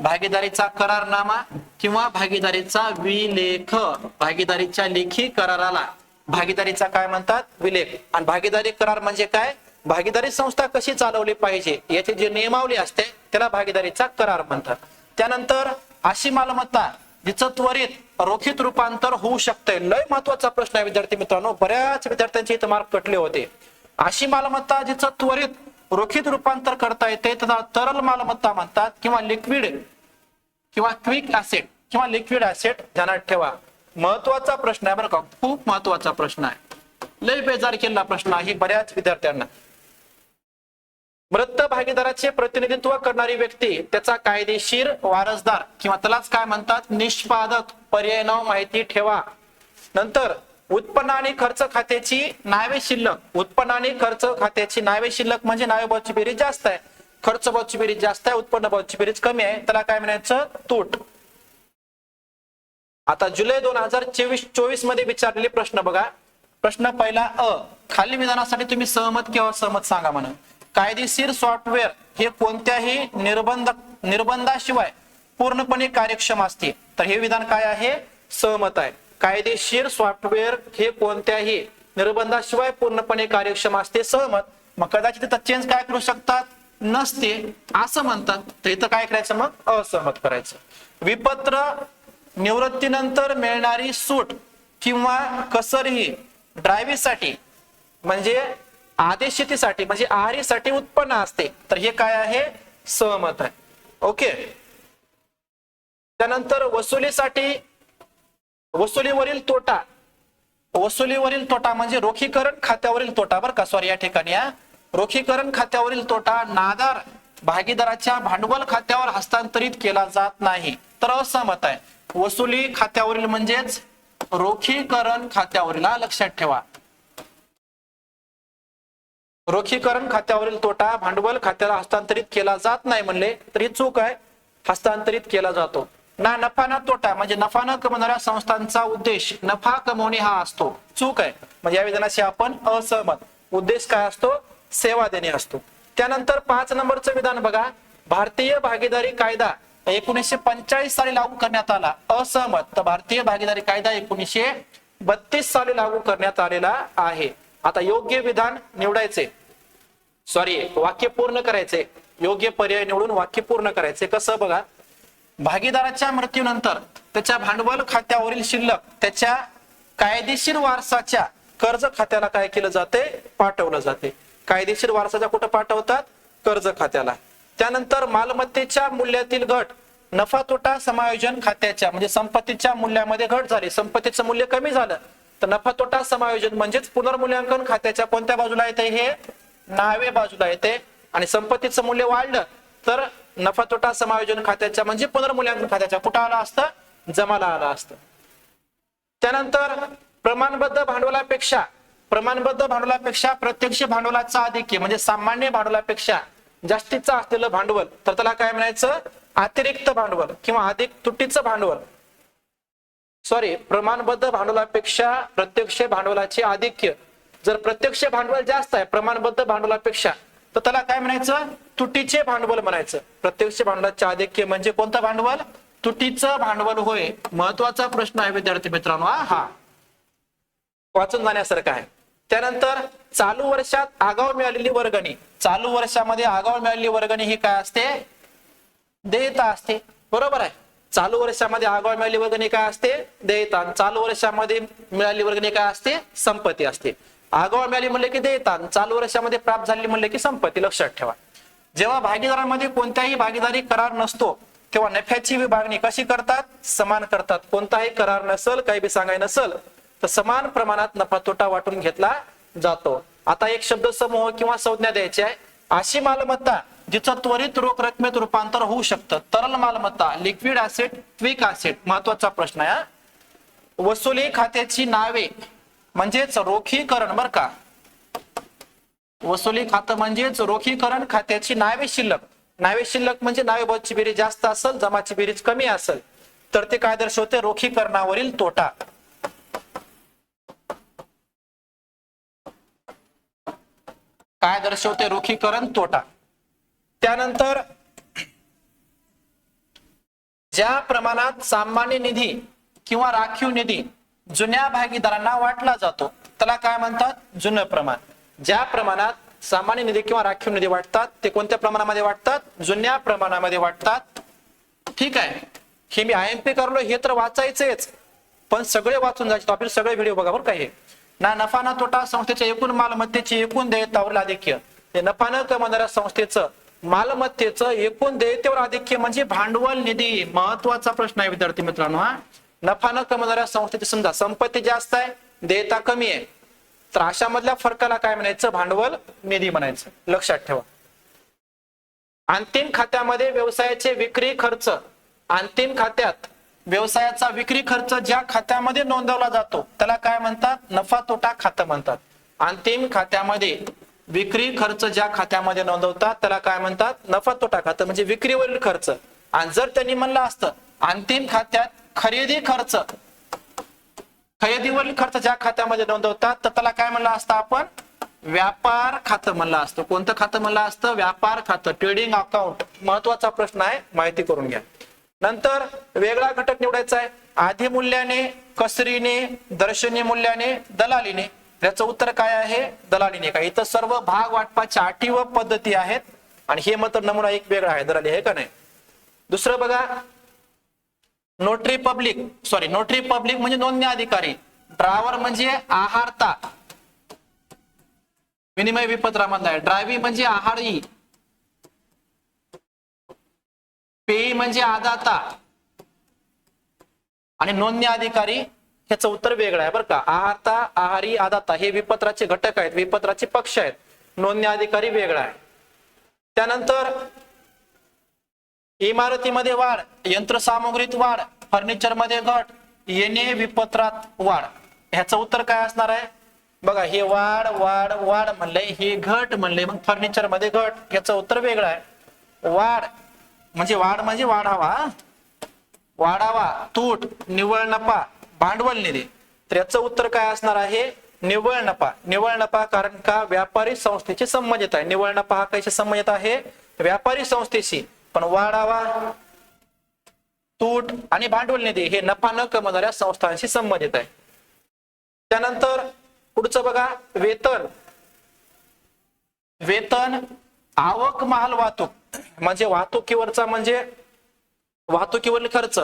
भागीदारीचा करारनामा किंवा भागीदारीचा विलेख. भागीदारीच्या लेखी कराराला भागीदारीचा काय म्हणतात? विलेख. आणि भागीदारी करार म्हणजे काय? भागीदारी संस्था कशी चालवली पाहिजे याची जी नियमावली असते त्याला भागीदारीचा करार म्हणतात. त्यानंतर अशी मालमत्ता जिचं त्वरित रोखीत रूपांतर होऊ शकते. लय महत्वाचा प्रश्न आहे विद्यार्थी मित्रांनो, बऱ्याच विद्यार्थ्यांचे इथं मार्क कटले होते. अशी मालमत्ता जिचं त्वरित रोखीत रूपांतर करता येते त्याला तरल मालमत्ता म्हणतात, किंवा लिक्विड किंवा क्विक ऍसेट किंवा लिक्विड ऍसेट. ध्यानात ठेवा, महत्वाचा प्रश्न आहे बरं का, खूप महत्वाचा प्रश्न आहे. लय बेजार केलेला प्रश्न आहे बऱ्याच विद्यार्थ्यांना. मृत भागीदाराचे प्रतिनिधित्व करणारी व्यक्ती त्याचा कायदेशीर वारसदार किंवा त्यालाच काय म्हणतात? निष्पादक. पर्याय 9 माहिती ठेवा. नंतर उत्पन्न आणि खर्च खात्याची नावे शिल्लक. उत्पन्न आणि खर्च खात्याची नावे शिल्लक म्हणजे नावे बाजूची बेरीज जास्त आहे, खर्च बाजूची बेरीज जास्त आहे, उत्पन्न बाजूची बेरीज कमी आहे, त्याला काय म्हणायचं? तूट. आता जुलै 2024 मध्ये विचारलेले प्रश्न बघा. प्रश्न पहिला अ, खालील विधानासाठी तुम्ही सहमत किंवा असहमत सांगा म्हणून. कायदेशीर सॉफ्टवेअर हे कोणत्याही निर्बंधाशिवाय पूर्णपणे कार्यक्षम असते. तर हे विधान काय आहे? सहमत आहे. कायदेशीर सॉफ्टवेअर हे कोणत्याही निर्बंधाशिवाय पूर्णपणे कार्यक्षम असते. सहमत. मग कदाचित तिथं चेंज काय करू शकतात? नसते असं म्हणतात. तर इथं काय करायचं? मग असहमत करायचं. विपत्र निवृत्तीनंतर मिळणारी सूट किंवा कसर ही ड्रायव्हीसाठी म्हणजे आदेश शेतीसाठी म्हणजे आहारीसाठी उत्पन्न असते, तर हे काय आहे? सहमत आहे. ओके. त्यानंतर वसुलीसाठी, वसुलीवरील तोटा, वसुलीवरील तोटा म्हणजे रोखीकरण खात्यावरील तोटा बरं का, सॉरी या ठिकाणी रोखीकरण खात्यावरील तोटा नादार भागीदाराच्या भांडवल खात्यावर हस्तांतरित केला जात नाही, तर असहमत आहे. वसुली खात्यावरील म्हणजेच रोखीकरण खात्यावरील, लक्षात ठेवा. रोखीकरण खात्यावरील तोटा भांडवल खात्याला हस्तांतरित केला जात नाही म्हणले तर ही चूक आहे, हस्तांतरित केला जातो. ना नफा ना तोटा म्हणजे नफा न कमवणाऱ्या संस्थांचा उद्देश नफा कमवणे हा असतो, चूक आहे. म्हणजे या विधानाशी आपण असहमत. उद्देश काय असतो? सेवा देणे असतो. त्यानंतर 5 नंबरचं विधान बघा, भारतीय भागीदारी कायदा 1945 साली लागू करण्यात आला, असहमत. तर भारतीय भागीदारी कायदा 1932 साली लागू करण्यात आलेला आहे. आता योग्य विधान निवडायचे, सॉरी वाक्य पूर्ण करायचे, योग्य पर्याय निवडून वाक्य पूर्ण करायचे. कसं बघा, भागीदाराच्या मृत्यूनंतर त्याच्या भांडवल खात्यावरील शिल्लक त्याच्या कायदेशीर वारसाच्या कर्ज खात्याला काय केलं जाते? पाठवलं जाते. कायदेशीर वारसाच्या कुठं पाठवतात? कर्ज खात्याला. त्यानंतर मालमत्तेच्या मूल्यातील घट नफा तोटा समायोजन खात्याच्या म्हणजे संपत्तीच्या मूल्यामध्ये घट झाली, संपत्तीचं मूल्य कमी झालं, तर नफा तोटा समायोजन म्हणजेच पुनर्मूल्यांकन खात्याच्या कोणत्या बाजूला येते? हे नावे बाजूला येते. आणि संपत्तीचं मूल्य वाढलं तर नफा तोटा समायोजन खात्याच्या म्हणजे पुनर्मूल्यांकन खात्याच्या कुठं आलं असतं? जमाला आलं असतं. त्यानंतर प्रमाणबद्ध भांडवलापेक्षा, प्रमाणबद्ध भांडवलापेक्षा प्रत्यक्ष भांडवलाचा आधिक्य म्हणजे सामान्य भांडवलापेक्षा जास्तीचं असलेलं भांडवल, तर त्याला काय म्हणायचं? अतिरिक्त भांडवल किंवा अधिक तुटीचं भांडवल. सॉरी, प्रमाणबद्ध भांडवलापेक्षा प्रत्यक्ष भांडवलाचे आधिक्य. जर प्रत्यक्ष भांडवल जास्त आहे प्रमाणबद्ध भांडवलापेक्षा, तर त्याला काय म्हणायचं? तुटीचे भांडवल म्हणायचं. प्रत्यक्ष भांडवलाचे आधिक्य म्हणजे कोणतं भांडवल? तुटीचं भांडवल होय. महत्वाचा प्रश्न आहे विद्यार्थी मित्रांनो, हा वाचून जाण्यासारखा आहे. त्यानंतर चालू वर्षात आगाऊ मिळालेली वर्गणी, चालू वर्षामध्ये आगाऊ मिळालेली वर्गणी ही काय असते? देयता असते, बरोबर आहे. चालू वर्षामध्ये आगाऊ मिळालेली वर्गणी काय असते? देयता. चालू वर्षामध्ये मिळालेली वर्गणी काय असते? संपत्ती असते. आगाऊ मिळाली म्हणले की देयता, चालू वर्षामध्ये प्राप्त झालेली म्हणले की संपत्ती, लक्षात ठेवा. जेव्हा भागीदारांमध्ये कोणत्याही भागीदारी करार नसतो तेव्हा नफ्याची विभागणी कशी करतात? समान करतात. कोणताही करार नसल, काही बी सांगाय नसल तर समान प्रमाणात नफा तोटा वाटून घेतला जातो. आता एक शब्द समूह किंवा संज्ञा द्यायची आहे. अशी मालमत्ता जिचं त्वरित रोख रकमेत रूपांतर होऊ शकतं, तरल मालमत्ता, लिक्विड ऍसेट, क्विक ऍसेट. महत्वाचा प्रश्न आहे. वसुली खात्याची नावे म्हणजेच रोखीकरण बरं का, वसुली खातं म्हणजेच रोखीकरण खात्याची नावे शिल्लक. नावे शिल्लक म्हणजे नावेबाबतची बेरीज जास्त असेल, जमाची बेरीज कमी असेल तर ते काय दर्शवते? रोखीकरणावरील तोटा. काय दर्शवते? रोखीकरण तोटा. त्यानंतर ज्या प्रमाणात सामान्य निधी किंवा राखीव निधी जुन्या भागीदारांना वाटला जातो त्याला काय म्हणतात? जुनं प्रमाण. ज्या प्रमाणात सामान्य निधी किंवा राखीव निधी वाटतात ते कोणत्या प्रमाणामध्ये वाटतात? जुन्या प्रमाणामध्ये वाटतात. ठीक आहे, हे मी IMP करलो हे तर वाचायचंच, पण सगळे वाचून जायचे आपले सगळे व्हिडिओ बघा बरं. काय ना नफा ना तोटा संस्थेच्या एकूण मालमत्तेची एकूण देयतावरील आधिक्य, हे नफा न कमवणाऱ्या संस्थेचं मालमत्तेचं एकूण देयतेवर आधिक्य म्हणजे भांडवल निधी. महत्वाचा प्रश्न आहे विद्यार्थी मित्रांनो. नफा न कमवणाऱ्या संस्थेची समजा संपत्ती जास्त आहे, देयता कमी आहे, तर अशा मधल्या फरकाला काय म्हणायचं? भांडवल निधी म्हणायचं, लक्षात ठेवा. अंतिम खात्यामध्ये व्यवसायाचे विक्री खर्च, अंतिम खात्यात व्यवसायाचा विक्री खर्च ज्या खात्यामध्ये नोंदवला जातो त्याला काय म्हणतात? नफा तोटा खातं म्हणतात. अंतिम खात्यामध्ये विक्री खर्च ज्या खात्यामध्ये नोंदवतात त्याला काय म्हणतात? नफा तोटा खातं म्हणजे विक्रीवरील खर्च. आणि जर त्यांनी म्हणलं असतं अंतिम खात्यात खरेदी खर्च, खरेदीवरील खर्च ज्या खात्यामध्ये नोंदवतात तर त्याला काय म्हणलं असतं आपण? व्यापार खातं म्हणलं असतं. कोणतं खातं म्हणलं असतं? व्यापार खातं, ट्रेडिंग अकाउंट. महत्वाचा प्रश्न आहे, माहिती करून घ्या. नंतर वेगळा घटक निवडायचा आहे. आधी मूल्याने, कसरीने, दर्शनी मूल्याने, दलालीने. याचं उत्तर काय आहे? दलालीने. काय इथं सर्व भाग वाटपाच्या अटी व पद्धती आहेत आणि हे मात्र नमुना एक वेगळा आहे, दलाली आहे का नाही. दुसरं बघा, notary public, sorry notary public म्हणजे नोंदणी अधिकारी. ड्रावर म्हणजे आहारता, विनिमय विपत्रामधला आहे. ड्रायव्ही म्हणजे आहारी, पेयी म्हणजे आदाता आणि नोंदणी अधिकारी ह्याचं उत्तर वेगळं आहे बरं का. आहारता, आहारी, आदाता हे विपत्राचे घटक आहेत, विपत्राचे पक्ष आहेत. नोंदणी अधिकारी वेगळा आहे. त्यानंतर इमारतीमध्ये वाढ, यंत्रसामुग्रीत वाढ, फर्निचरमध्ये घट, येणे विपत्रात वाढ, ह्याचं उत्तर काय असणार आहे बघा. हे वाढ वाढ वाढ म्हणलंय, हे घट म्हणलंय, मग फर्निचर मध्ये घट, ह्याचं उत्तर वेगळं आहे. वाढ म्हणजे वाढावा, वाढावा, तूट, निव्वळ नफा, भांडवल निधी, तर याचं उत्तर काय असणार आहे निव्वळ नफा. निव्वळ नफा कारण का व्यापारी संस्थेशी संबंधित आहे. निव्वळ नफा हा कशाशी संबंधित आहे व्यापारी संस्थेशी. पण वाढावा, तूट आणि भांडवल निधी हे नफा न कमवणाऱ्या संस्थांशी संबंधित आहे. त्यानंतर पुढचं बघा वेतन. वेतन, आवक, माल वाहतूक म्हणजे वाहतुकीवरचा म्हणजे वाहतुकीवरील खर्च.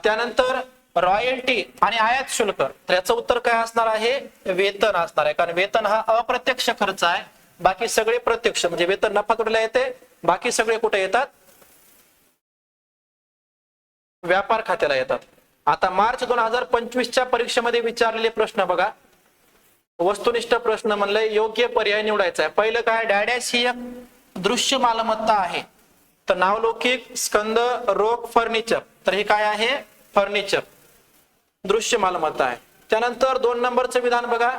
त्यानंतर रॉयल्टी आणि आयात शुल्क, तर याचं उत्तर काय असणार आहे वेतन असणार आहे. कारण वेतन हा अप्रत्यक्ष खर्च आहे, बाकी सगळे प्रत्यक्ष. म्हणजे वेतन नफा कुठला येते, बाकी सगळे कुठे येतात व्यापार खात्याला येतात. आता मार्च 2025च्या परीक्षेमध्ये विचारलेले प्रश्न बघा. वस्तुनिष्ठ प्रश्न म्हणलंय योग्य पर्याय निवडायचा आहे. पहिलं काय डॅडॅश ही एक दृश्य मालमत्ता आहे, तर नावलौकिक, स्कंद, रोख, फर्निचर, तर हे काय आहे फर्निचर दृश्य मालमत्ता आहे. त्यानंतर 2 नंबरचं विधान बघा.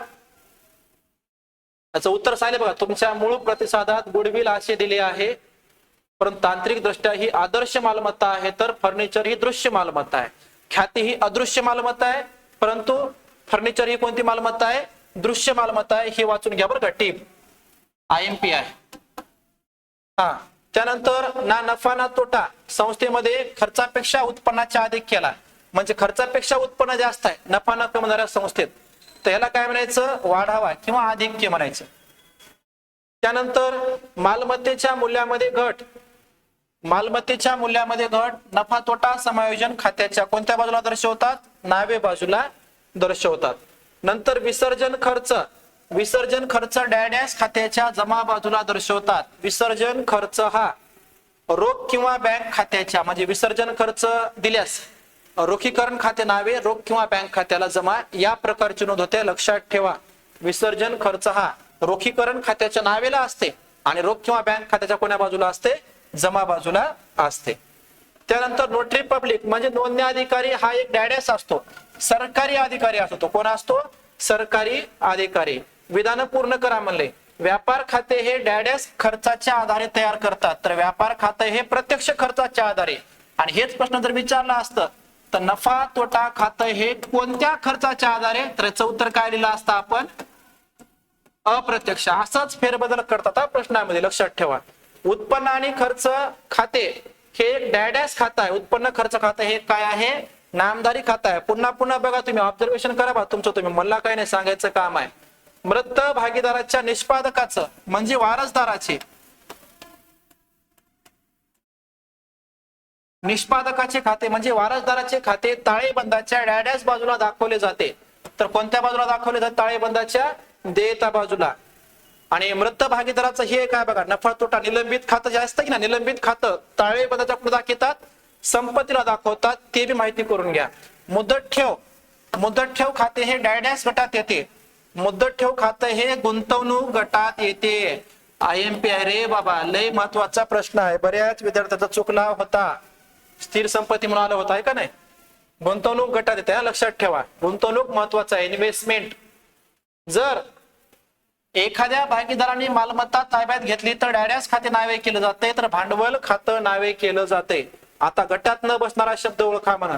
याचं उत्तर सांगितलं बघा. तुमच्या मूळ प्रतिसादात गुडविल असे दिले आहे, परंतु तांत्रिक दृष्ट्या ही आदर्श मालमत्ता आहे, तर फर्निचर ही दृश्य मालमत्ता आहे. ख्याती ही अदृश्य मालमत्ता आहे, परंतु फर्निचर ही कोणती मालमत्ता आहे दृश्य मालमत्ता आहे. हे वाचून घ्या बरं का, टीप IMP आहे. हा त्यानंतर ना नफा ना तोटा, संस्थेमध्ये खर्चापेक्षा उत्पन्नाच्या अधिक केला, म्हणजे खर्चापेक्षा उत्पन्न जास्त आहे नफा न कमवणाऱ्या संस्थेत, तर याला काय म्हणायचं वाढावा किंवा आधिक्य म्हणायचं. त्यानंतर मालमत्तेच्या मूल्यामध्ये घट. मालमत्तेच्या मूल्यामध्ये घट नफा तोटा समायोजन खात्याच्या कोणत्या बाजूला दर्शवतात नावे बाजूला दर्शवतात. नंतर विसर्जन खर्च. विसर्जन खर्च डॅडॅश खात्याच्या जमा बाजूला दर्शवतात. विसर्जन खर्च हा रोख किंवा बँक खात्याच्या, म्हणजे विसर्जन खर्च दिल्यास रोखीकरण खाते नावे रोख किंवा बँक खात्याला जमा या प्रकारची नोंद होते. लक्षात ठेवा विसर्जन खर्च हा रोखीकरण खात्याच्या नावेला असते आणि रोख किंवा बँक खात्याच्या कोण्या बाजूला असते जमा बाजूला असते. त्यानंतर नोटरी पब्लिक म्हणजे नोंदणी अधिकारी हा एक डॅडॅश असतो, सरकारी अधिकारी असतो. तो कोण असतो सरकारी अधिकारी. विधान पूर्ण करा म्हणले. व्यापार खाते हे डॅडॅश खर्चाच्या आधारे तयार करतात, तर व्यापार खाते हे प्रत्यक्ष खर्चाच्या आधारे. आणि हेच प्रश्न जर विचारला असतं तर नफा तोटा खाते हे कोणत्या खर्चाच्या आधारे, तर याचं उत्तर काय दिलं असतं आपण अप्रत्यक्ष. असंच फेरबदल करतात प्रश्नामध्ये लक्षात ठेवा. उत्पन्न आणि खर्च खाते हे एक डॅडॅश खातं आहे. उत्पन्न खर्च खाते हे काय आहे नामधारी खातं आहे. पुन्हा पुन्हा बघा तुम्ही ऑब्झर्वेशन करा बा तुमचं तुम्ही, मला काही नाही सांगायचं काम आहे. मृत भागीदाराच्या निष्पादकाचं म्हणजे वारसदाराचे, निष्पादकाचे खाते म्हणजे वारसदाराचे खाते ताळेबंदाच्या डॅडॅश बाजूला दाखवले जाते. तर कोणत्या बाजूला दाखवले जाते ताळेबंदाच्या देयता बाजूला. आणि मृत भागीदाराचं हे काय बघा नफा तोटा निलंबित खातं जे असतं की ना निलंबित खातं ताळेबंदाच्या कुठे दाखवतात संपत्तीला दाखवतात, ते बी माहिती करून घ्या. मुदत ठेव. मुदत ठेव खाते हे डॅडॅश गटात येते. मुदत ठेव खातं हे गुंतवणूक गटात येते. IMP आहे रे बाबा, लय महत्वाचा प्रश्न आहे. बऱ्याच विद्यार्थ्यांचा चुकला होता. स्थिर संपत्ती म्हणून आलं होतं आहे का नाही, गुंतवणूक गटात येते. लक्षात ठेवा गुंतवणूक महत्वाचा आहे, इन्व्हेस्टमेंट. जर एखाद्या भागीदाराने मालमत्ता ताब्यात घेतली तर डॅडॅश खाते नावे केलं जाते, तर भांडवल खातं नावे केलं जाते. आता गटात न बसणारा शब्द ओळखा म्हणा.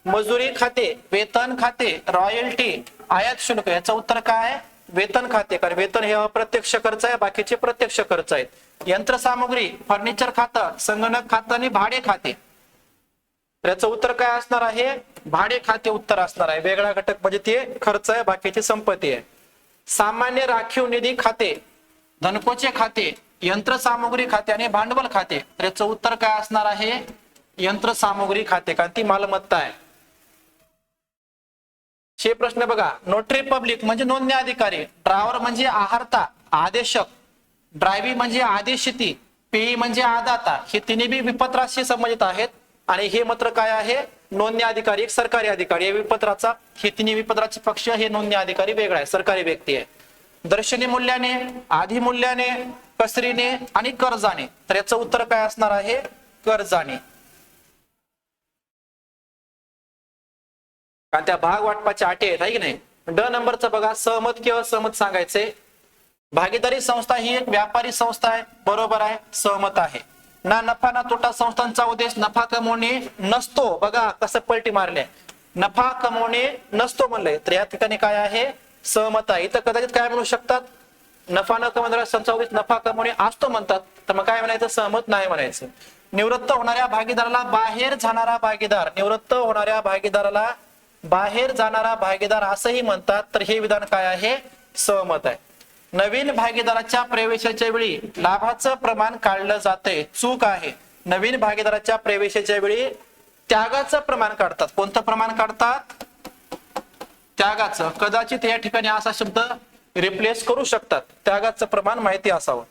मजुरी खाते, वेतन खाते, रॉयल्टी, आयात शुल्क, याचं उत्तर काय आहे वेतन खाते. कारण वेतन हे अप्रत्यक्ष खर्च आहे, बाकीचे प्रत्यक्ष खर्च आहेत. यंत्रसामुग्री, फर्निचर खातं, संगणक खातं आणि भाडे खाते, याचं उत्तर काय असणार आहे भाडे खाते उत्तर असणार आहे. वेगळा घटक म्हणजे ते खर्च आहे, बाकीची संपत्ती आहे. सामान्य राखीव निधी खाते, धनकोचे खाते, यंत्रसामुग्री खाते आणि भांडवल खाते, तर याचं उत्तर काय असणार आहे यंत्रसामुग्री खाते, कारण ती मालमत्ता आहे. हे प्रश्न बघा. नोटरी पब्लिक म्हणजे नोंदणी अधिकारी. ड्रावर म्हणजे आहारता, आदेशक, ड्रायव्ही म्हणजे आदेशिती, पेयी म्हणजे आदाता, हे तिन्ही बी विपत्राशी संबंधित आहेत. आणि हे मात्र काय आहे, नोंदणी अधिकारी, एक सरकारी अधिकारी. या विपत्राचा, हे तिन्ही विपत्राचे पक्ष, हे नोंदणी अधिकारी वेगळा आहे, सरकारी व्यक्ती आहे. दर्शनी मूल्याने, आधी मूल्याने, कसरीने आणि कर्जाने. तर याचं उत्तर काय असणार आहे, कर्जाने. कारण त्या भाग वाटपाच्या अटी आहेत, आहे की नाही. ड नंबरचं बघा, सहमत किंवा असहमत सांगायचे. भागीदारी संस्था ही एक व्यापारी संस्था आहे, बरोबर आहे, सहमत आहे. ना नफा ना तोटा संस्थांचा उद्देश नफा कमवणे नसतो. बघा कसं पलटी मारले, नफा कमवणे नसतो म्हणलंय, तर या ठिकाणी काय आहे, सहमत आहे. इथं कदाचित काय म्हणू शकतात, नफा न कमवणाऱ्या संस्थांचा उद्देश नफा कमवणे असतो म्हणतात, तर मग काय म्हणायचं, सहमत नाही म्हणायचं. निवृत्त होणाऱ्या भागीदाराला बाहेर जाणारा भागीदार, निवृत्त होणाऱ्या भागीदाराला बाहेर जाणारा भागीदार असंही म्हणतात, तर हे विधान काय आहे, सहमत आहे. नवीन भागीदाराच्या प्रवेशाच्या वेळी लाभाचं प्रमाण काढलं जाते, चूक आहे. नवीन भागीदाराच्या प्रवेशाच्या वेळी त्यागाचं प्रमाण काढतात. कोणतं प्रमाण काढतात, त्यागाचं. कदाचित या ठिकाणी असा शब्द रिप्लेस करू शकतात, त्यागाचं प्रमाण माहिती असावं.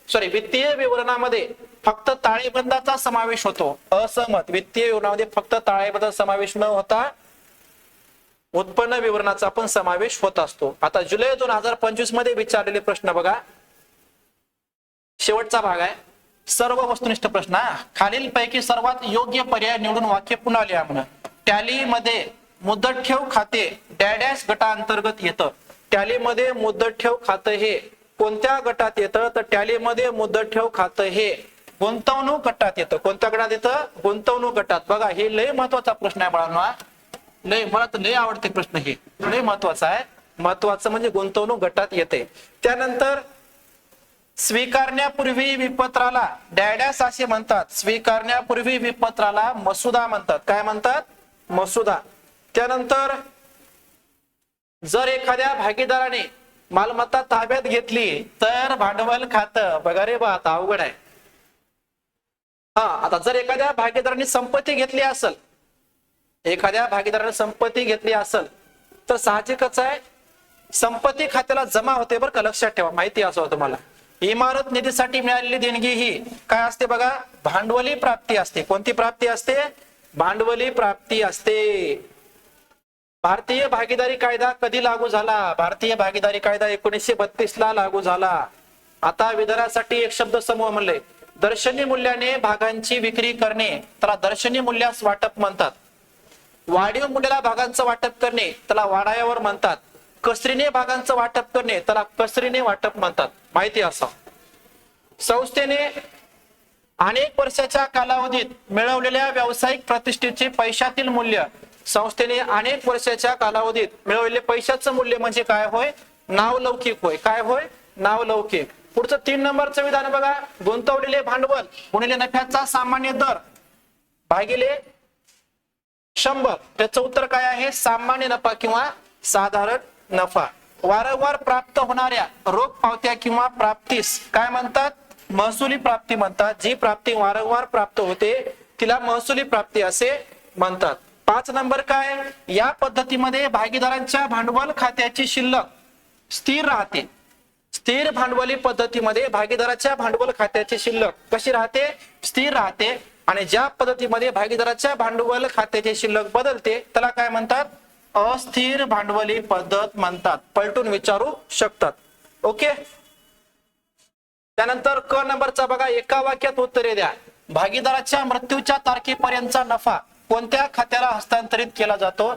वित्तीय विवरणामध्ये फक्त ताळेबंदाचा समावेश होतो, असहमत. वित्तीय विवरणामध्ये फक्त ताळेबंदाचा समावेश न होता उत्पन्न विवरणाचा पण समावेश होत असतो. आता जुलै 2025 मध्ये विचारलेले प्रश्न बघा, शेवटचा भाग आहे, सर्व वस्तुनिष्ठ प्रश्न. खालीलपैकी सर्वात योग्य पर्याय निवडून वाक्य पुन्हा लिहा म्हणा. टॅलीमध्ये मुदत ठेव खाते डॅडॅश गटाअंतर्गत येतं. टॅलीमध्ये मुदत ठेव खातं हे कोणत्या गटात येतं, तर टॅलीमध्ये मुदत ठेव खातं हे गुंतवणूक गटात येतं. कोणत्या गटात येतं, गुंतवणूक गटात. बघा हे लय महत्वाचा प्रश्न आहे बाळांनो, लय, मला तर लय आवडते प्रश्न, हे लय महत्वाचा आहे. महत्वाचं म्हणजे गुंतवणूक गटात येते. त्यानंतर स्वीकारण्यापूर्वी विपत्राला डॅडॅस असे म्हणतात. स्वीकारण्यापूर्वी विपत्राला मसुदा म्हणतात. काय म्हणतात, मसुदा. त्यानंतर जर एखाद्या भागीदाराने मालमत्ता ताब्यात घेतली तर भांडवल खातं. बघा रे बा, आता अवघड आहे. आता जर एखाद्या भागीदाराने संपत्ती घेतली असेल, एखाद्या भागीदाराने संपत्ती घेतली असेल, तर साहजिकच आहे संपत्ती खात्याला जमा होते, बरं का, लक्षात ठेवा, माहिती असावं तुम्हाला. इमारत निधीसाठी मिळालेली देणगी ही काय असते बघा, भांडवली प्राप्ती असते. कोणती प्राप्ती असते, भांडवली प्राप्ती असते. भारतीय भागीदारी कायदा कधी लागू झाला, भारतीय भागीदारी कायदा 1932 ला लागू झाला. आता विधानासाठी एक शब्द समूह म्हणले. दर्शनी मूल्याने भागांची विक्री करणे, त्याला दर्शनी मूल्यास वाटप म्हणतात. वाढीव मूल्याला भागांचं वाटप करणे, त्याला वाढाव्यावर म्हणतात. कसरीने भागांचं वाटप करणे, त्याला कसरीने वाटप म्हणतात. माहिती असा. संस्थेने अनेक वर्षाच्या कालावधीत मिळवलेल्या व्यावसायिक प्रतिष्ठेचे पैशातील मूल्य, संस्थेने अनेक वर्षाच्या कालावधीत मिळवलेले पैशाचं मूल्य म्हणजे काय होय, नावलौकिक होय. काय होय, नावलौकिक. पुढचं 3 नंबरचं विधान बघा, गुंतवलेले भांडवल गुणिले नफ्याचा सामान्य दर भागिले 100. त्याचं उत्तर काय आहे, सामान्य नफा किंवा साधारण नफा. वारंवार प्राप्त होणाऱ्या रोख पावत्या किंवा प्राप्तीस काय म्हणतात, महसुली प्राप्ती म्हणतात. जी प्राप्ती वारंवार प्राप्त होते तिला महसुली प्राप्ती असे म्हणतात. 5 नंबर काय, या पद्धतीमध्ये भागीदारांच्या भांडवल खात्याची शिल्लक स्थिर राहते. स्थिर भांडवली पद्धतीमध्ये भागीदाराच्या भांडवल खात्याची शिल्लक कशी राहते, स्थिर राहते. आणि ज्या पद्धतीमध्ये भागीदाराच्या भांडवल खात्याची शिल्लक बदलते त्याला काय म्हणतात, अस्थिर भांडवली पद्धत म्हणतात. पलटून विचारू शकतात. ओके. त्यानंतर क नंबरचा बघा, एका वाक्यात उत्तरे द्या. भागीदाराच्या मृत्यूच्या तारखेपर्यंतचा नफा कोणत्या खात्याला हस्तांतरित केला जातो,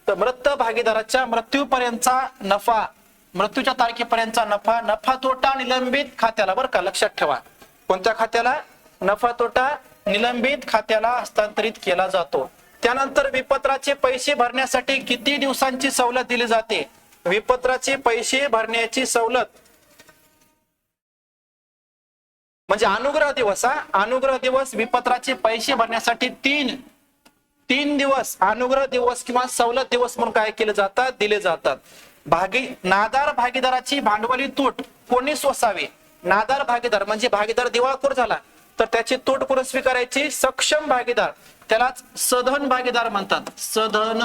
तर मृत भागीदाराच्या मृत्यूपर्यंतचा नफा, मृत्यूच्या तारखेपर्यंतचा नफा नफा तोटा निलंबित खात्याला, बरं का, लक्षात ठेवा. कोणत्या खात्याला, नफा तोटा निलंबित खात्याला हस्तांतरित केला जातो. त्यानंतर विपत्राचे पैसे भरण्यासाठी किती दिवसांची सवलत दिली जाते, विपत्राचे पैसे भरण्याची सवलत म्हणजे अनुग्रह दिवस. अनुग्रह दिवस विपत्राचे पैसे भरण्यासाठी 3 दिवस अनुग्रह दिवस किंवा सवलत दिवस म्हणून काय केले जातात, दिले जातात. नादार भागीदाराची भांडवली तूट कोणी सोसावी, नादार भागीदार म्हणजे भागीदार दिवाळखोर झाला तर त्याची तूट कोण स्वीकारायची, सक्षम भागीदार, त्यालाच सधन भागीदार म्हणतात. सधन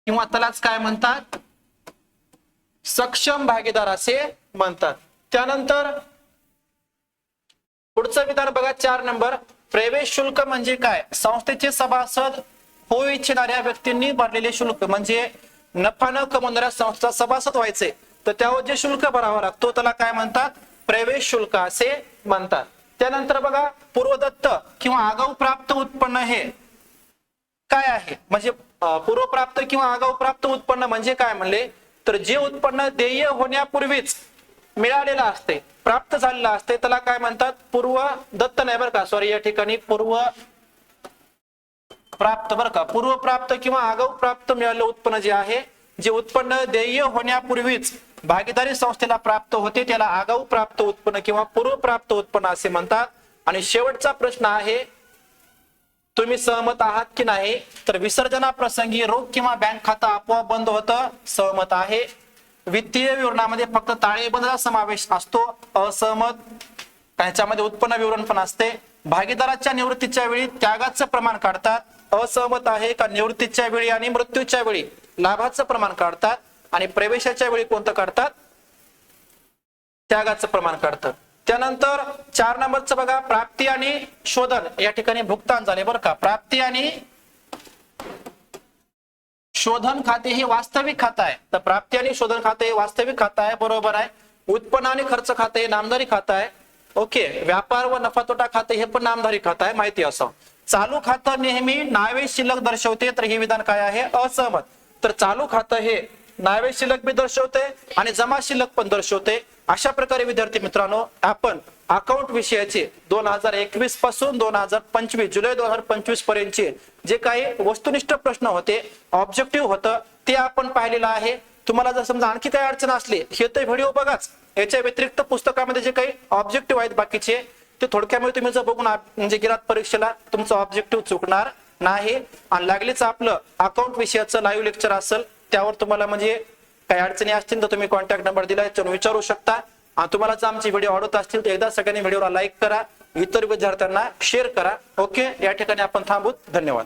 किंवा त्यालाच काय म्हणतात, सक्षम भागीदार असे म्हणतात. त्यानंतर पुढचं विधान बघा 4 नंबर. प्रवेश शुल्क म्हणजे काय? संस्थेचे सभासद होऊ इच्छिणाऱ्या व्यक्तींनी भरलेले शुल्क. म्हणजे नफा न कमवणाऱ्या संस्था सभासद व्हायचे तर त्यावर जे शुल्क भरावा लागतो त्याला काय म्हणतात? प्रवेश शुल्क असे म्हणतात. त्यानंतर बघा पूर्वदत्त किंवा आगाऊ प्राप्त उत्पन्न हे काय आहे? म्हणजे पूर्वप्राप्त किंवा आगाऊ प्राप्त उत्पन्न म्हणजे काय म्हणले तर जे उत्पन्न देय होण्यापूर्वीच मिळालेलं असते, प्राप्त झालेलं असते त्याला काय म्हणतात? पूर्व दत्त नाही बरं का, सॉरी या ठिकाणी पूर्व प्राप्त बरं का. पूर्व प्राप्त किंवा आगाऊ प्राप्त मिळालेलं उत्पन्न जे आहे, जे उत्पन्न देय होण्यापूर्वीच भागीदारी संस्थेला प्राप्त होते त्याला आगाऊ प्राप्त उत्पन्न किंवा पूर्व प्राप्त उत्पन्न असे म्हणतात. आणि शेवटचा प्रश्न आहे, तुम्ही सहमत आहात की नाही? तर विसर्जनाप्रसंगी रोख किंवा बँक खाता आपोआप बंद होतं. सहमत आहे. वित्तीय विवरणामध्ये फक्त ताळेबंदाचा समावेश असतो. असहमत. त्याच्यामध्ये उत्पन्न विवरण पण असते. भागीदाराच्या निवृत्तीच्या वेळी त्यागाचं प्रमाण काढतात. असहमत आहे का निवृत्तीच्या वेळी आणि मृत्यूच्या वेळी लाभाचं प्रमाण काढतात आणि प्रवेशाच्या वेळी कोणतं काढतात? त्यागाचं प्रमाण काढतात. त्यानंतर 4 नंबरचं बघा प्राप्ती आणि शोधन. या ठिकाणी भुगतान झाले बरं का. प्राप्ती आणि शोधन खाते हे वास्तविक खातं आहे. तर प्राप्ती आणि शोधन खाते हे वास्तविक खातं आहे, बरोबर आहे. उत्पन्न आणि खर्च खाते हे नामधारी खातं आहे. ओके. व्यापार व नफा तोटा खाते हे पण नामधारी खातं आहे, माहिती असं. चालू खातं नेहमी नावे शिल्लक दर्शवते. तर हे विधान काय आहे? असहमत. तर चालू खातं हे नावे शिल्लक बी दर्शवते आणि जमा शिल्लक पण दर्शवते. अशा प्रकारे विद्यार्थी मित्रांनो आपण अकाउंट विषयाचे 2021 पासून 2025 जुलै 2025 पर्यंतचे जे काही वस्तुनिष्ठ प्रश्न होते, ऑब्जेक्टिव्ह होतं ते आपण पाहिलेलं आहे. तुम्हाला जर समजा आणखी काही अडचण असली हे तर व्हिडिओ बघाच. याच्या व्यतिरिक्त पुस्तकामध्ये जे काही ऑब्जेक्टिव्ह आहेत बाकीचे ते थोडक्यामध्ये तुम्ही जर बघून म्हणजे गेलात परीक्षेला तुमचं ऑब्जेक्टिव्ह चुकणार नाही. आणि लागलीच आपलं अकाउंट विषयाचं लाईव्ह लेक्चर असेल त्यावर तुम्हाला म्हणजे काही अडचणी असतील तर तुम्ही कॉन्टॅक्ट नंबर दिलाय त्यावर विचारू शकता. आणि तुम्हाला जर आमचे व्हिडिओ आवडत असतील तर एकदा सगळ्यांनी व्हिडिओला लाईक करा, इतर विद्यार्थ्यांना शेअर करा. ओके. या ठिकाणी आपण थांबू. धन्यवाद.